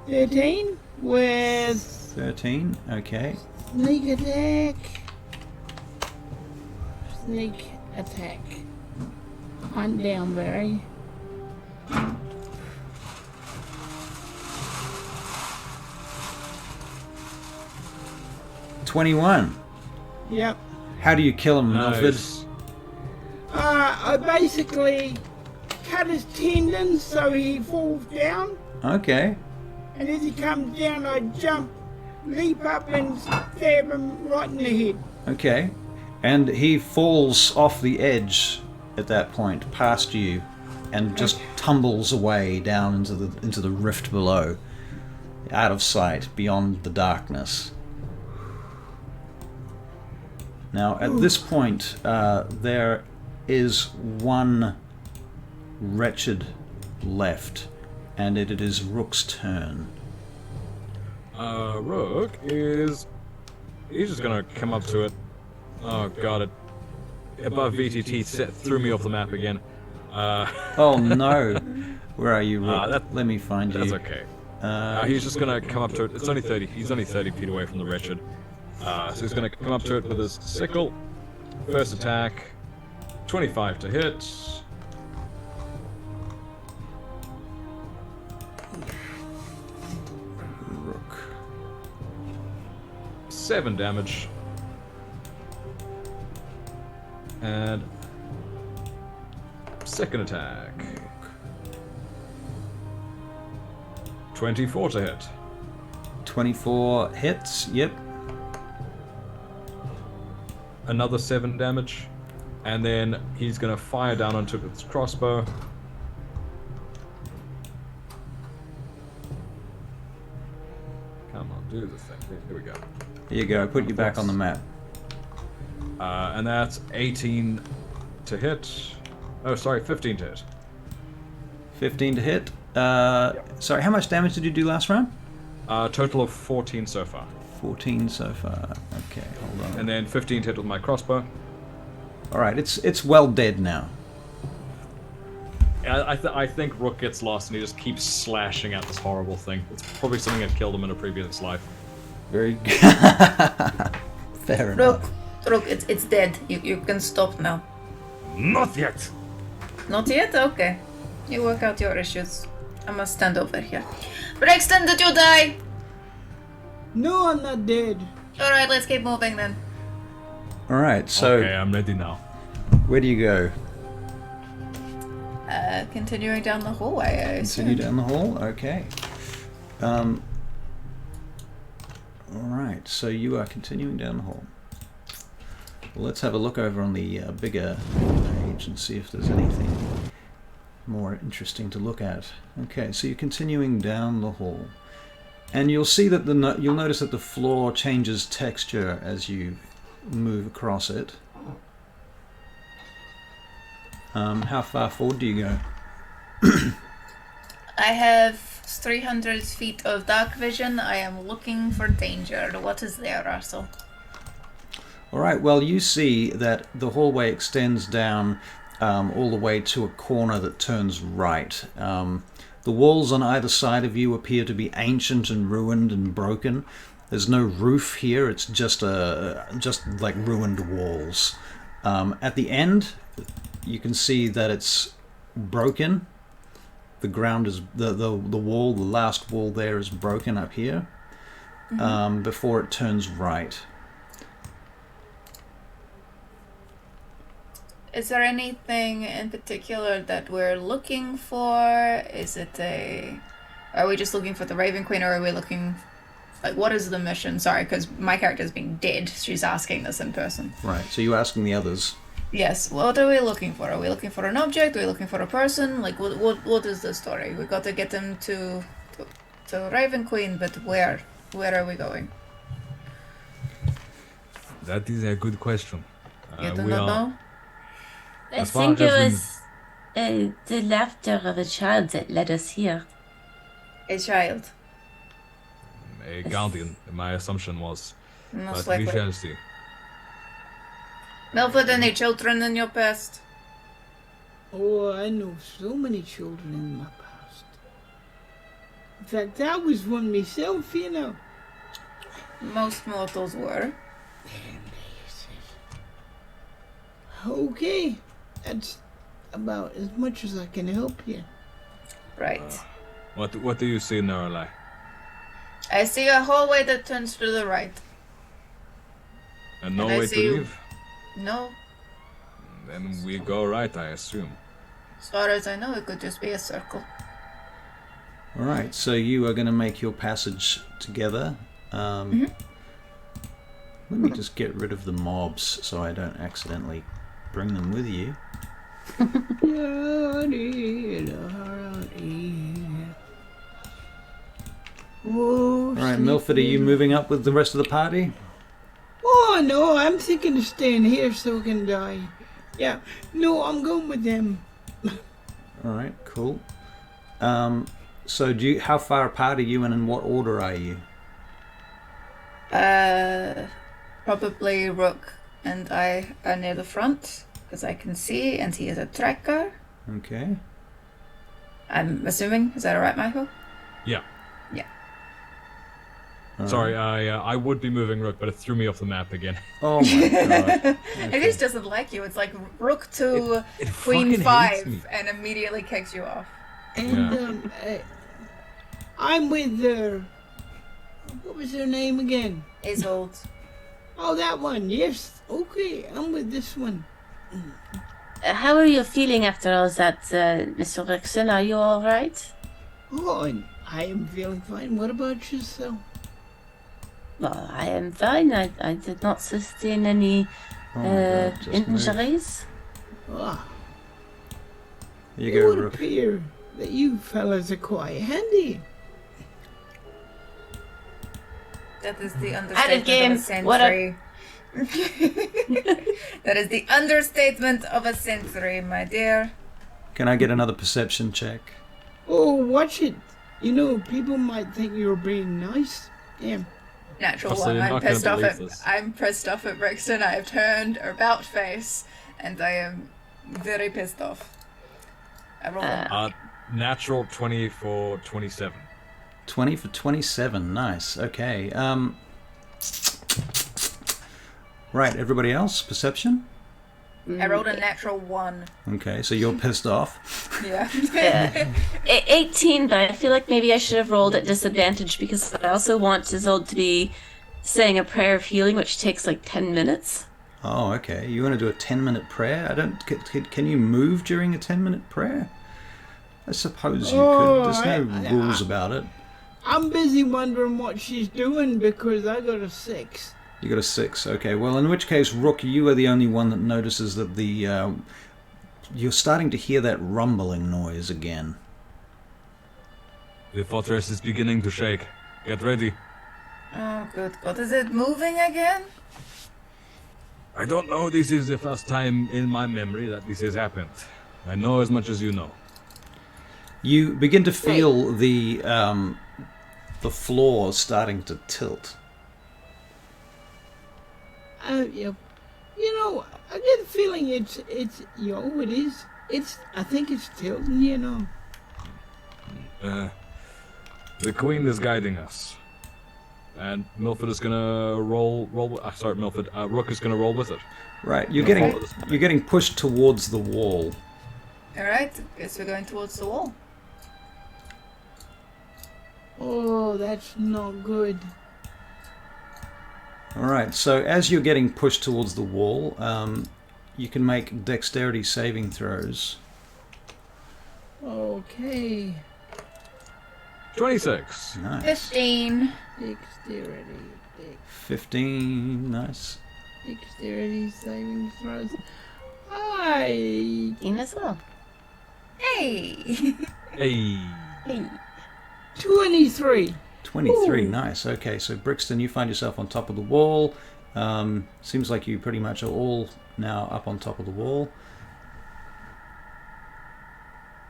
13 with 13. Okay. sneak attack. Sneak attack. Hunt down, Barry. $21. Yep. How do you kill him, Milford? Nice. I basically cut his tendons so he falls down, Okay. and as he comes down, I jump, leap up, and stab him right in the head. Okay. And he falls off the edge at that point, past you, and just tumbles away down into the rift below, out of sight, beyond the darkness. Now, at this point, there is one wretched left, and it is Rook's turn. Rook is... He's just gonna come up to it. Oh god, it... Above VTT threw me off the map again. Oh no! Where are you, Rook? Let me find you. That's okay. He's just gonna come up to it. It's only 30. He's only 30 feet away from the wretched. So he's gonna come up to it with his sickle. First attack, 25 to hit. Rook. 7 damage. And second attack. 24 to hit. 24 hits. Yep. Another 7 damage. And then he's going to fire down onto its crossbow. Come on, do the thing. Here we go. Here you go. Put you back on the map. And that's 18 to hit. Oh, sorry, 15 to hit. 15 to hit. Sorry, how much damage did you do last round? Total of 14 so far. 14 so far. Okay, hold on. And then 15 to hit with my crossbow. All right, it's well dead now. I think Rook gets lost and he just keeps slashing at this horrible thing. It's probably something that killed him in a previous life. Very good. Fair enough. Rook, it's dead. You can stop now. Not yet! Not yet? Okay. You work out your issues. I must stand over here. Brixton, did you die? No, I'm not dead. Alright, let's keep moving then. All right, so Okay, I'm ready now. where do you go? Continuing down the hallway, I Continue assume. down the hall. Okay. All right, so you are continuing down the hall. Well, let's have a look over on the bigger page and see if there's anything more interesting to look at. Okay, so you're continuing down the hall, and you'll see that you'll notice that the floor changes texture as you move across it. How far forward do you go? I have 300 feet of dark vision. I am looking for danger. What is there, Russell? All right, well, you see that the hallway extends down all the way to a corner that turns right. The walls on either side of you appear to be ancient and ruined and broken. There's no roof here, it's just like ruined walls. At the end, you can see that it's broken. The ground is, the wall, the last wall there is broken up here, before it turns right. Is there anything in particular that we're looking for? Are we just looking for the Raven Queen, or are we looking, like, what is the mission? Sorry, because my character's being dead. She's asking this in person. Right, so you're asking the others. Yes, what are we looking for? Are we looking for an object? Are we looking for a person? Like, what is the story? We got to get them to Raven Queen, but where? Where are we going? That is a good question. You do not know? I As far think it as was the laughter of a child that led us here. A child. A guardian, my assumption was. Most But we likely. shall see. Milford, any children in your past? Oh, I know so many children in my past. In fact, I was one myself, you know. Most mortals were. Okay, that's about as much as I can help you. Right. What do you see, Neralai? I see a hallway that turns to the right. And no And I way see to you. leave? No, Then we go right, I assume. as far as I know, it could just be a circle. All right, so you are going to make your passage together. Let me just get rid of the mobs so I don't accidentally bring them with you. Oh, All right, Milford, are you moving up with the rest of the party? Oh, no, I'm thinking of staying here so I can die. Yeah, no, I'm going with them. All right, cool. So how far apart are you, and in what order are you? Probably Rook and I are near the front, because I can see, and he is a tracker. Okay. I'm assuming. Is that alright, Michael? Yeah. Yeah. Sorry, I would be moving Rook, but it threw me off the map again. Oh my god. It just doesn't like you. It's like Rook to It Queen fucking hates 5 me. and immediately kicks you off. And, I'm with what was her name again? Isolde. Oh, that one, yes. Okay, I'm with this one. How are you feeling after all that, Mr. Rickson? Are you all right? Oh, and I am feeling fine. What about yourself? Well, I am fine. I did not sustain any Oh my God, just move. injuries. Ah, There you it go, would Rook. appear that you fellas are quite handy. That is the Added understatement game. of a What century. That is the understatement of a century, my dear. Can I get another perception check? Oh, watch it. You know, people might think you're being nice. Damn. Natural So one. you're I'm not gonna pissed off believe at. this. I'm pissed off at Brixton. I have turned about face, and I am very pissed off. I rolled a Natural 20 for 27. 20 for 27. Nice. Okay. Right, everybody else? Perception? I rolled a natural 1. Okay, so you're pissed off. Yeah. 18, but I feel like maybe I should have rolled at disadvantage because I also want Isolde to be saying a prayer of healing, which takes like 10 minutes. Oh, okay. You want to do a 10-minute prayer? I don't. Can you move during a 10-minute prayer? I suppose you could. There's no rules about it. I'm busy wondering what she's doing because I got a 6. You got a 6. Okay. Well, in which case, Rook, you are the only one that notices that you're starting to hear that rumbling noise again. The fortress is beginning to shake. Get ready. Oh, good God. Is it moving again? I don't know, this is the first time in my memory that this has happened. I know as much as you know. You begin to feel the floor starting to tilt. Yeah. You know, I get the feeling it is. I think it's tilting, you know. The queen is guiding us. And Milford is gonna Rook is gonna roll with it. Right. You're Gonna getting follow this. you're getting pushed towards the wall. Alright, guess we're going towards the wall. Oh, that's not good. All right. So as you're getting pushed towards the wall, you can make dexterity saving throws. Okay. 26. Nice. 15. Dexterity. 15. Nice. Dexterity saving throws. I 18 as well. Hey! Hey. 23. 23. Ooh. Nice. Okay. So Brixton, you find yourself on top of the wall. Seems like you pretty much are all now up on top of the wall.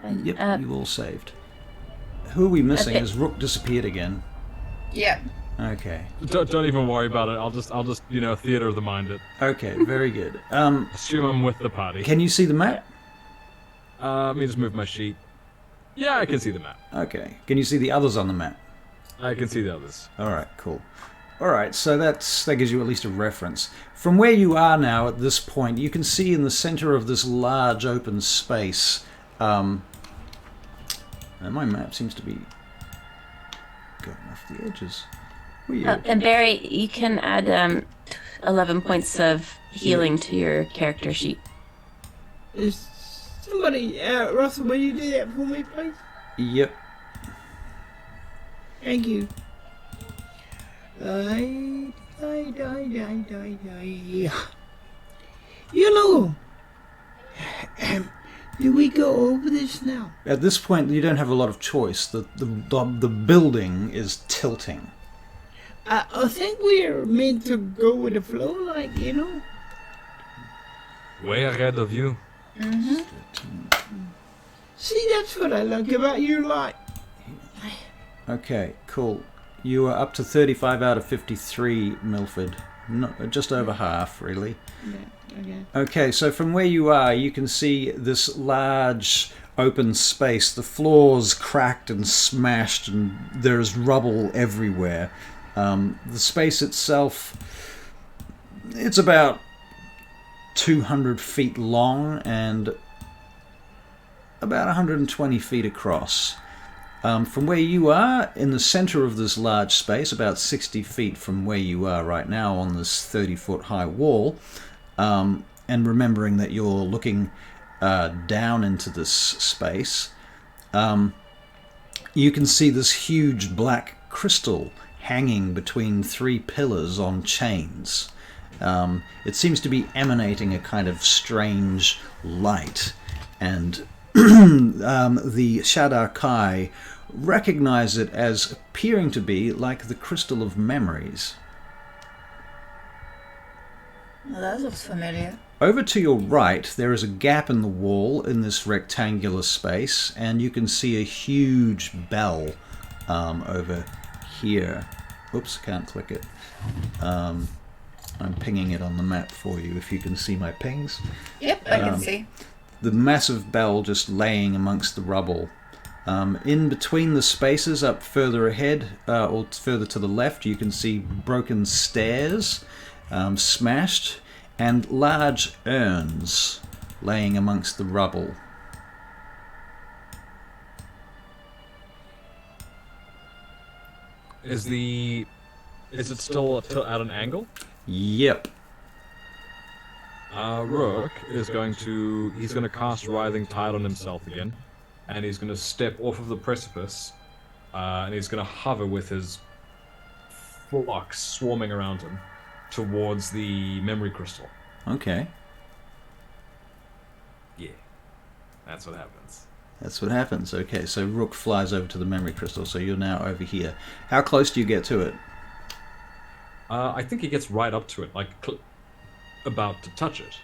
Yep. You all saved. Who are we missing? Okay. Has Rook disappeared again? Yeah. Okay. Don't even worry about it. I'll just theater of the mind it. Okay. Very good. Assume I'm with the party. Can you see the map? Let me just move my sheet. Yeah, I can see the map. Okay. Can you see the others on the map? I can see the others. All right, cool. All right, so that gives you at least a reference. From where you are now at this point, you can see in the center of this large open space. And my map seems to be going off the edges. Weird. And Barry, you can add 11 points of healing to your character sheet. Is somebody, Russell, will you do that for me, please? Yep. Thank you. You know, do we go over this now? At this point, you don't have a lot of choice. The building is tilting. I think we're meant to go with the flow, like, you know. Way ahead of you. See, that's what I like about your light. Okay, cool. You are up to 35 out of 53, Milford. Just over half, really. Yeah, okay. Okay, so from where you are, you can see this large open space. The floor's cracked and smashed, and there's rubble everywhere. The space itself, it's about 200 feet long and about 120 feet across. From where you are, in the center of this large space, about 60 feet from where you are right now on this 30-foot high wall, and remembering that you're looking down into this space, you can see this huge black crystal hanging between 3 pillars on chains. It seems to be emanating a kind of strange light, and the Shadar Kai recognize it as appearing to be like the Crystal of Memories. Well, that looks familiar. Over to your right, there is a gap in the wall in this rectangular space, and you can see a huge bell over here. Oops, can't click it. I'm pinging it on the map for you if you can see my pings. Yep, I can see. The massive bell just laying amongst the rubble. In between the spaces up further ahead, or further to the left, you can see broken stairs, smashed, and large urns laying amongst the rubble. Is it still at an angle? Yep. Rook is going to cast Writhing Tide on himself again, and he's going to step off of the precipice, and he's going to hover with his flock swarming around him towards the memory crystal. Okay. Yeah, that's what happens. That's what happens. Okay, so Rook flies over to the memory crystal, so you're now over here. How close do you get to it? I think he gets right up to it, like about to touch it.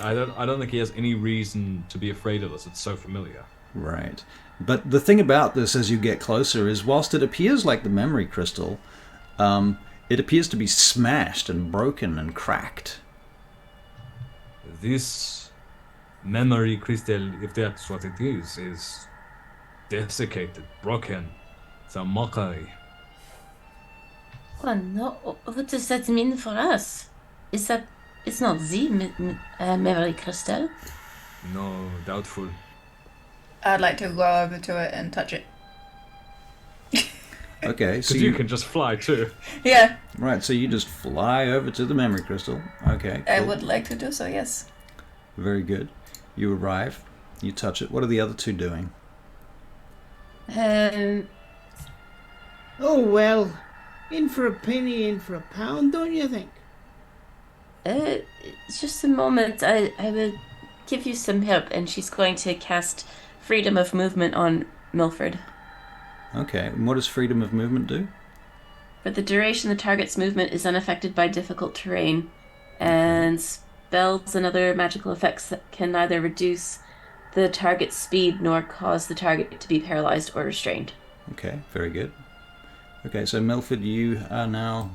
I don't think he has any reason to be afraid of this. It's so familiar. Right. But the thing about this as you get closer is whilst it appears like the memory crystal, it appears to be smashed and broken and cracked. This memory crystal, if that's what it is desiccated, broken. It's a mockery. Oh no, what does that mean for us? It's not the memory crystal? No, doubtful. I'd like to go over to it and touch it. Okay, so Because you can just fly too. Yeah, right, so you just fly over to the memory crystal. Okay, I cool. would like to do so, yes. Very good. You arrive, you touch it. What are the other two doing? Oh, well, in for a penny, in for a pound, don't you think? Just a moment. I will give you some help, and she's going to cast Freedom of Movement on Milford. Okay, and what does freedom of movement do? For the duration, the target's movement is unaffected by difficult terrain, and spells and other magical effects that can neither reduce the target's speed nor cause the target to be paralyzed or restrained. Okay, very good. Okay, so Milford, you are now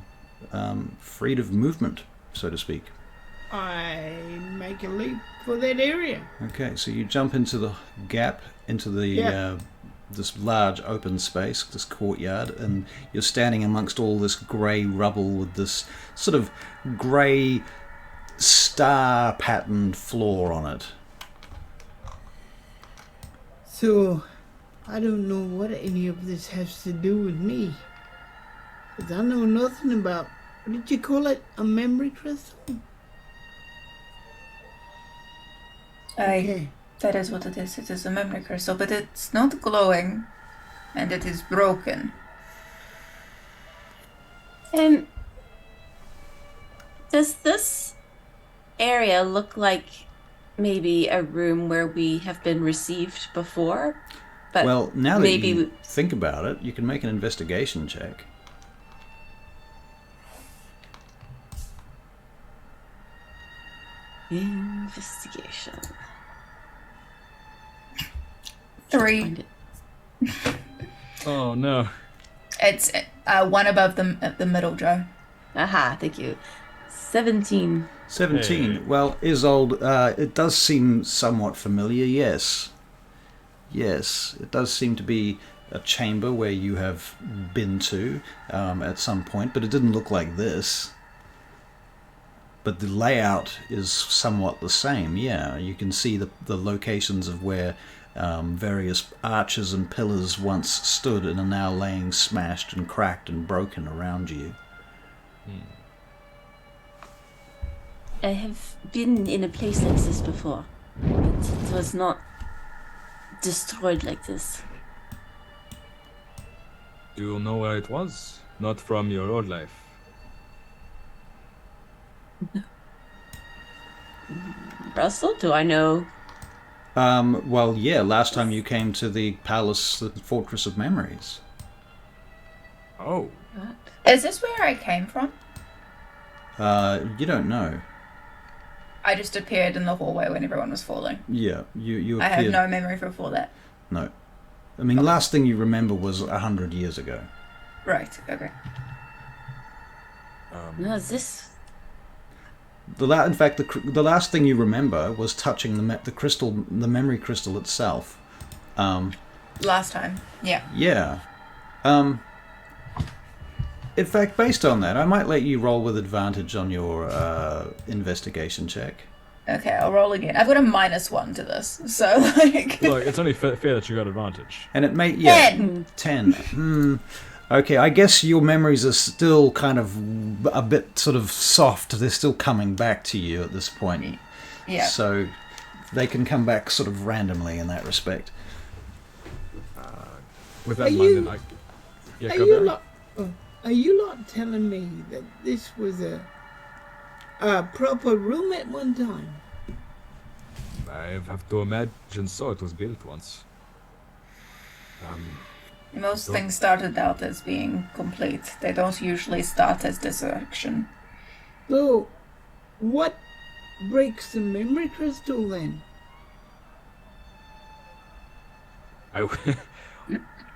freed of movement, so to speak. I make a leap for that area. Okay, so you jump into the gap, into the this large open space, this courtyard, and you're standing amongst all this grey rubble with this sort of grey star patterned floor on it. So, I don't know what any of this has to do with me. Because I know nothing about, what did you call it? A memory crystal? Okay. That is what it is. It is a memory crystal, but it's not glowing, and it is broken. Does this area look like maybe a room where we have been received before? But Well, now that maybe you think about it, you can make an investigation check. Investigation. 3. Find it. Oh no. It's one above the middle, Joe. Aha, thank you. 17. 17. Hey. Well, Isolde, it does seem somewhat familiar, yes. Yes, it does seem to be a chamber where you have been to at some point, but it didn't look like this. But the layout is somewhat the same, yeah. You can see the locations of where various arches and pillars once stood and are now laying smashed and cracked and broken around you. I have been in a place like this before, but it was not destroyed like this. Do you know where it was? Not from your old life. Russell, do I know? Well, yeah, last time you came to the palace, the Fortress of Memories. Oh. Is this where I came from? You don't know. I just appeared in the hallway when everyone was falling. Yeah, you I appeared... have no memory before that. No. I mean, last thing you remember was 100 years ago. Right, okay. No, is this? In fact, the last thing you remember was touching the crystal, the memory crystal itself. Last time, yeah. Yeah. In fact, based on that, I might let you roll with advantage on your investigation check. Okay, I'll roll again. I've got a -1 to this, so like... Look, it's only fair that you got advantage. And it may... Yeah, 10! 10. Okay, I guess your memories are still kind of a bit sort of soft. They're still coming back to you at this point. Yeah. So they can come back sort of randomly in that respect. With that Are in mind, you- then I... Yeah, Are go you Barry. lot? Are you lot telling me that this was a proper room at one time? I have to imagine so. It was built once. Most things started out as being complete. They don't usually start as dissection. So, what breaks the memory crystal then?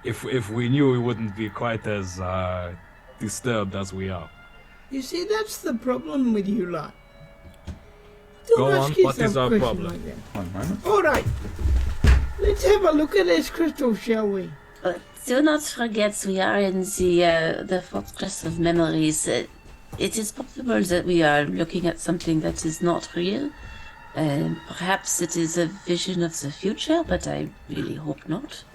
If we knew, we wouldn't be quite as disturbed as we are. You see, that's the problem with you lot. Don't Go ask on, what yourself is our questions problem? like that. One moment. All right, let's have a look at this crystal, shall we? But do not forget, we are in the Fortress of Memories. It is possible that we are looking at something that is not real. Perhaps it is a vision of the future, but I really hope not.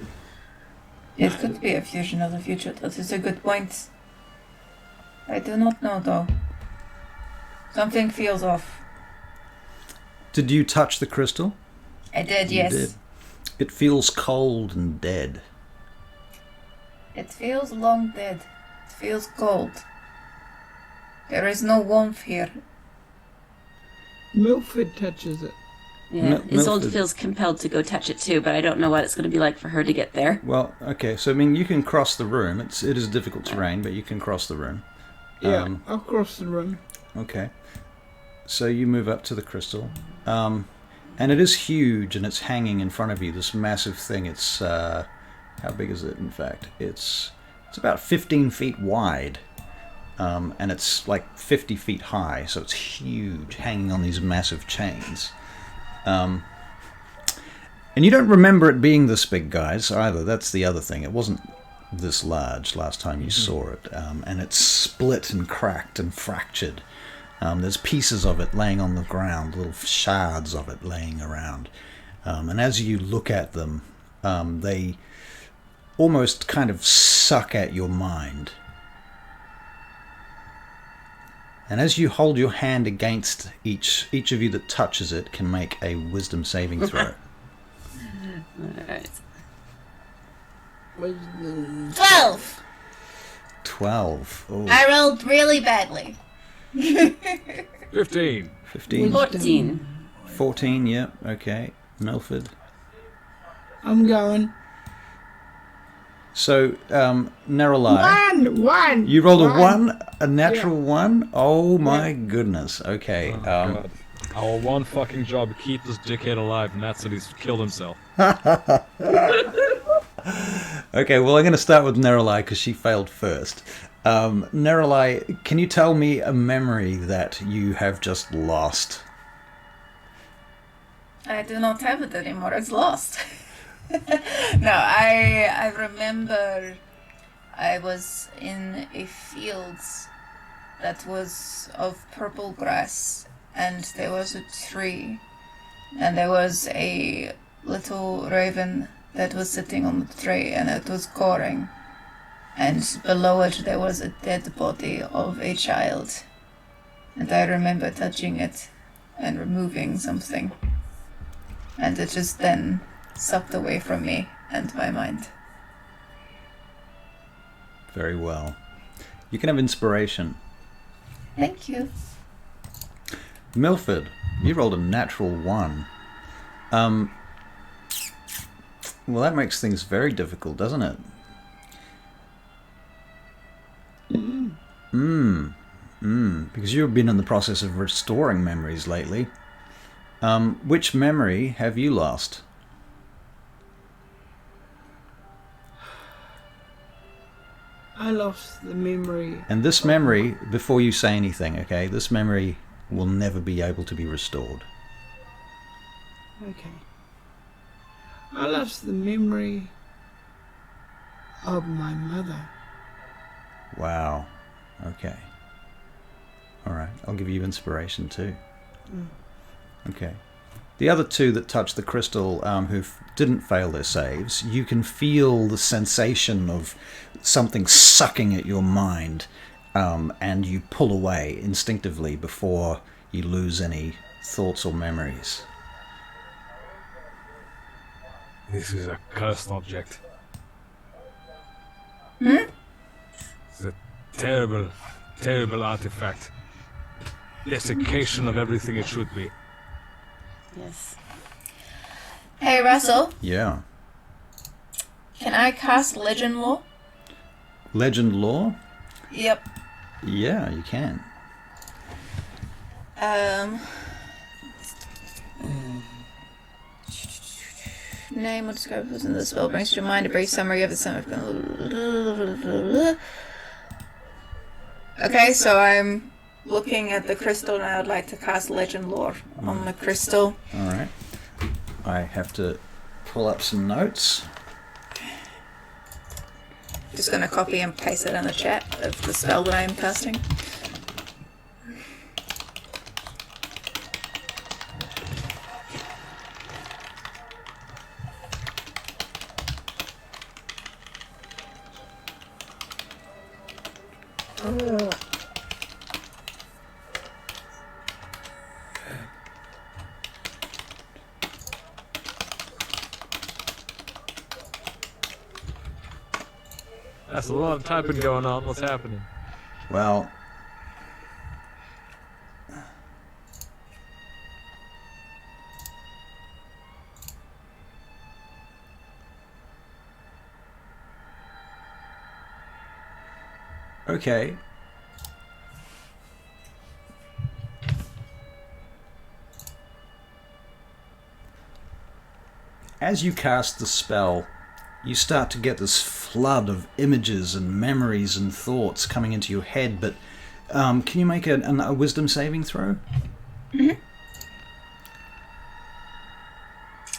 It could be a fusion of the future. That is a good point. I do not know, though. Something feels off. Did you touch the crystal? I did, yes. You did. It feels cold and dead. It feels long dead. It feels cold. There is no warmth here. Milford touches it. Yeah, Isolde Milford. feels compelled to go touch it too, but I don't know what it's going to be like for her to get there. Well, okay, so I mean, you can cross the room. It is difficult terrain, but you can cross the room. Yeah, I'll cross the room. Okay. So you move up to the crystal. And it is huge, and it's hanging in front of you, this massive thing. It's, how big is it, in fact? It's about 15 feet wide. And it's like 50 feet high, so it's huge, hanging on these massive chains. And you don't remember it being this big, guys, either. That's the other thing. It wasn't this large last time you saw it. And it's split and cracked and fractured. There's pieces of it laying on the ground, little shards of it laying around. And as you look at them, they almost kind of suck at your mind. And as you hold your hand against each of you that touches it can make a wisdom saving throw. Alright. Wisdom. 12! 12. Oh, I rolled really badly. 15. 15. 14. 14, yeah, okay. Milford. I'm going. So, Neralai. One! You rolled a 1? A natural 1? Oh my goodness. Okay. God. Our one fucking job, keep this dickhead alive, and that's that he's killed himself. Okay, well, I'm going to start with Neralai because she failed first. Neralai, can you tell me a memory that you have just lost? I do not have it anymore. It's lost. No, I remember I was in a field that was of purple grass, and there was a tree, and there was a little raven that was sitting on the tree, and it was cawing, and below it there was a dead body of a child, and I remember touching it and removing something, and it just then sucked away from me and my mind. Very well. You can have inspiration. Thank you. Milford, you rolled a natural 1. Well, that makes things very difficult, doesn't it? Because you've been in the process of restoring memories lately. Which memory have you lost? I lost the memory. And this memory, before you say anything, okay, this memory will never be able to be restored. Okay. I lost the memory of my mother. Wow. Okay. All right. I'll give you inspiration too. Okay. The other two that touched the crystal, who didn't fail their saves, you can feel the sensation of something sucking at your mind, and you pull away instinctively before you lose any thoughts or memories. This is a cursed object. It's a terrible, terrible artifact. Desiccation of everything it should be. Yes. Hey, Russell, Yeah. can I cast Legend Law? Legend lore? Yep. Yeah, you can. Name or describe what's in the spell brings to your mind a brief summary of the sum of. Okay, so I'm looking at the crystal and I would like to cast Legend Lore on the crystal. All right. I have to pull up some notes. Just gonna copy and paste it in the chat of the spell that I am casting. That's a lot of typing going on. What's happening? Well, okay. As you cast the spell, you start to get this flood of images and memories and thoughts coming into your head, but can you make a wisdom saving throw?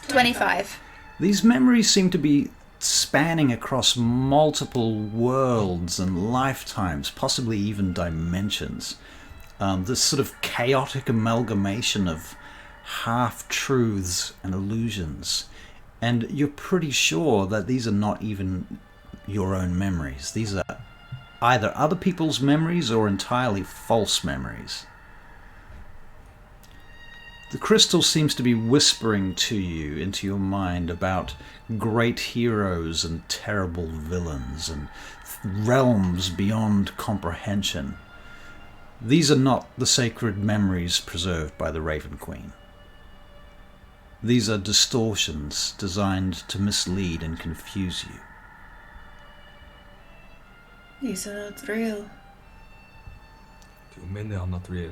25. These memories seem to be spanning across multiple worlds and lifetimes, possibly even dimensions. This sort of chaotic amalgamation of half-truths and illusions. And you're pretty sure that these are not even your own memories. These are either other people's memories or entirely false memories. The crystal seems to be whispering to you into your mind about great heroes and terrible villains and realms beyond comprehension. These are not the sacred memories preserved by the Raven Queen. These are distortions designed to mislead and confuse you. These are not real. Too many are not real.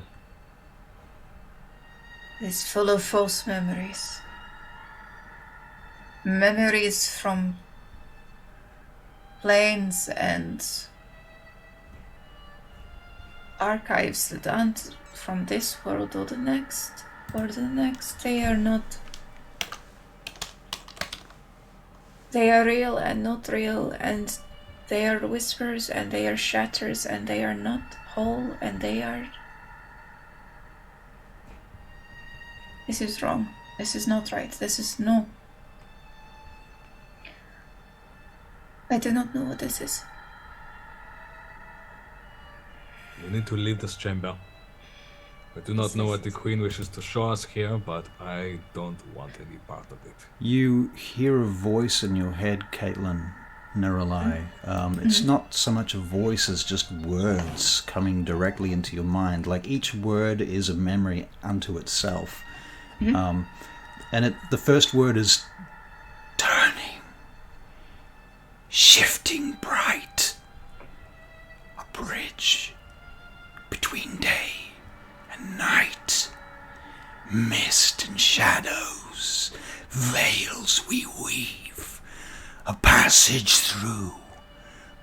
It's full of false memories. Memories from planes and archives that aren't from this world or the next. They are not. They are real and not real, and they are whispers and they are shatters and they are not whole and they are. This is wrong. This is not right. This is no. I do not know what this is. We need to leave this chamber. I do not know what the Queen wishes to show us here, but I don't want any part of it. You hear a voice in your head, Caitlin, Neralai. It's not so much a voice as just words coming directly into your mind. Like each word is a memory unto itself. And the first word is turning, shifting bright, a bridge between day and night, mist and shadows, veils we weave, a passage through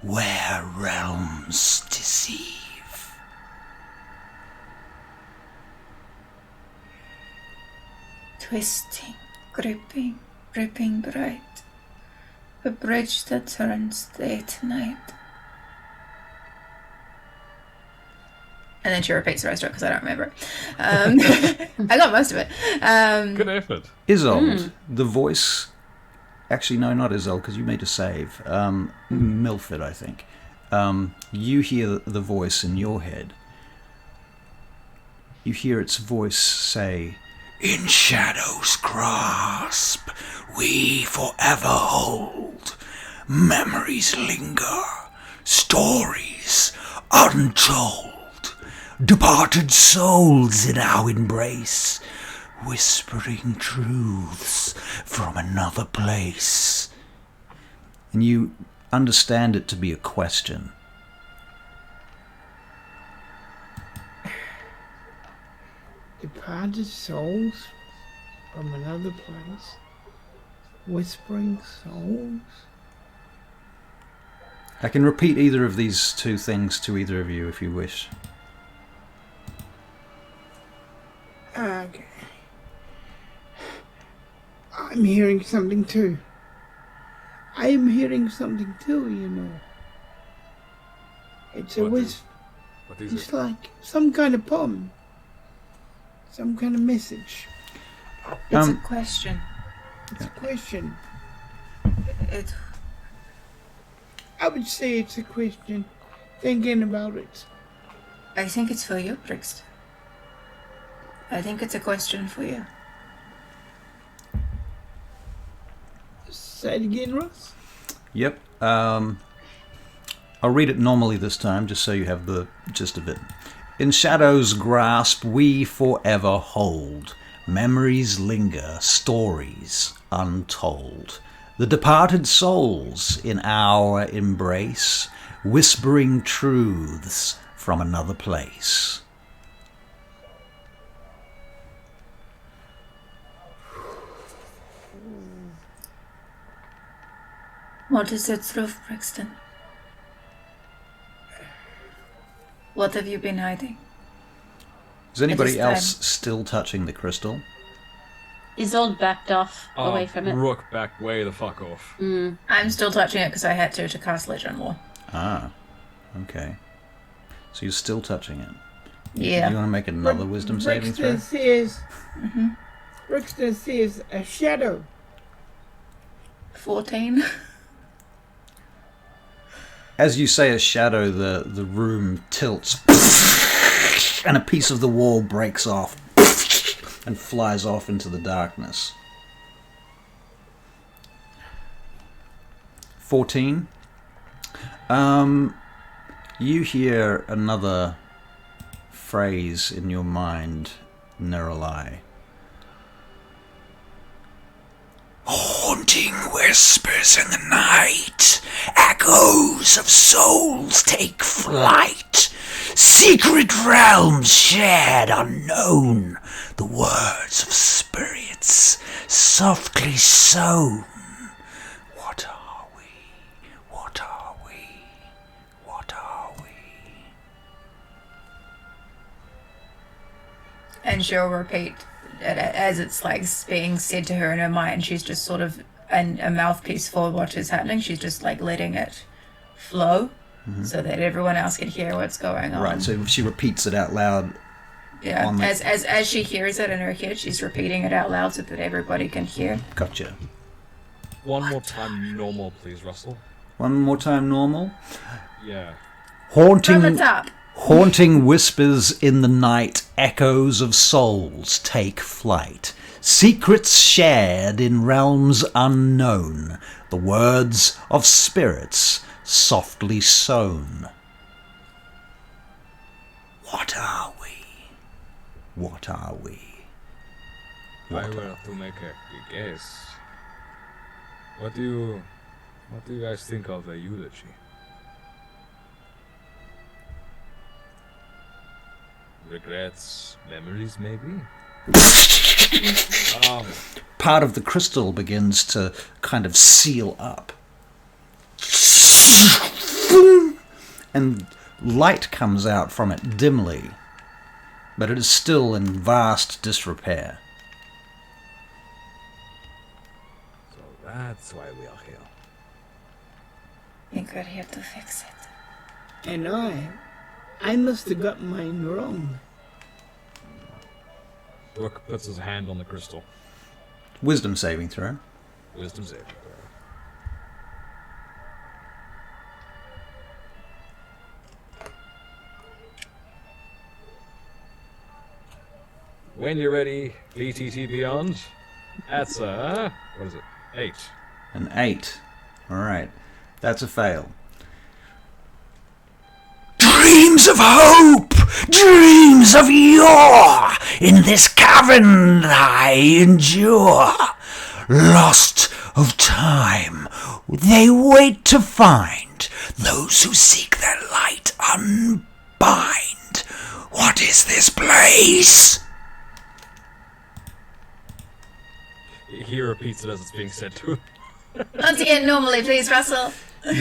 where realms deceive. Twisting, gripping, gripping bright, a bridge that turns day to night. And then she repeats the rest of it because I don't remember it. I got most of it. Good effort. Isolde, the voice... Actually, no, not Isolde, because you made a save. Milford, I think. You hear the voice in your head. You hear its voice say, "In shadow's grasp, we forever hold. Memories linger, stories untold. Departed souls in our embrace, whispering truths from another place." And you understand it to be a question. Departed souls from another place, whispering souls. I can repeat either of these two things to either of you if you wish. Okay. I'm hearing something too. I am hearing something too, you know. It's a What whisper. What is It's it? like some kind of poem. Some kind of message. It's a question. It's a question. It I would say it's a question. Thinking about it. I think it's for you, Brixton. I think it's a question for you. Say it again, Ross. Yep. I'll read it normally this time, just so you have the gist of it. In shadow's grasp we forever hold. Memories linger, stories untold. The departed souls in our embrace, whispering truths from another place. What is the truth, Brixton? What have you been hiding? Is anybody this else time. still touching the crystal? Isolde backed off away from it. Rook back way the fuck off. I'm still touching it because I had to cast Legend Law. Ah, okay. So you're still touching it. Yeah. You want to make another wisdom saving throw? Brixton says, Brixton says a shadow. 14. As you say a shadow, the room tilts and a piece of the wall breaks off and flies off into the darkness. 14. You hear another phrase in your mind, Neralai. Haunting whispers in the night, echoes of souls take flight, secret realms shared unknown, the words of spirits softly sown. What are we? What are we? What are we? And she'll repeat it as it's like being said to her in her mind. She's just sort of a mouthpiece for what is happening. She's just like letting it flow so that everyone else can hear what's going on. Right, so she repeats it out loud. Yeah, on the- as she hears it in her head, she's repeating it out loud so that everybody can hear. Gotcha. One more time normal, please, Russell. One more time normal. Yeah. From the Haunting, top. haunting whispers in the night, echoes of souls take flight. secrets shared in realms unknown, the words of spirits softly sown. What are we? What are we? I will have to make a guess. What do you guys think of a eulogy? Regrets, memories, maybe? Part of the crystal begins to kind of seal up. And light comes out from it dimly, but it is still in vast disrepair. So that's why we are here. I think we're here to fix it. And I must have got mine wrong. Rook puts his hand on the crystal. Wisdom saving throw. Wisdom saving throw. When you're ready, VTT Beyond. That's what is it? 8. An 8. Alright. That's a fail. Dreams of hope! Dreams of yore! In this cavern I endure. Lost of time, they wait to find. Those who seek their light unbind. What is this place? He repeats it as it's being said to him. Once again, normally, please, Russell.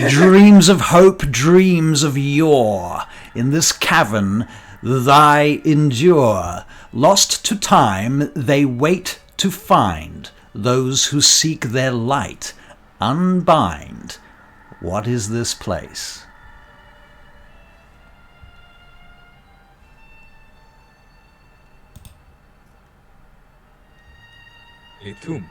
Dreams of hope, dreams of yore, in this cavern thy endure. Lost to time, they wait to find. Those who seek their light unbind. What is this place? A tomb.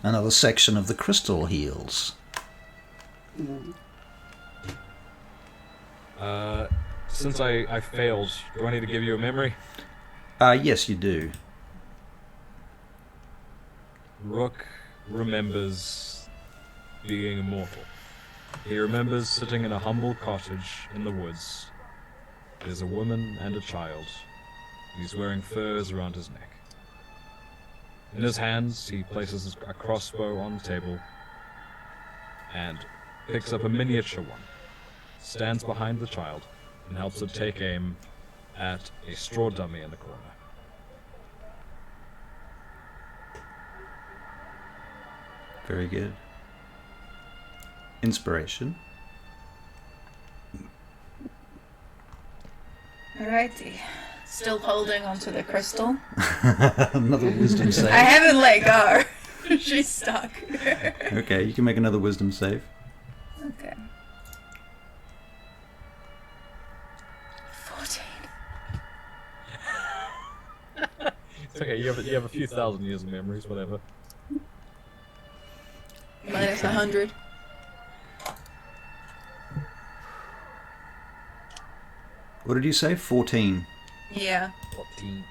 Another section of the crystal heals. Since I failed, do I need to give you a memory? Yes, you do. Rook remembers being immortal. He remembers sitting in a humble cottage in the woods. There's a woman and a child. He's wearing furs around his neck. In his hands, he places a crossbow on the table and picks up a miniature one, stands behind the child, and helps it take aim at a straw dummy in the corner. Very good. Inspiration. Alrighty. Still holding onto the crystal. Another wisdom save. I haven't let go. She's stuck. Okay, you can make another wisdom save. Okay. 14. It's okay, you have a few thousand years of memories, whatever. Minus 100. What did you say? 14. Yeah. 14.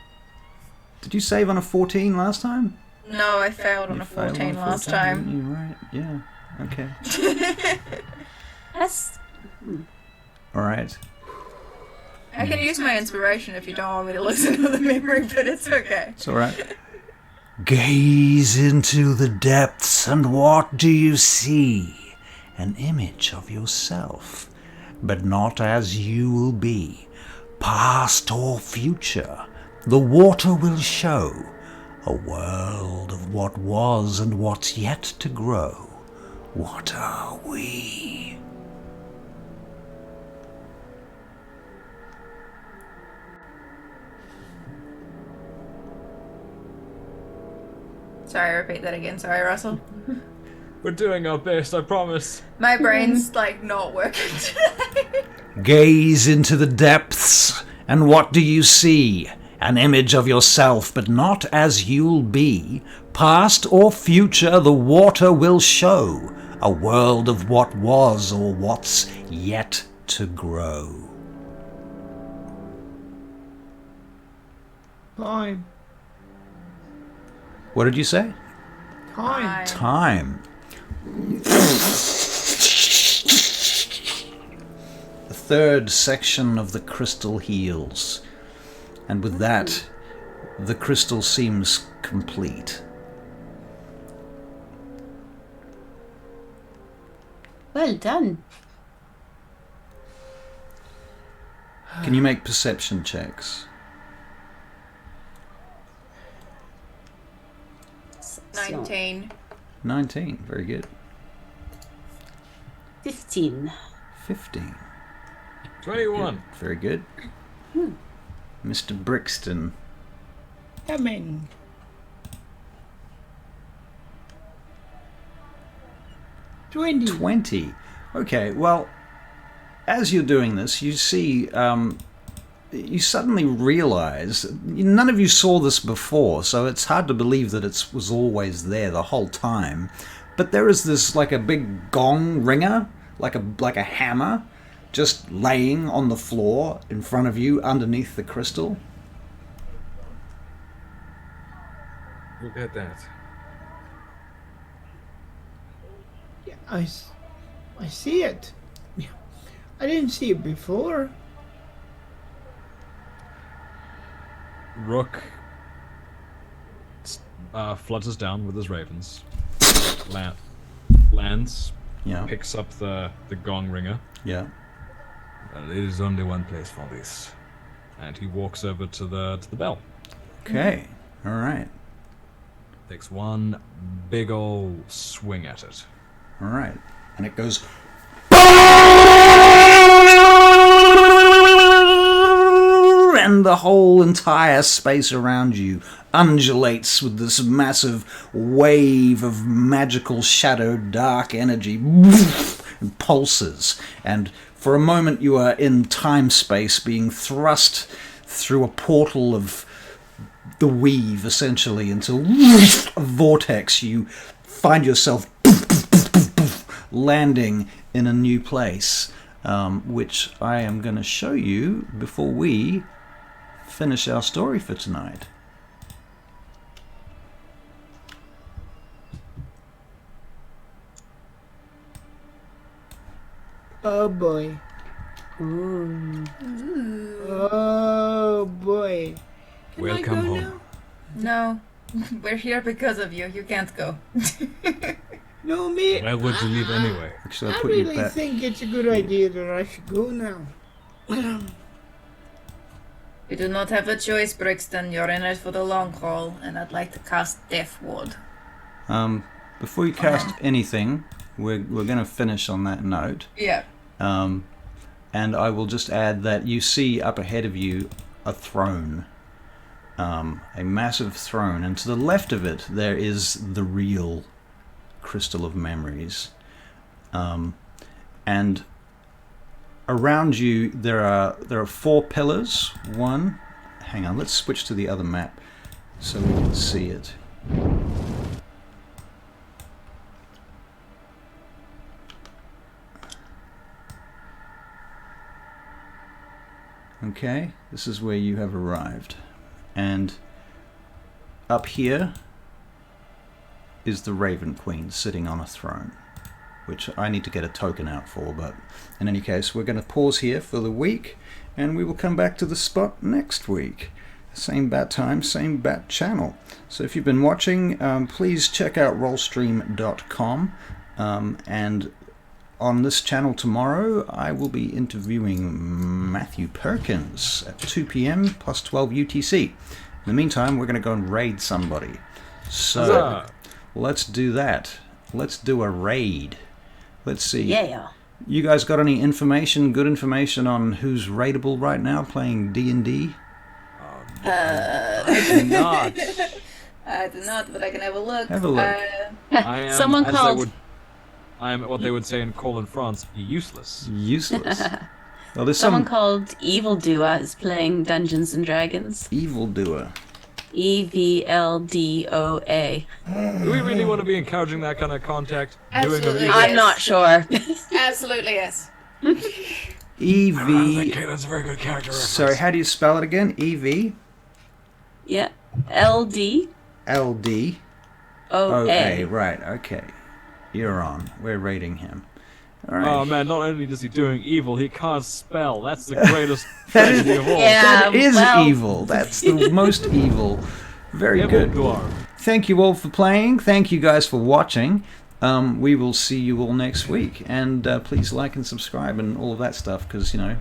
Did you save on a 14 last time? No, I failed on You a failed 14 on a last 14, time. didn't you? Right, yeah. Okay. That's Alright. I can use my inspiration if you don't want me to listen to the memory, but it's okay. It's alright. Gaze into the depths, and what do you see? An image of yourself, but not as you will be. Past or future, the water will show a world of what was and what's yet to grow. What are we? Sorry, repeat that again. Sorry, Russell. We're doing our best, I promise. My brain's like not working today. Gaze into the depths, and what do you see? An image of yourself, but not as you'll be. Past or future, the water will show a world of what was or what's yet to grow. Time. What did you say? Time. Time. The third section of the crystal heals. And with that, the crystal seems complete. Well done. Can you make perception checks? 19. 19. Very good. 15. 15. 21. Very good. Mr. Brixton. Coming. 20. 20. Okay, well, as you're doing this, you see, you suddenly realize, none of you saw this before, so it's hard to believe that it was always there the whole time. But there is this, like a big gong ringer, like a hammer, just laying on the floor in front of you underneath the crystal. Look at that. Yeah, I see it. I didn't see it before. Rook flutters down with his ravens. Lands. Yeah, Picks up the gong ringer. yeah. Well, it is only one place for this. And he walks over to the bell. Okay, all right, Takes one big old swing at it. all right. And it goes... and the whole entire space around you undulates with this massive wave of magical shadow dark energy and pulses, and for a moment you are in time-space being thrust through a portal of the weave, essentially, into a vortex. You find yourself landing in a new place, which I am going to show you before we finish our story for tonight. Oh boy. Ooh. Oh boy. Can I Welcome go home. now? No, we're here because of you. You can't go. No, me. Why would you leave anyway? Actually, I'll I put you really back. think it's a good idea that I should go now. You do not have a choice, Brixton. You're in it for the long haul, and I'd like to cast Death Ward. Before you cast anything, we're going to finish on that note. Yeah. And I will just add that you see up ahead of you a throne. A massive throne. And to the left of it, there is the real Crystal of Memories. And around you, there are 4 pillars. One... Hang on, let's switch to the other map so we can see it. Okay, this is where you have arrived. And up here is the Raven Queen sitting on a throne, which I need to get a token out for, but in any case, we're going to pause here for the week, and we will come back to the spot next week. Same bat time, same bat channel. So if you've been watching, please check out rollstream.com, and on this channel tomorrow, I will be interviewing Matthew Perkins at 2 p.m. plus 12 UTC. In the meantime, we're going to go and raid somebody. So Huzzah. let's do that. Let's do a raid. Let's see. Yeah. You guys got any information, good information on who's raidable right now playing D&D? I do not. I do not, but I can have a look. Have a look. I am, Someone as they called. would- I am what they would say in Call in France, useless. Useless. Well, there's Someone some called Evil Dua is playing Dungeons and Dragons. evildoer. EVLDOA. Do we really want to be encouraging that kind of contact? Absolutely. Doing Yes. I'm not sure. Absolutely, yes. I think EV. Caitlin's a very good character reference. Sorry, how do you spell it again? EV? Yeah. LD. LD. OA. Right, okay. You're on. We're rating him. All right. Oh man, not only is he doing evil, he can't spell. That's the greatest That is- tragedy of all. Yeah. That is well- evil. That's the most evil. Very Evil good. dwarf. Thank you all for playing. Thank you guys for watching. We will see you all next week. And please like and subscribe and all of that stuff, because, you know,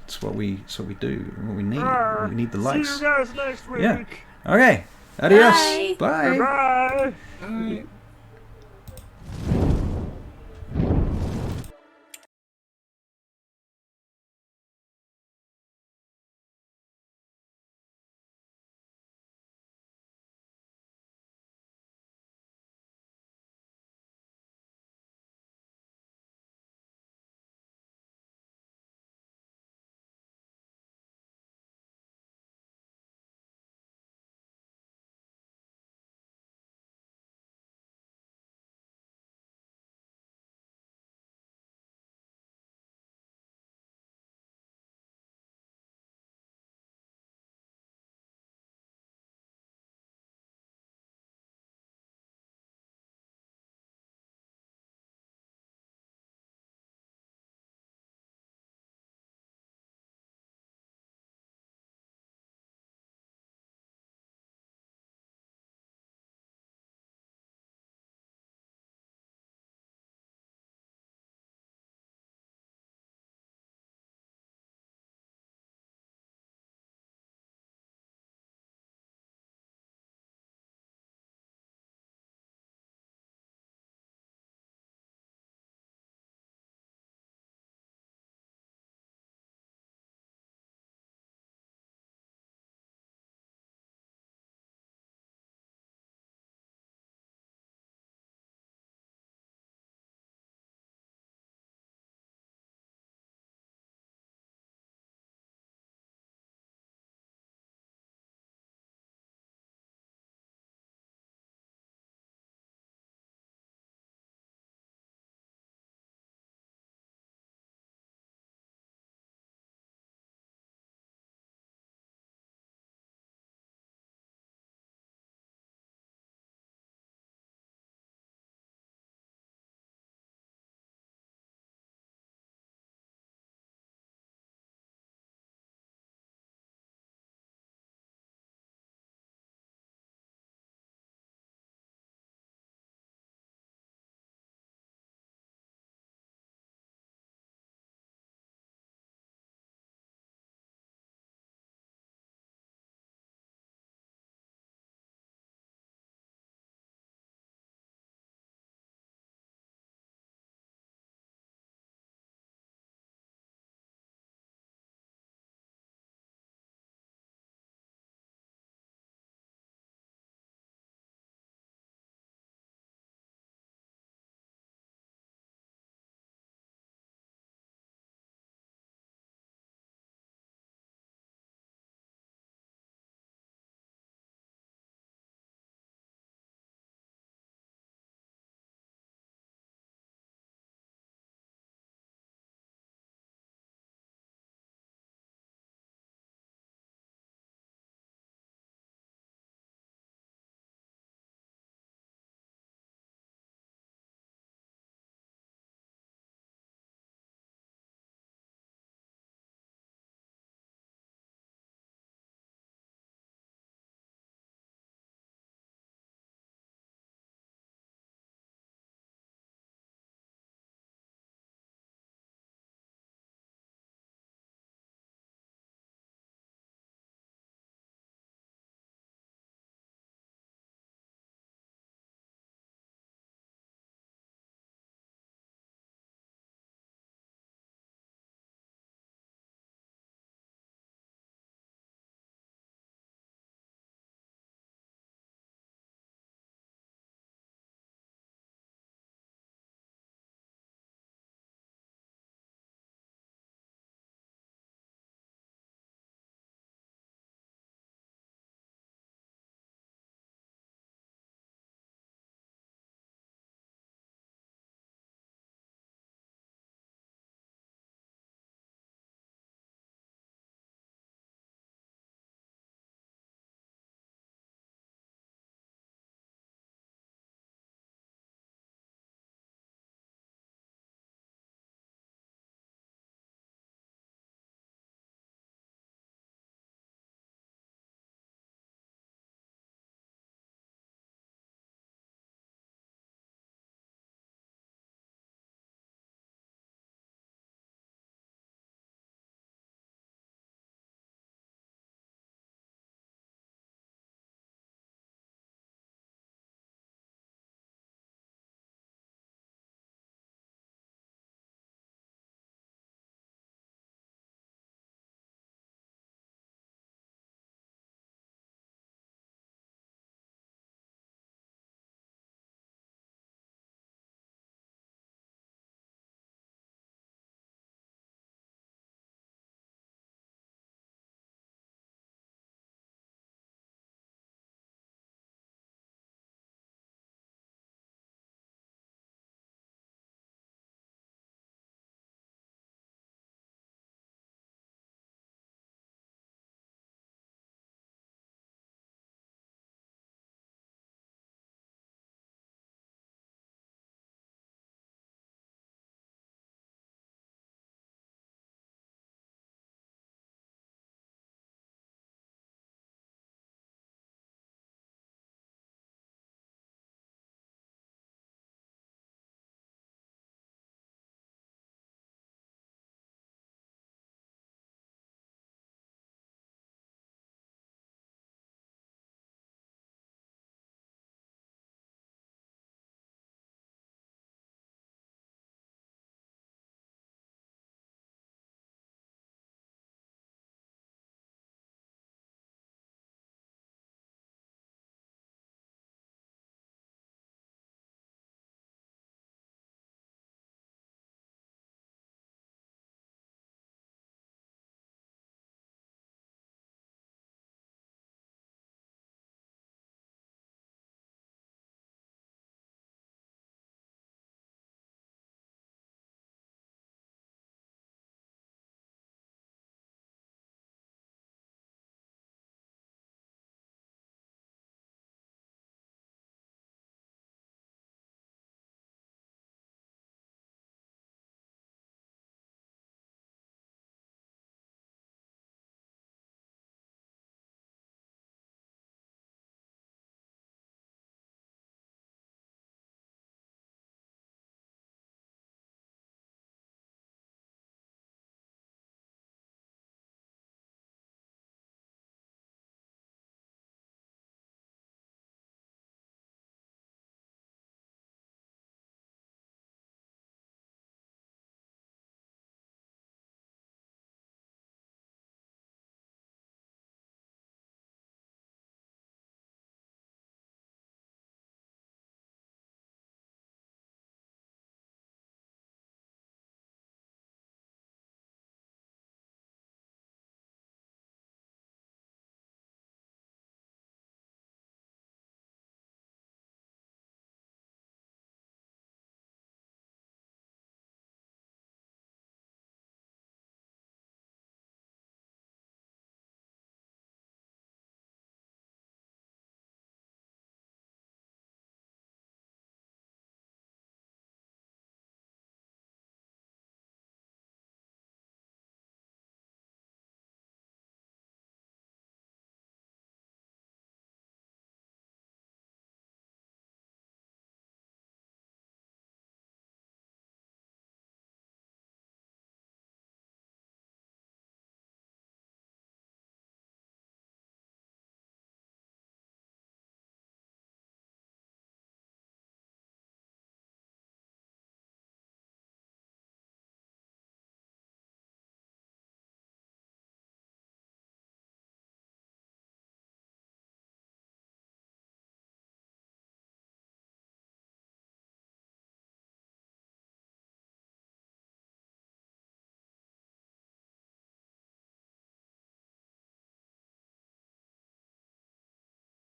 it's what we do, what we need. We need the likes. See you guys next week. Yeah. Okay. Adios. Bye. Bye. Bye. Alright.